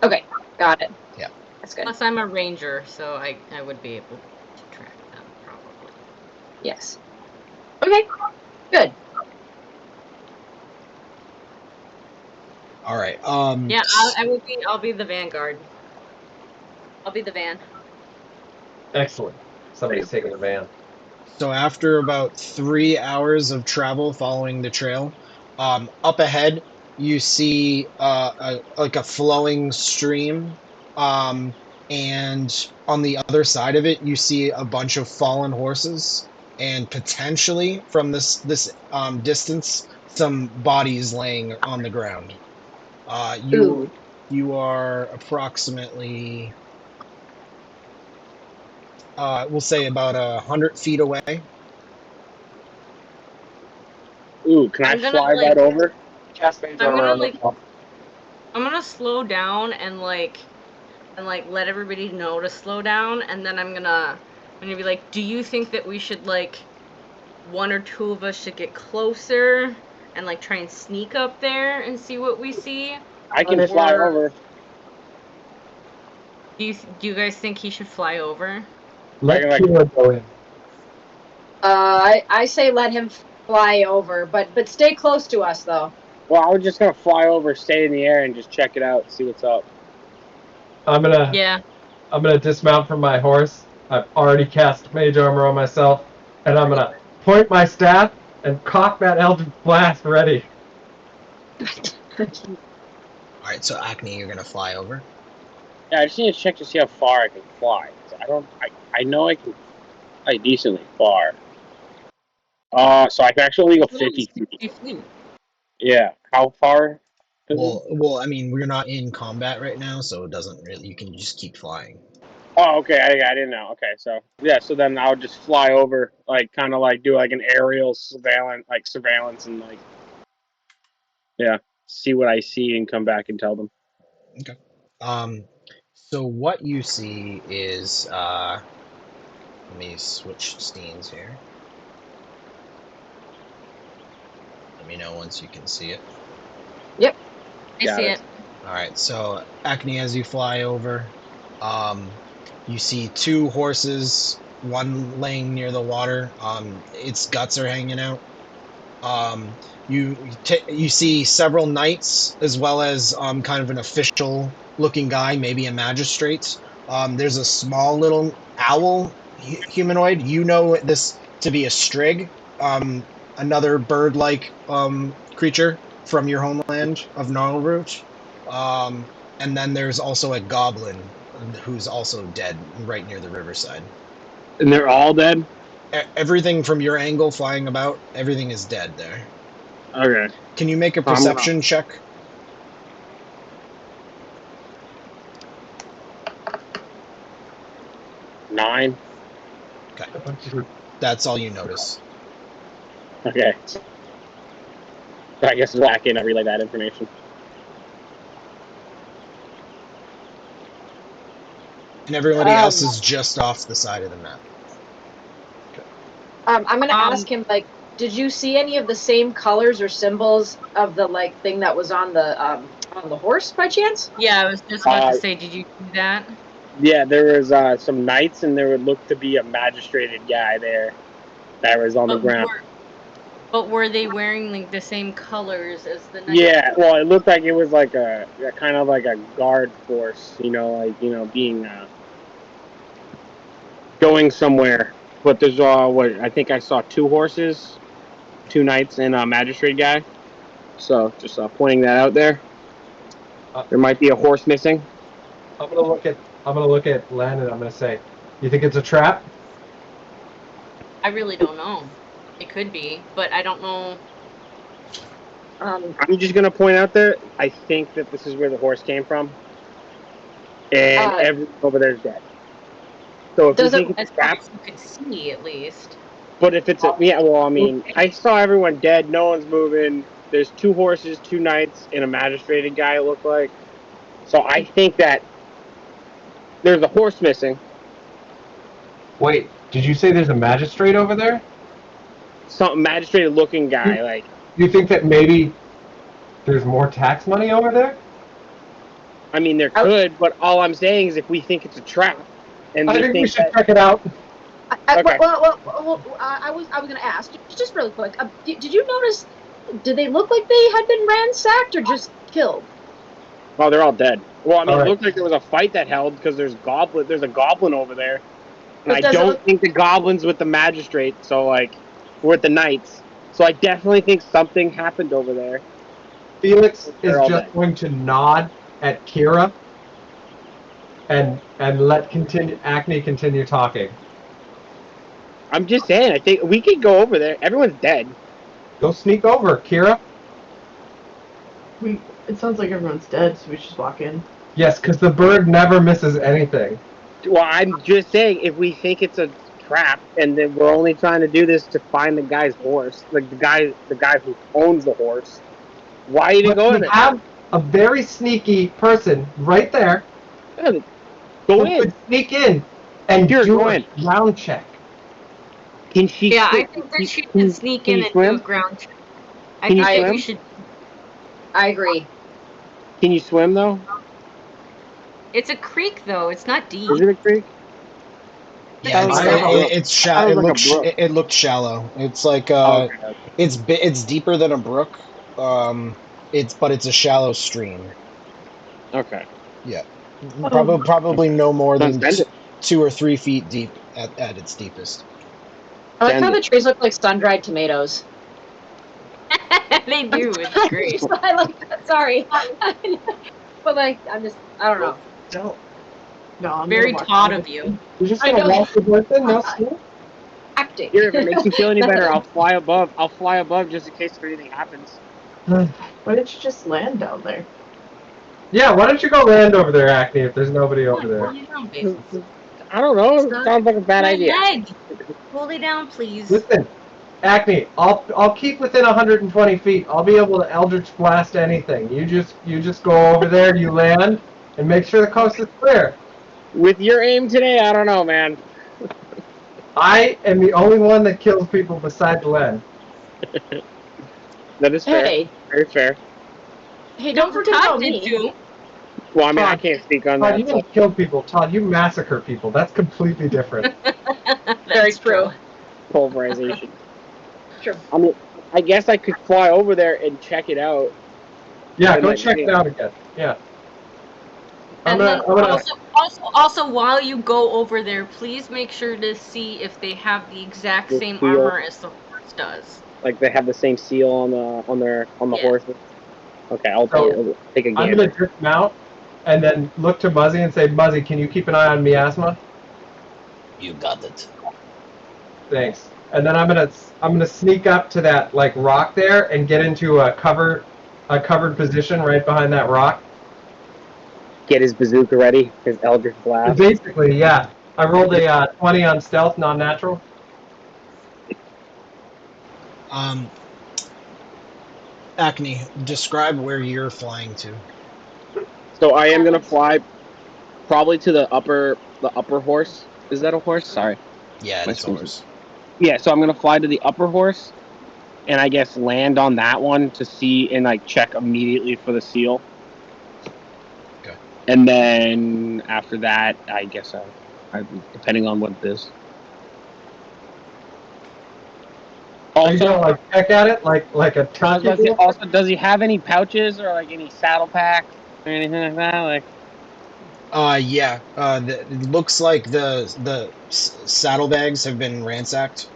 Okay, got it. Yeah. That's good. Plus, I'm a ranger, so I would be able to track them probably. Yes. Okay, good. All right. Yeah, I'll be the vanguard. I'll be the van. Excellent. Somebody's taking the van. So after about 3 hours of travel following the trail, up ahead you see like a flowing stream, and on the other side of it you see a bunch of fallen horses, and potentially from this distance some bodies laying on the ground. Ooh. You are approximately, we'll say about 100 feet away. Ooh, can I I'm gonna fly like right over? Cast mage I'm armor gonna on the like top. I'm gonna slow down and let everybody know to slow down, and then I'm gonna be like, do you think that we should like one or two of us should get closer and like try and sneak up there and see what we see? I can fly Or over. do you guys think he should fly over? Let Like- Kira go in. I say let him fly over, but stay close to us though. Well, I was just gonna fly over, stay in the air, and just check it out, see what's up. I'm gonna dismount from my horse. I've already cast mage armor on myself, and I'm gonna point my staff and cock that Eldritch Blast ready. All right, so Acne, you're gonna fly over. Yeah, I just need to check to see how far I can fly. I know I can fly decently far. So I can actually go 50 feet. Yeah, how far? Well, I mean, we're not in combat right now, so it doesn't really. You can just keep flying. Oh, okay. I didn't know. Okay, so yeah, so then I'll just fly over, like kind of like do like an aerial surveillance, and like yeah, see what I see and come back and tell them. Okay. So what you see is, let me switch scenes here. Let me know once you can see it. I Got see it. it. All right. So Acne, as you fly over, you see two horses, one laying near the water. Its guts are hanging out. You see several knights as well as kind of an official looking guy, maybe a magistrate. There's a small little owl humanoid. You know this to be a strig, another bird-like creature from your homeland of Gnarlroot. And then there's also a goblin who's also dead right near the riverside. And they're all dead? Everything from your angle flying about, everything is dead there. Okay. Can you make a I'm gonna- perception check? Nine? That's all you notice. Okay. So I guess whack in, I relay that information. And everybody else is just off the side of the map. I'm gonna ask him, like, did you see any of the same colors or symbols of the like thing that was on the horse by chance? Yeah, I was just about to say, did you do that? Yeah, there was some knights, and there would look to be a magistrated guy there that was on the ground. But were they wearing like the same colors as the knights? Yeah, well, it looked like it was like a kind of like a guard force, being going somewhere. But there's what I think I saw two horses, two knights, and a magistrate guy. So just pointing that out there. There might be a horse missing. I'm gonna look at Len and I'm gonna say, "You think it's a trap?" I really don't know. It could be, but I don't know. I'm just gonna point out there. I think that this is where the horse came from, and everyone over there is dead. So if you think it's a trap, you could see at least. but if it's I mean, I saw everyone dead. No one's moving. There's two horses, two knights, and a magistrated guy. It looked like. So I think that there's a horse missing. Wait, did you say there's a magistrate over there? Some magistrate-looking guy, like. Do you think that maybe there's more tax money over there? I mean, there could, but all I'm saying is if we think it's a trap, and I think we should check it out. Okay. Well, I was gonna ask just really quick. Did you notice? Did they look like they had been ransacked or just killed? Oh, they're all dead. Well, I mean, All it right. looked like there was a fight that held because there's a goblin over there, and But I does it don't look- think the goblin's with the magistrate. So like, we're with the knights. So I definitely think something happened over there. Felix is They're all just dead. going to nod at Kira and let Acne continue talking. I'm just saying. I think we could go over there. Everyone's dead. Go sneak over, Kira. It sounds like everyone's dead, so we should walk in. Yes, because the bird never misses anything. Well, I'm just saying if we think it's a trap, and then we're only trying to do this to find the guy's horse, like the guy who owns the horse. Why even go We in there? have a very sneaky person right there. Yeah, go who in. could sneak in and Here, do go a in. ground check. Can she? Yeah, swim? I think that she Can should sneak in you and swim? do a ground check. I Can you think that swim? we should. I agree. Can you swim though? It's a creek though. It's not deep. Is it a creek? Yeah, Sounds like a brook. it's shallow. Sounds like a brook. It looked shallow. It's like Okay. it's deeper than a brook. It's a shallow stream. Okay. Yeah, probably no more than Send it. 2 or 3 feet deep at its deepest. I like Send how it. the trees look like sun-dried tomatoes. They do. It's great. I like that. Sorry, but like I don't know. Don't. No, I'm Very gonna walk taut in. of you. You're just I gonna know. walk the person, no sneak? Acting. Here, if it makes you feel any better, I'll fly above. I'll fly above just in case if anything happens. Why didn't you just land down there? Yeah, why don't you go land over there, Acne, if there's nobody over there? Pull it down, baby. I don't know. It sounds like a bad My idea. leg. Pull it down, please. Listen, Acne, I'll keep within 120 feet. I'll be able to Eldritch Blast anything. You just go over there, you land, and make sure the coast is clear. With your aim today, I don't know, man. I am the only one that kills people besides Len. That is fair. Hey, Very fair. hey, don't forget Todd about did me. too. Well, I mean, I Todd, can't speak on Todd, that. you don't kill people. Todd, you massacre people. That's completely different. Very That's true. true. Pulverization. True. I mean, I guess I could fly over there and check it out. Yeah, And, go like, check it out again. Yeah. And I'm then gonna also, while you go over there, please make sure to see if they have the exact The same seal. armor as the horse does. Like they have the same seal on the Yeah. horses. Okay, I'll take a I'm gander. gonna dismount and then look to Muzzy and say, Muzzy, can you keep an eye on Miasma? You got it. Thanks. And then I'm gonna sneak up to that like rock there and get into a covered position right behind that rock. Get his bazooka ready, his Eldritch Blast. Basically, yeah. I rolled a 20 on stealth, non-natural. Acne, describe where you're flying to. So I am gonna fly probably to the upper horse. Is that a horse? Sorry. Yeah, My it's screen. horse. Yeah, so I'm gonna fly to the upper horse, and I guess land on that one to see and like check immediately for the seal. Okay. And then after that, I guess I depending on what it is. Are you gonna Also, like peck at it like a turkey? does he have any pouches or like any saddle packs or anything like that? Like, Yeah. It looks like the saddlebags have been ransacked.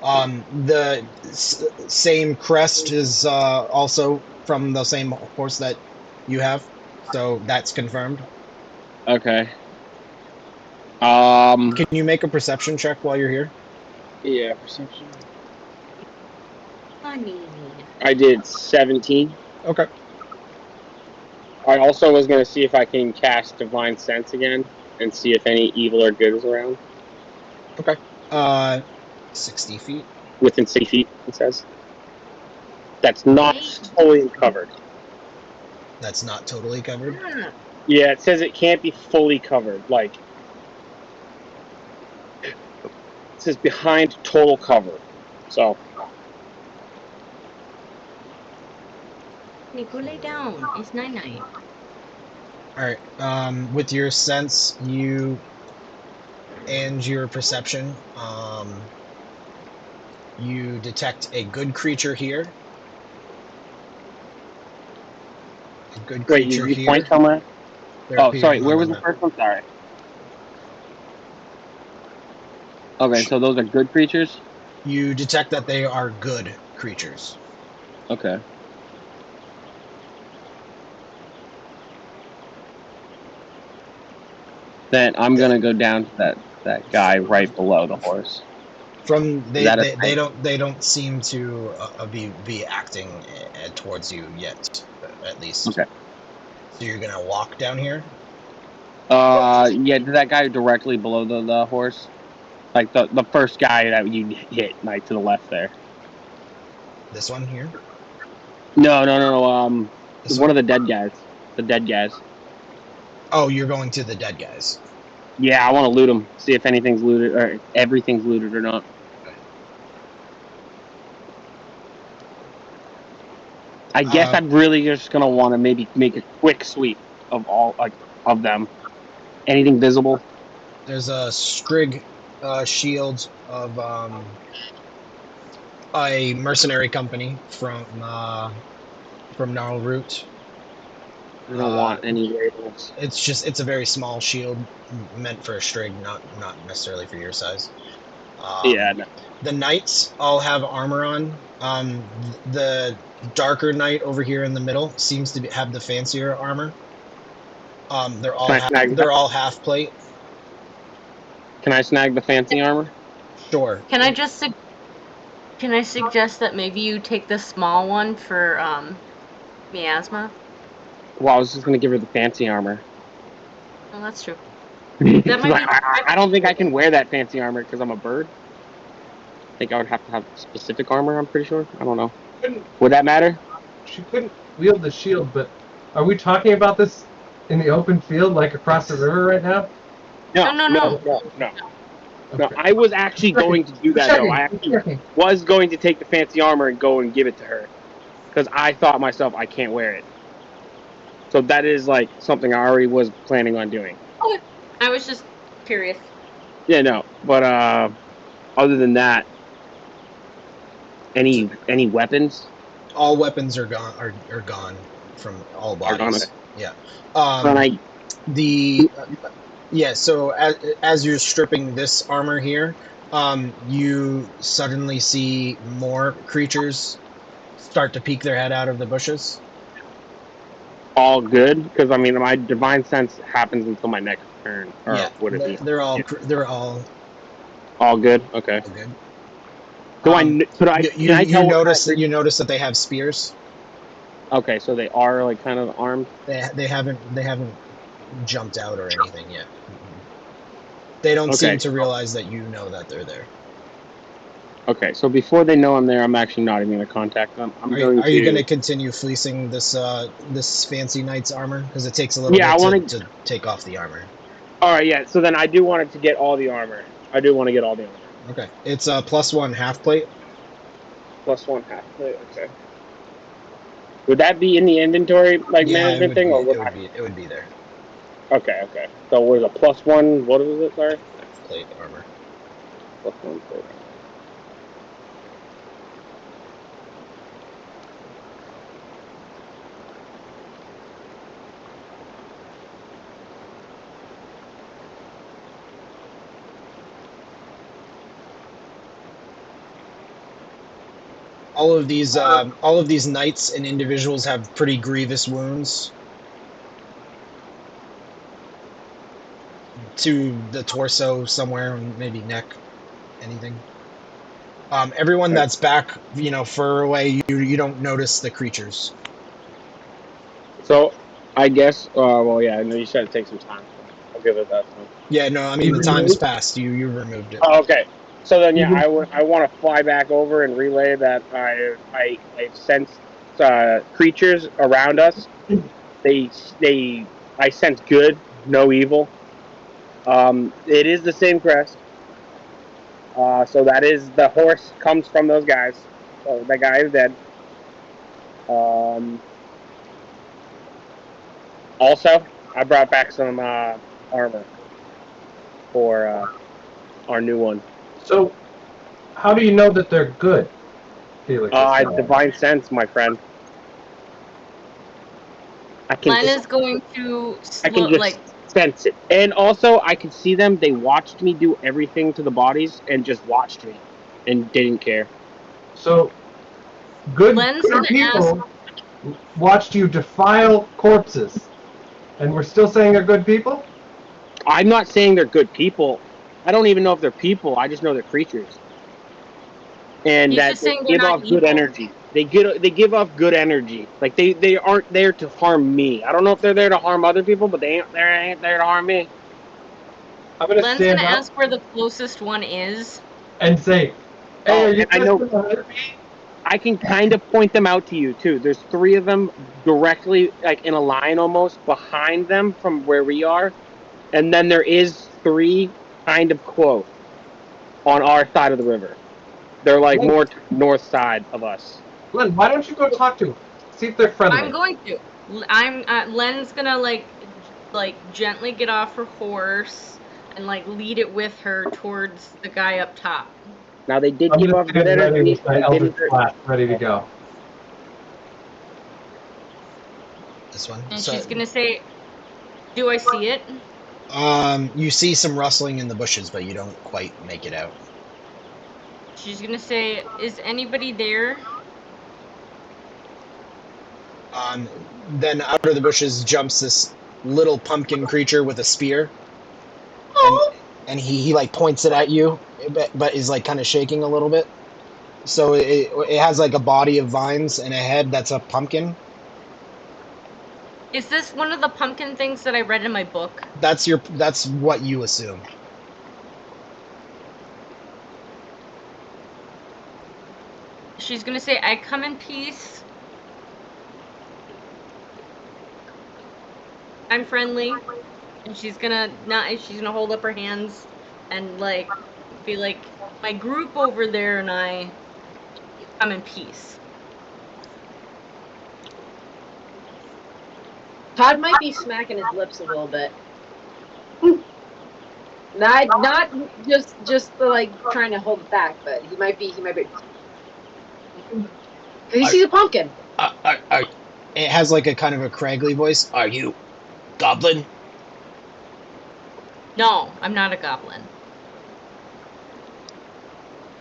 The same crest is also from the same horse that you have, so that's confirmed. okay. Can you make a perception check while you're here? Yeah, perception. Funny. I did 17. Okay. I also was going to see if I can cast Divine Sense again and see if any evil or good is around. Okay. 60 feet. Within 60 feet, it says. That's not fully covered. That's not totally covered. Yeah, it says it can't be fully covered. Like, it says behind total cover. So. Nico, lay down. It's night-night. All right. With your sense, you and your perception, you detect a good creature here. A good creature you here. point somewhere? They're Oh, sorry. appearing Where on was the the map. first one? Sorry. Okay, so those are good creatures? You detect that they are good creatures. Okay. Then I'm gonna go down to that guy right below the horse. From Is that a thing? they don't seem to be acting towards you yet, at least. Okay. So you're gonna walk down here. Yeah, to that guy directly below the horse, like the first guy that you hit, like to the left there. This one here. No. This One one? of the dead guys. The dead guys. Oh, you're going to the dead guys. Yeah, I want to loot them. See if anything's looted or if everything's looted or not. I guess I'm really just gonna want to maybe make a quick sweep of all of them. Anything visible? There's a Scrig shield of a mercenary company from Gnarlroot. I don't want any labels. It's a very small shield meant for a Strig, not necessarily for your size. Yeah. No. The knights all have armor on. The darker knight over here in the middle seems to have the fancier armor. They're all half plate. Can I snag the fancy armor? Sure. Can I suggest that maybe you take the small one for miasma? Well, I was just gonna give her the fancy armor. Well, that's true. I don't think I can wear that fancy armor because I'm a bird. think I would have to have specific armor. I'm pretty sure. I don't know. Couldn't- Would that matter? She couldn't wield the shield, but are we talking about this in the open field, like across the river right now? No. No. No, I was actually going to do that though. I actually was going to take the fancy armor and go and give it to her, because I thought myself I can't wear it. So that is like something I already was planning on doing. Oh, I was just curious. Yeah, no, but other than that, any weapons? All weapons are gone. Are gone from all bodies. Yeah. Yeah. So as you're stripping this armor here, you suddenly see more creatures start to peek their head out of the bushes. All good, because I mean my divine sense happens until my next turn. Or Yeah. would it be? They're all All good. Okay. good. You notice that they have spears. Okay, so they are like kind of armed. They haven't jumped out or anything yet. They don't seem to realize that you know that they're there. Okay, so before they know I'm there, I'm actually not even going to contact them. Are you going to continue fleecing this fancy knight's armor? Because it takes a little bit to take off the armor. All right, yeah. So then I do want it to get all the armor. I do want to get all the armor. Okay, it's a +1 half plate. +1 half plate. Okay. Would that be in the inventory management thing, or it would be there? Okay. So was a +1? What was it? Sorry. Half plate armor. +1 plate. All of these knights and individuals have pretty grievous wounds to the torso somewhere, maybe neck, anything. Everyone that's back, further away, you don't notice the creatures. So, I guess. Well, yeah. I know you said it takes some time. I'll give it that time. Yeah, no, I mean the time has passed. You removed it. Oh, okay. So then, yeah, I want to fly back over and relay that I sense creatures around us. I sense good, no evil. It is the same crest. So that is the horse comes from those guys. So that guy is dead. Also, I brought back some armor for our new one. So, how do you know that they're good, Felix? Divine sense, my friend. Len is going to sense it, and also I can see them. They watched me do everything to the bodies, and just watched me, and didn't care. So, good people watched you defile corpses, and we're still saying they're good people? I'm not saying they're good people. I don't even know if they're people. I just know they're creatures, and that they give off good energy. They give off good energy. Like they aren't there to harm me. I don't know if they're there to harm other people, but they ain't there to harm me. Len's gonna ask where the closest one is, and say, "Hey, I know." I can kind of point them out to you too. There's 3 of them directly, like in a line almost behind them from where we are, and then there is 3 kind of close on our side of the river. They're like more to the north side of us. Len, why don't you go talk to them? See if they're friendly. I'm going to. Len's gonna like gently get off her horse and lead it with her towards the guy up top. Now they did give off good energy. Ready to go. This one. And she's gonna say, "Do I see it?" You see some rustling in the bushes, but you don't quite make it out. She's gonna say, "Is anybody there?" Then out of the bushes jumps this little pumpkin creature with a spear, and he points it at you, but is kind of shaking a little bit. So it has a body of vines and a head that's a pumpkin. Is this one of the pumpkin things that I read in my book? That's what you assume. she's gonna say, "I come in peace. I'm friendly," and she's gonna hold up her hands and like be like, "My group over there and I come in peace." Todd might be smacking his lips a little bit. Not just like trying to hold it back, but he might be. He sees a pumpkin. It has like a kind of a craggly voice. Are you goblin? No, I'm not a goblin.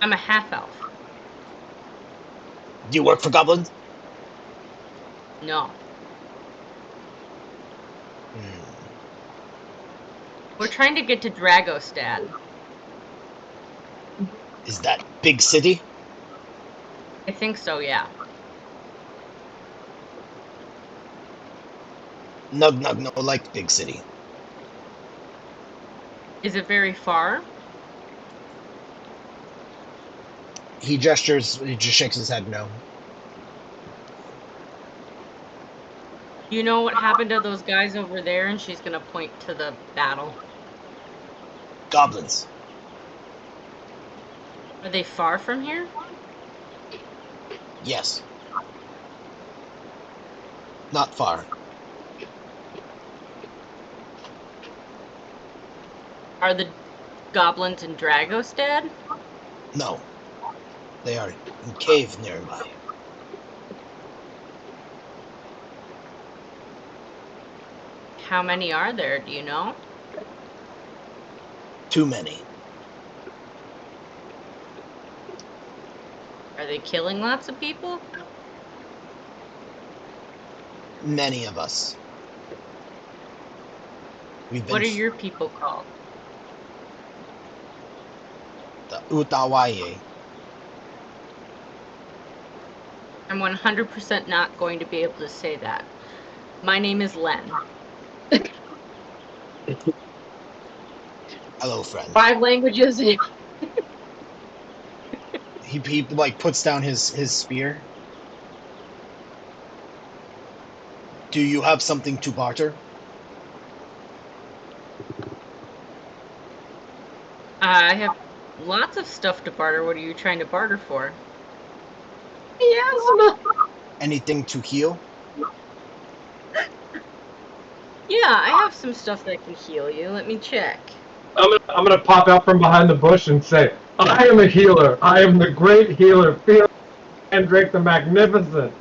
I'm a half-elf. Do you work for goblins? No. We're trying to get to Dragostad. Is that big city? I think so, yeah. No, like big city. Is it very far? He gestures, he just shakes his head no. You know what happened to those guys over there? And she's gonna point to the battle. Goblins. Are they far from here? Yes. Not far. Are the goblins in Dragostad? No. They are in cave nearby. How many are there, do you know? Too many. Are they killing lots of people? Many of us. What are your people called? The Utawaye. I'm 100% not going to be able to say that. My name is Len. Hello, friend. 5 languages. He like puts down his spear. Do you have something to barter? I have lots of stuff to barter. What are you trying to barter for? Yes. Anything to heal? Yeah, I have some stuff that can heal you. Let me check. I'm gonna pop out from behind the bush and say, I am a healer. I am the great healer. Feel and Drake the Magnificent.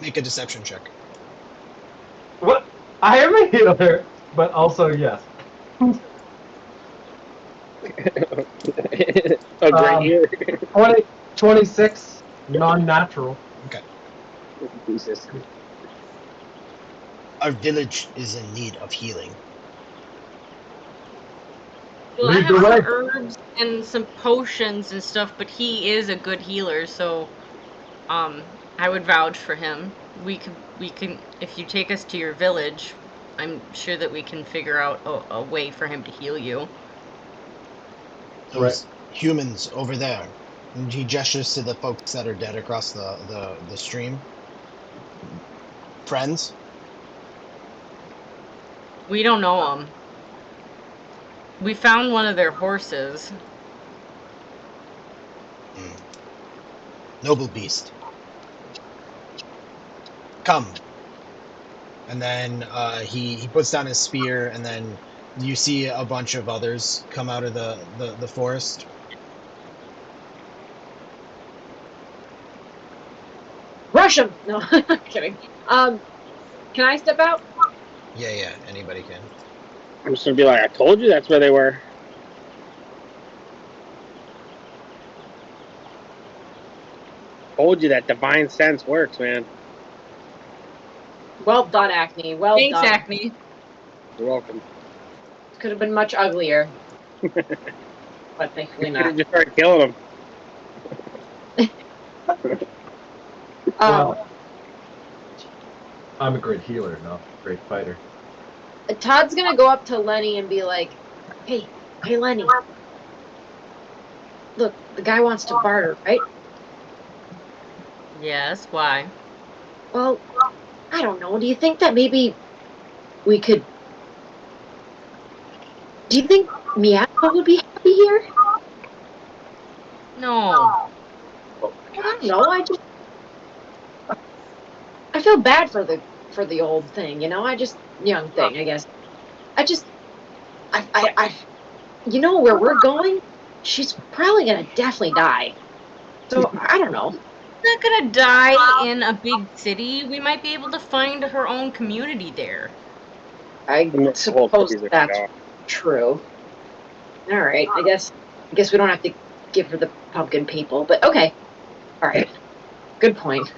Make a deception check. What? I am a healer, but also yes. A great year. 26, non-natural. Okay. Jesus. Our village is in need of healing. Well, I Lead have the some way. herbs and some potions and stuff, but he is a good healer, so I would vouch for him. We can if you take us to your village, I'm sure that we can figure out a way for him to heal you. Those humans over there. And he gestures to the folks that are dead across the stream. Friends? We don't know them. We found one of their horses. Noble beast. Come. And then he puts down his spear, and then you see a bunch of others come out of the forest. Rush him. No, I'm kidding. Can I step out? Yeah, anybody can. I'm just gonna be like, I told you that's where they were. Told you that divine sense works, man. Well done, Acne. Well Thanks, done. Acme. You're welcome. Could have been much uglier. But thankfully You could have not. just started killing them. Well, I'm a great healer, not a great fighter. Todd's gonna go up to Lenny and be like, Hey, Lenny. Look, the guy wants to barter, right? Yes, why? Well, I don't know. Do you think that maybe we could... Do you think Miata would be happy here? No. Well, I don't know. I feel bad for the old thing, you know? Young thing, I guess. You know where we're going? She's probably gonna definitely die. So, I don't know. She's not gonna die in a big city. We might be able to find her own community there. I suppose that's true. All right, I guess we don't have to give her the pumpkin people, but okay. All right. Good point.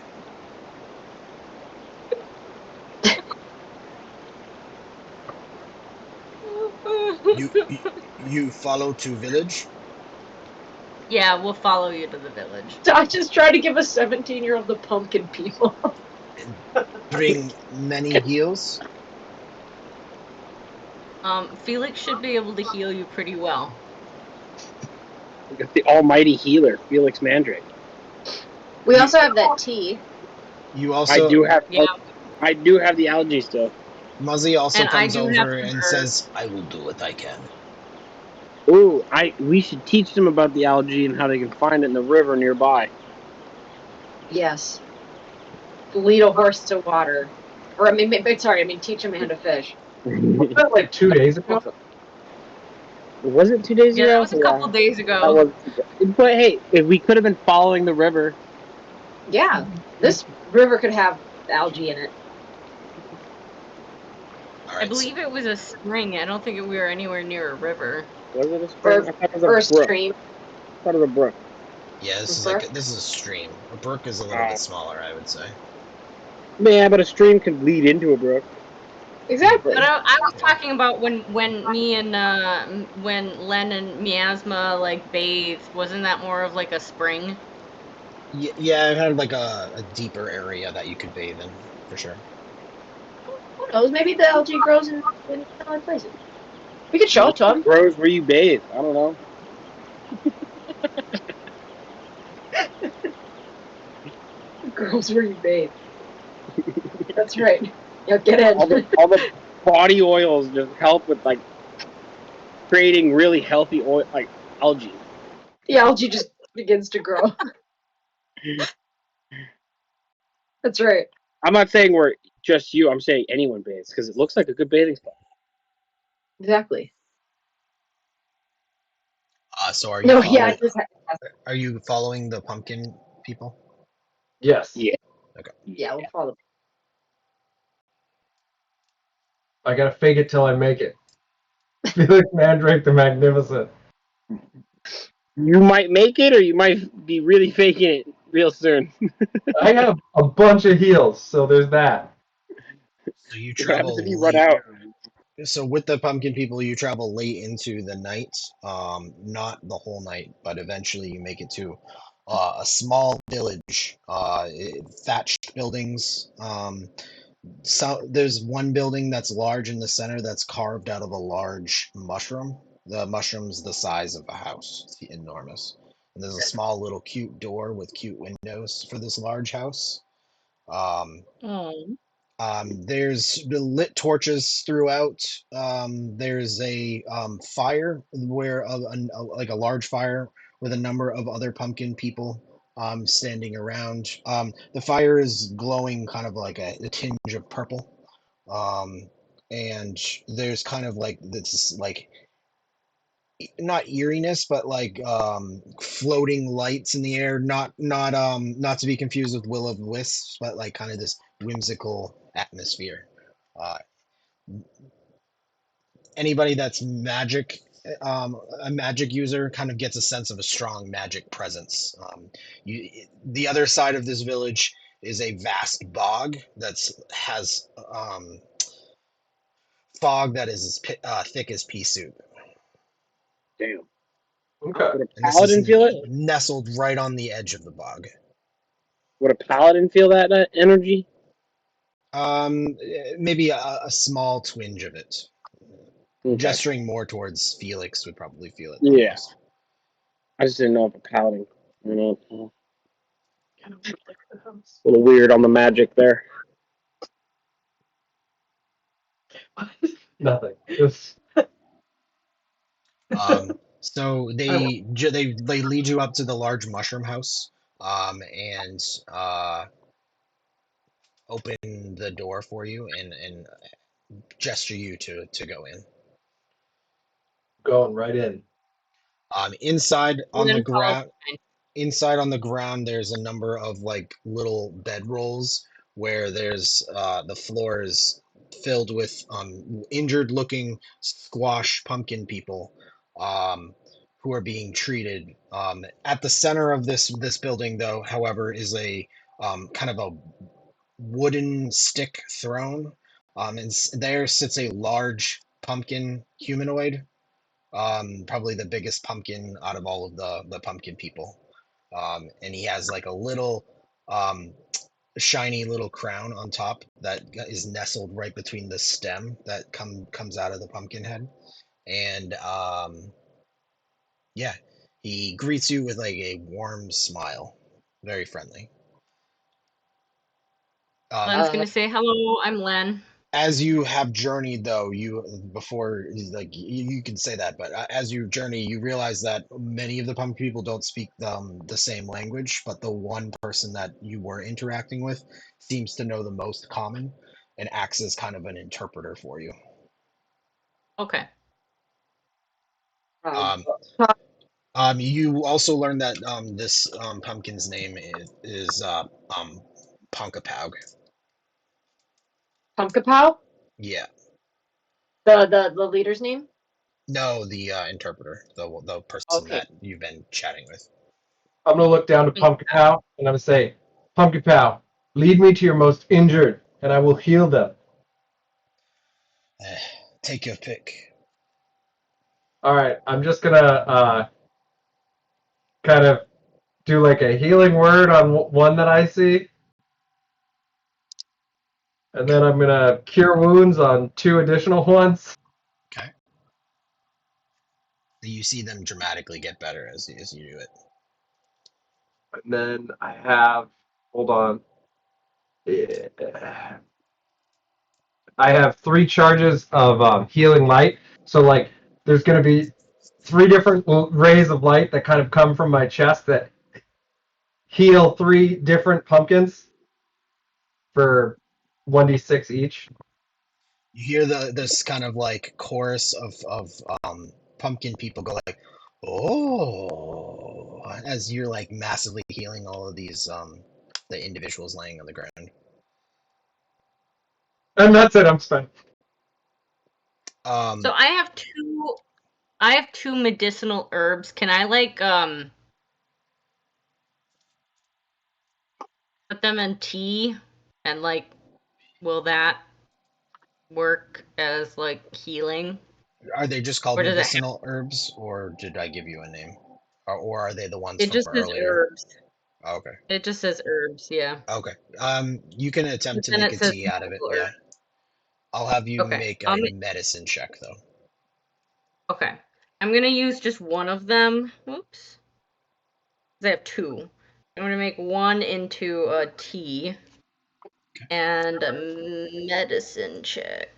You follow to village? Yeah, we'll follow you to the village. I just tried to give a 17-year-old the pumpkin people. Bring many heals? Felix should be able to heal you pretty well. We got the almighty healer, Felix Mandrake. We also have that tea. You also... I do have the algae still. Muzzy also And comes over have and says, I will do what I can. Ooh, we should teach them about the algae and how they can find it in the river nearby. Yes. Lead a horse to water. Or, I mean, teach him how to fish. Was that like 2 days ago? Was it 2 days Yeah, ago? that was a couple days ago. That was, but hey, if we could have been following the river. Yeah, this river could have algae in it. Right, I believe it was a spring. I don't think we were anywhere near a river. Was it a spring? I thought it was a brook. Stream. I thought it was a brook. Yeah, this is a stream. A brook is a little bit smaller, I would say. Yeah, but a stream could lead into a brook. Exactly. But I was talking about when me and when Len and Miasma like bathed. Wasn't that more of like a spring? Yeah, it had like a deeper area that you could bathe in, for sure. Who knows? Maybe the algae grows in other places. We could show it to them. Grows where you bathe. I don't know. Grows where you bathe. That's right. Yeah, get in. All the body oils just help with like creating really healthy oil, like algae. The algae just begins to grow. That's right. I'm not saying we're just you. I'm saying anyone bathes because it looks like a good bathing spot. Exactly. So are you are you following the pumpkin people? Yes. Yeah. Okay. Yeah, we'll follow. I gotta fake it till I make it. Felix Mandrake the Magnificent. You might make it, or you might be really faking it real soon. I have a bunch of heals, so there's that. So you What happens travel if you run out? So with the pumpkin people, you travel late into the night. Not the whole night, but eventually you make it to a small village, thatched buildings. So there's one building that's large in the center that's carved out of a large mushroom. The mushroom's the size of a house. It's enormous. And there's a small little cute door with cute windows for this large house. Um, there's the lit torches throughout. There's a fire where like a large fire with a number of other pumpkin people standing around. The fire is glowing kind of like a tinge of purple. Um, and there's kind of like this like not eeriness but like floating lights in the air, not to be confused with will of the wisps, but like kind of this whimsical atmosphere. uh Anybody that's a magic user kind of gets a sense of a strong magic presence. The other side of this village is a vast bog that's has fog that is as thick as pea soup. Damn. Okay. Would a And this is paladin feel it? nestled right on the edge of the bog. Would a paladin feel that energy? Maybe a small twinge of it. Okay. Gesturing more towards Felix would probably feel it. Yeah. Most. I just didn't know if a paladin. You know, Kind of like the house. a little weird on the magic there. Nothing. Just So they lead you up to the large mushroom house, and open the door for you and gesture you to go in. going right in. Inside And on the then follow ground, there's a number of like little bedrolls where there's the floor is filled with injured looking squash pumpkin people, um, who are being treated. At the center of this building, though, however, is a kind of a wooden stick throne, and there sits a large pumpkin humanoid, probably the biggest pumpkin out of all of the pumpkin people. And he has like a little um, shiny little crown on top that is nestled right between the stem that comes out of the pumpkin head. And yeah, he greets you with like a warm smile, very friendly. Um, Len's gonna say, "Hello, I'm Len." as you have journeyed, though, you before like you can say that, but as you journey, you realize that many of the pumpkin people don't speak the same language, but the one person that you were interacting with seems to know the most common and acts as kind of an interpreter for you. Okay. um, you also learn that this pumpkin's name is Punkapog. Pumpkapow? Yeah. The leader's name? No, the interpreter, the person Okay. that you've been chatting with. I'm gonna look down to Pumpkin Pow and I'm gonna say, Pumpkin Pow, lead me to your most injured, and I will heal them. Eh, take your pick. All right, I'm just gonna kind of do like a healing word on one that I see, and then I'm gonna cure wounds on 2 additional ones. Okay. You see them dramatically get better as you do it. And then I have, hold on, yeah. I have 3 charges of healing light. So like, there's gonna be 3 different rays of light that kind of come from my chest that heal 3 different pumpkins for 1d6 each. You hear this kind of like chorus of pumpkin people go like, "Oh," as you're like massively healing all of these the individuals laying on the ground. And that's it, I'm spent. So Um, I have two. I have 2 medicinal herbs. Can I like put them in tea, and like, will that work as like healing, are they just called or does it have? medicinal herbs, or did I give you a name, or are they the ones It from just says earlier? herbs. Oh, okay, It just says herbs. Yeah. okay. You can attempt But to then make it a says tea out of it. medical Yeah, herbs. I'll have you Okay. make a medicine check though. Okay. I'm gonna use just one of them. Whoops. 'Cause I have 2. I'm gonna make one into a tea and a medicine check.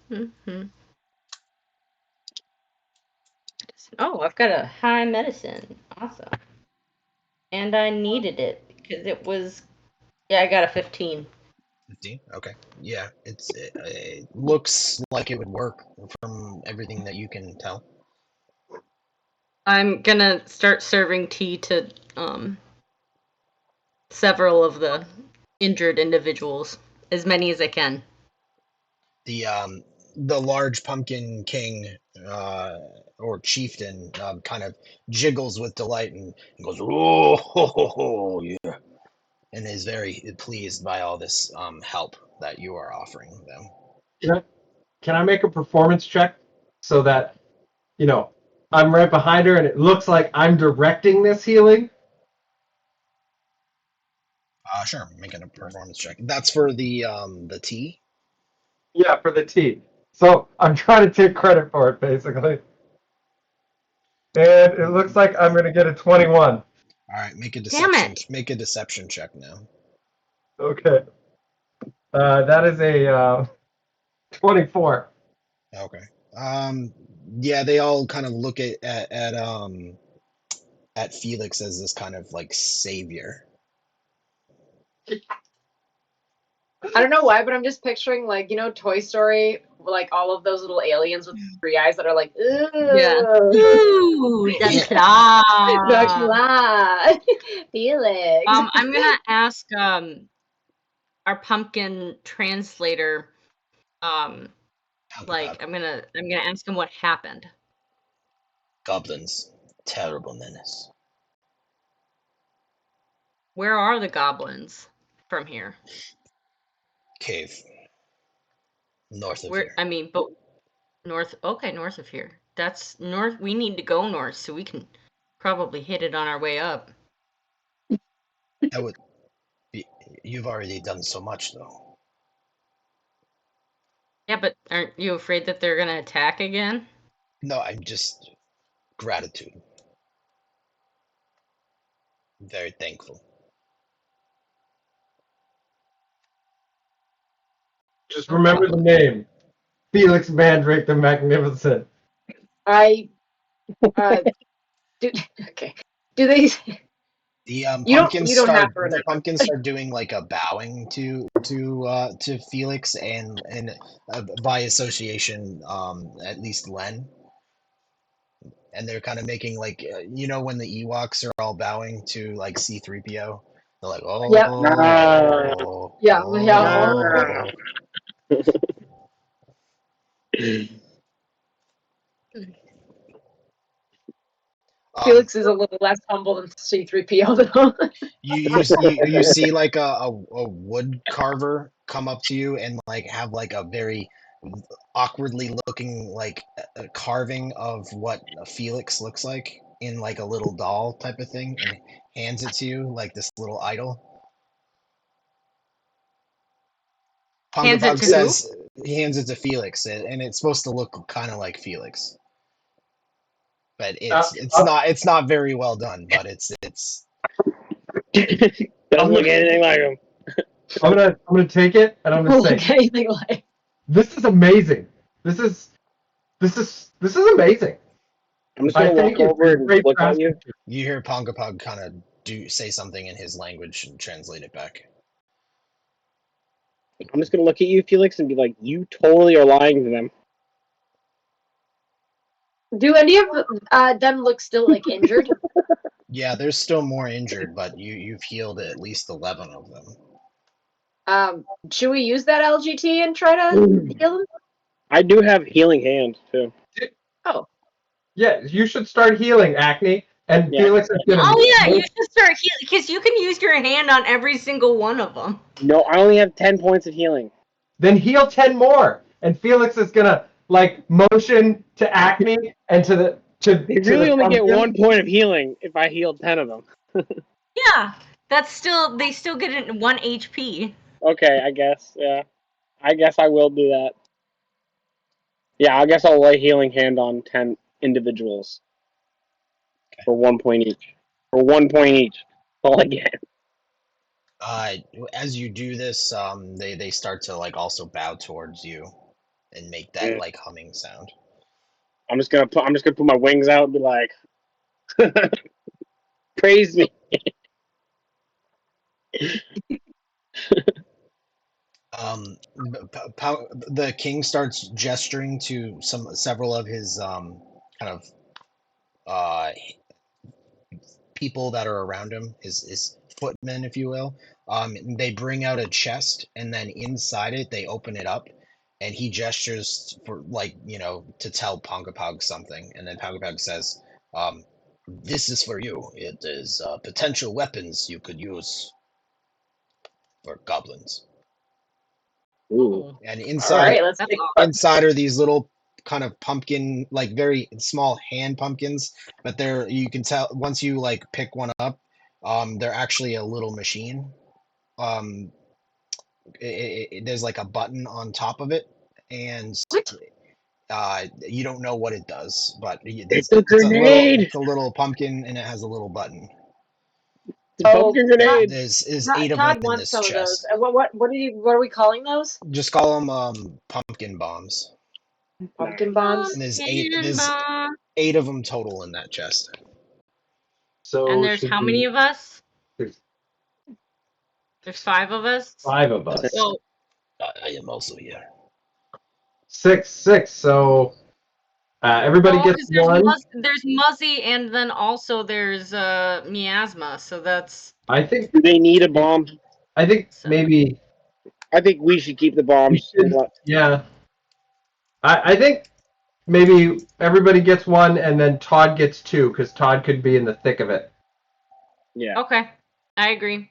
Mm-hmm. Oh, I've got a high medicine. Awesome. And I needed it because it was. Yeah, I got a 15. 15? Okay. Yeah, it looks like it would work from everything that you can tell. I'm gonna start serving tea to several of the injured individuals, as many as I can. The large pumpkin king, or chieftain, kind of jiggles with delight and goes, "Oh, ho, ho, ho, yeah," and is very pleased by all this help that you are offering them. Can I make a performance check so that, you know, I'm right behind her and it looks like I'm directing this healing? Sure, making a performance check. That's for the tea. Yeah, for the tea. So I'm trying to take credit for it, basically. And it looks like I'm going to get a 21. All right, make a Damn deception. it. Make a deception check now. Okay. That is a 24. Okay. Yeah, they all kind of look at Felix as this kind of like savior. I don't know why, but I'm just picturing like, you know, Toy Story, like all of those little aliens with 3 eyes that are like, ugh. Yeah. Ooh, the Yeah. claw. The claw. Felix. I'm gonna ask our pumpkin translator. Like I'm gonna ask him what happened. Goblins, terrible menace. Where are the goblins from here? Cave. North of Where here. I mean, but north. Okay, north of here. That's north. We need to go north so we can probably hit it on our way up. That would be, you've already done so much though. Yeah, but aren't you afraid that they're gonna attack again? No, I'm just gratitude. Very thankful. Just remember the name. Felix Mandrake the Magnificent. I do okay. Do they The you don't have to remember. pumpkins start doing like a bowing to Felix and by association at least Len, and they're kind of making like you know when the Ewoks are all bowing to like C-3PO, they're like Yep. oh Yeah. oh. Felix is a little less humble than C3PO though. You see like a wood carver come up to you and like have like a very awkwardly looking like a carving of what Felix looks like in like a little doll type of thing and hands it to you like this little idol. Hands it Pungapug to who? says he hands it to Felix and it's supposed to look kind of like Felix. But it's not very well done, but it's Doesn't look anything like him. I'm gonna take it and I'm gonna say, Look anything like. this is amazing. This is amazing. I'm just gonna walk over and Great look at you. craftsmanship. you hear Pongapug kind of say something in his language and translate it back. I'm just gonna look at you, Felix, and be like, "You totally are lying to them." Do any of them look still like injured? Yeah, there's still more injured, but you've healed at least 11 of them. Should we use that LGT and try to heal them? I do have healing hand too. Oh. Yeah, you should start healing, Acne. And Yeah. Felix is gonna. Oh yeah, you should start healing because you can use your hand on every single one of them. No, I only have 10 points of healing. Then heal 10 more, and Felix is gonna like motion to Acme and to the to. They to really the only get pumpkin. 1 point of healing if I healed 10 of them. Yeah, they still get 1 HP. Okay, I guess. Yeah, I guess I will do that. Yeah, I guess I'll lay healing hand on 10 individuals for 1 point each. For 1 point each. That's all I get. As you do this, they start to like also bow towards you and make that like humming sound. I'm just gonna put my wings out and be like, praise me. The king starts gesturing to several of his kind of people that are around him, his footmen, if you will. They bring out a chest, and then inside it, they open it up, and he gestures for like to tell Pongapug something, and then Pongapug says, "This is for you. It is potential weapons you could use for goblins." Ooh. And All right, let's That's take awesome. inside are these little kind of pumpkin, like very small hand pumpkins, but you can tell once you like pick one up, they're actually a little machine. Um, there's like a button on top of it, and What? You don't know what it does, but It's a grenade! it's a little pumpkin, and it has a little button. It's a pumpkin grenade! There's 8 of them Todd in wants this some of those. chest. What are we calling those? Just call them pumpkin bombs. Pumpkin bombs. And there's Pumpkin bomb. 8 of them total in that chest. So And there's should how we- many of us? There's There's 5 of us. 5 of us. Well, I am also here. 6, 6. So everybody no, gets 'cause one. there's Muzzy, and then also there's Miasma. So that's I think Do they need a bomb? maybe I think we should keep the bombs. We should- yeah. I think maybe everybody gets one, and then Todd gets 2, because Todd could be in the thick of it. Yeah. okay. I agree.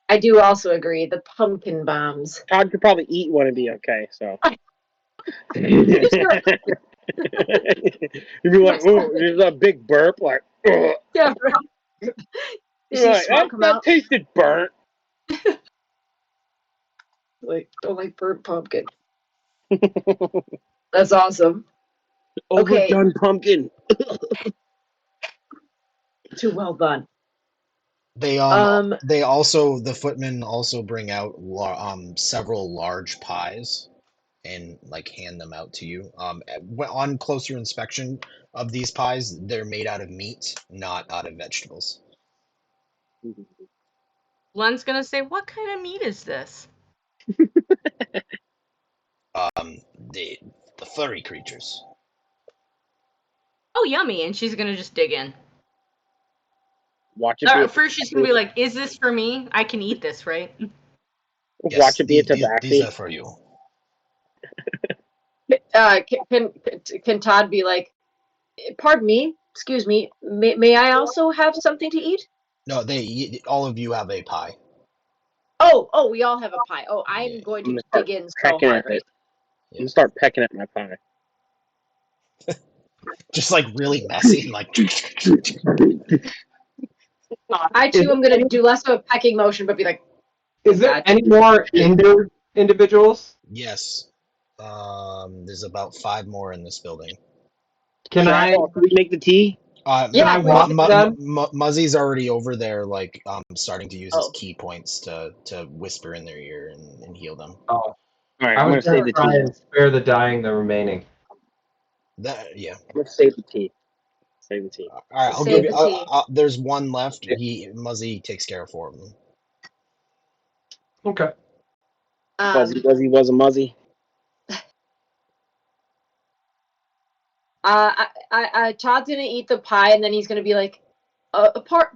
I do also agree. The pumpkin bombs. Todd could probably eat one and be okay, so. Yes, sir. You'd be like, oh, there's a big burp, like, ugh. Yeah, right. You see You're like, smoke come that out. tasted burnt. Like, don't like burnt pumpkin. That's awesome. Okay. Overdone pumpkin. Too well done. They the footmen also bring out several large pies and like hand them out to you. On closer inspection of these pies, they're made out of meat, not out of vegetables. Len's gonna say, "What kind of meat is this?" The furry creatures. Oh, yummy! And she's gonna just dig in. Watch it be First, she's gonna be like, "Is this for me? I can eat this, right?" Yes, watch it be a these tabaxi. are for you. Can Todd be like, pardon me, excuse me, may I also have something to eat? No, all of you have a pie. Oh, we all have a pie. Oh, I'm Yeah. going I'm to gonna dig in so pecking hard. at it. I'm gonna start pecking at my pie. Just like really messy, and like. I too am going to do less of a pecking motion, but be like, Is there any more individuals? Yes. There's about 5 more in this building. Can I? Can we make the tea? Yeah, I walk them? Muzzy's already over there, like starting to use his Oh. key points to whisper in their ear and heal them. Oh, All right, I I'm gonna was save going the to try tea. and spare the dying, the remaining. Yeah. Let's save the tea. Save the tea. All right, I'll Save give you. the tea. There's one left. Muzzy takes care of 4 of them. Okay. Fuzzy was a muzzy. Todd's gonna eat the pie, and then he's gonna be like,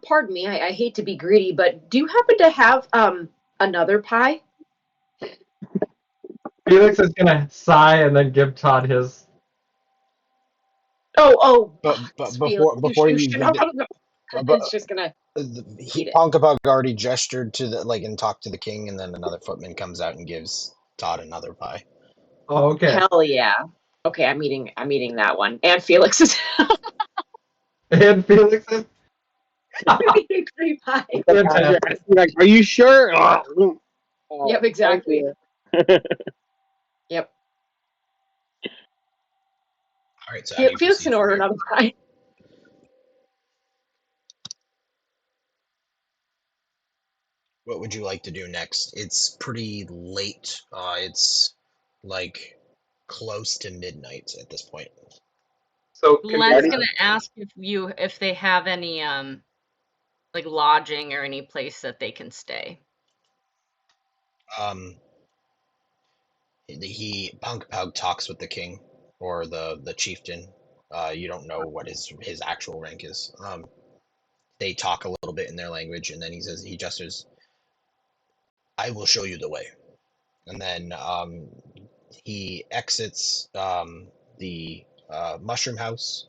pardon me, I hate to be greedy, but do you happen to have another pie? Felix is going to sigh and then give Todd his. But before you give it, it's just gonna eat it. Ponkapog already gestured to and talked to the king, and then another footman comes out and gives Todd another pie. Oh, okay. Hell yeah. Okay, I'm eating that one. And Felix's. And Felix is. I'm eating 3 pies. Fantastic. Like, are you sure? Oh, Yep, exactly. Yep. All right, so how do you Felix proceed can order from here? another pie. What would you like to do next? It's pretty late. It's like close to midnight at this point. So Len's gonna ask if they have any like lodging or any place that they can stay. Punkpug talks with the king or the chieftain. You don't know what his actual rank is. They talk a little bit in their language, and then he gestures, "I will show you the way." And then he exits the mushroom house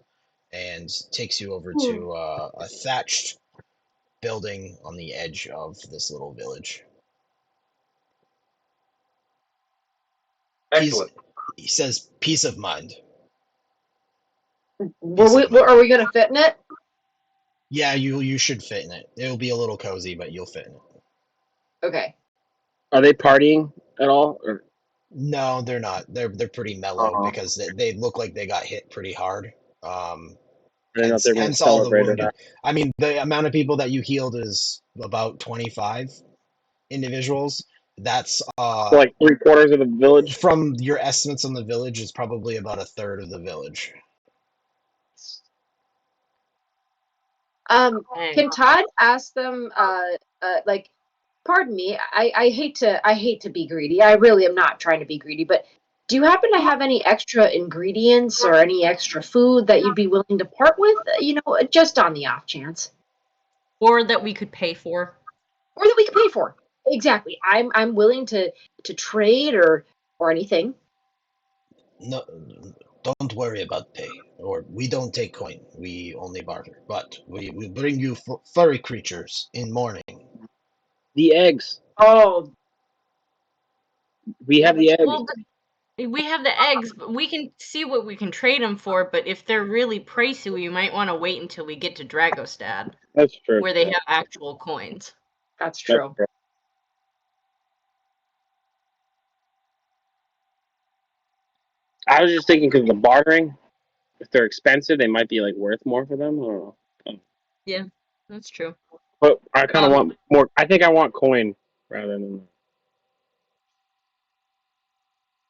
and takes you over to a thatched building on the edge of this little village. excellent. He says, "Peace of mind." Are we gonna fit in it? Yeah, you should fit in it. It'll be a little cozy, but you'll fit in it. Okay. Are they partying at all? Or No, they're not. They're pretty mellow Uh-huh. because they look like they got hit pretty hard. I didn't know if they were going to Hence all the celebrate or wounded. not. I mean, the amount of people that you healed is about 25 individuals. That's So like 3/4 of the village. from your estimates on the village is probably about a third of the village. Dang. Can Todd ask them, like, pardon me, I hate to be greedy. I really am not trying to be greedy, but do you happen to have any extra ingredients or any extra food that you'd be willing to part with? You know, just on the off chance, Or that we could pay for. or that we could pay for. Exactly. I'm willing to trade or anything. No, don't worry about pay. Or we don't take coin. We only barter. But we will bring you furry creatures in mourning. The eggs. Oh, We have the eggs. Well, but we have the eggs, but we can see what we can trade them for. But if they're really pricey, we might want to wait until we get to Dragostad, That's true. where they have actual coins. that's That's true. true. I was just thinking because the bartering, if they're expensive, they might be like worth more for them. I don't know. Yeah, that's true. But I kind of Um, want more. I think I want coin rather than.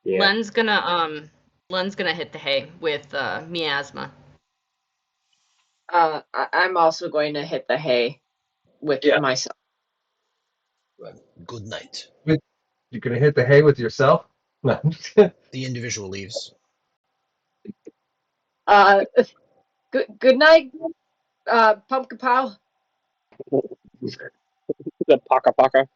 Yeah. Len's gonna hit the hay with miasma. I'm also going to hit the hay with Yeah. myself. Well, good night. You're gonna hit the hay with yourself? No. The individual leaves. Good night, Pumpkin Pow. The paka paka.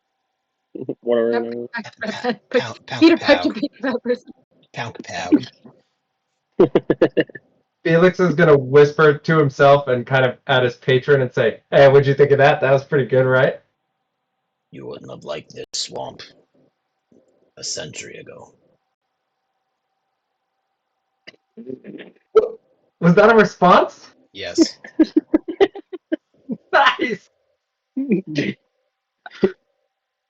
Whatever. Peter Pow. Pecker Peter Peppers. Pow pow. Felix is gonna whisper to himself and kind of at his patron and say, "Hey, what'd you think of that? That was pretty good, right?" You wouldn't have liked this swamp a century ago. Was that a response? Yes. Nice.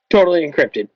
Totally encrypted.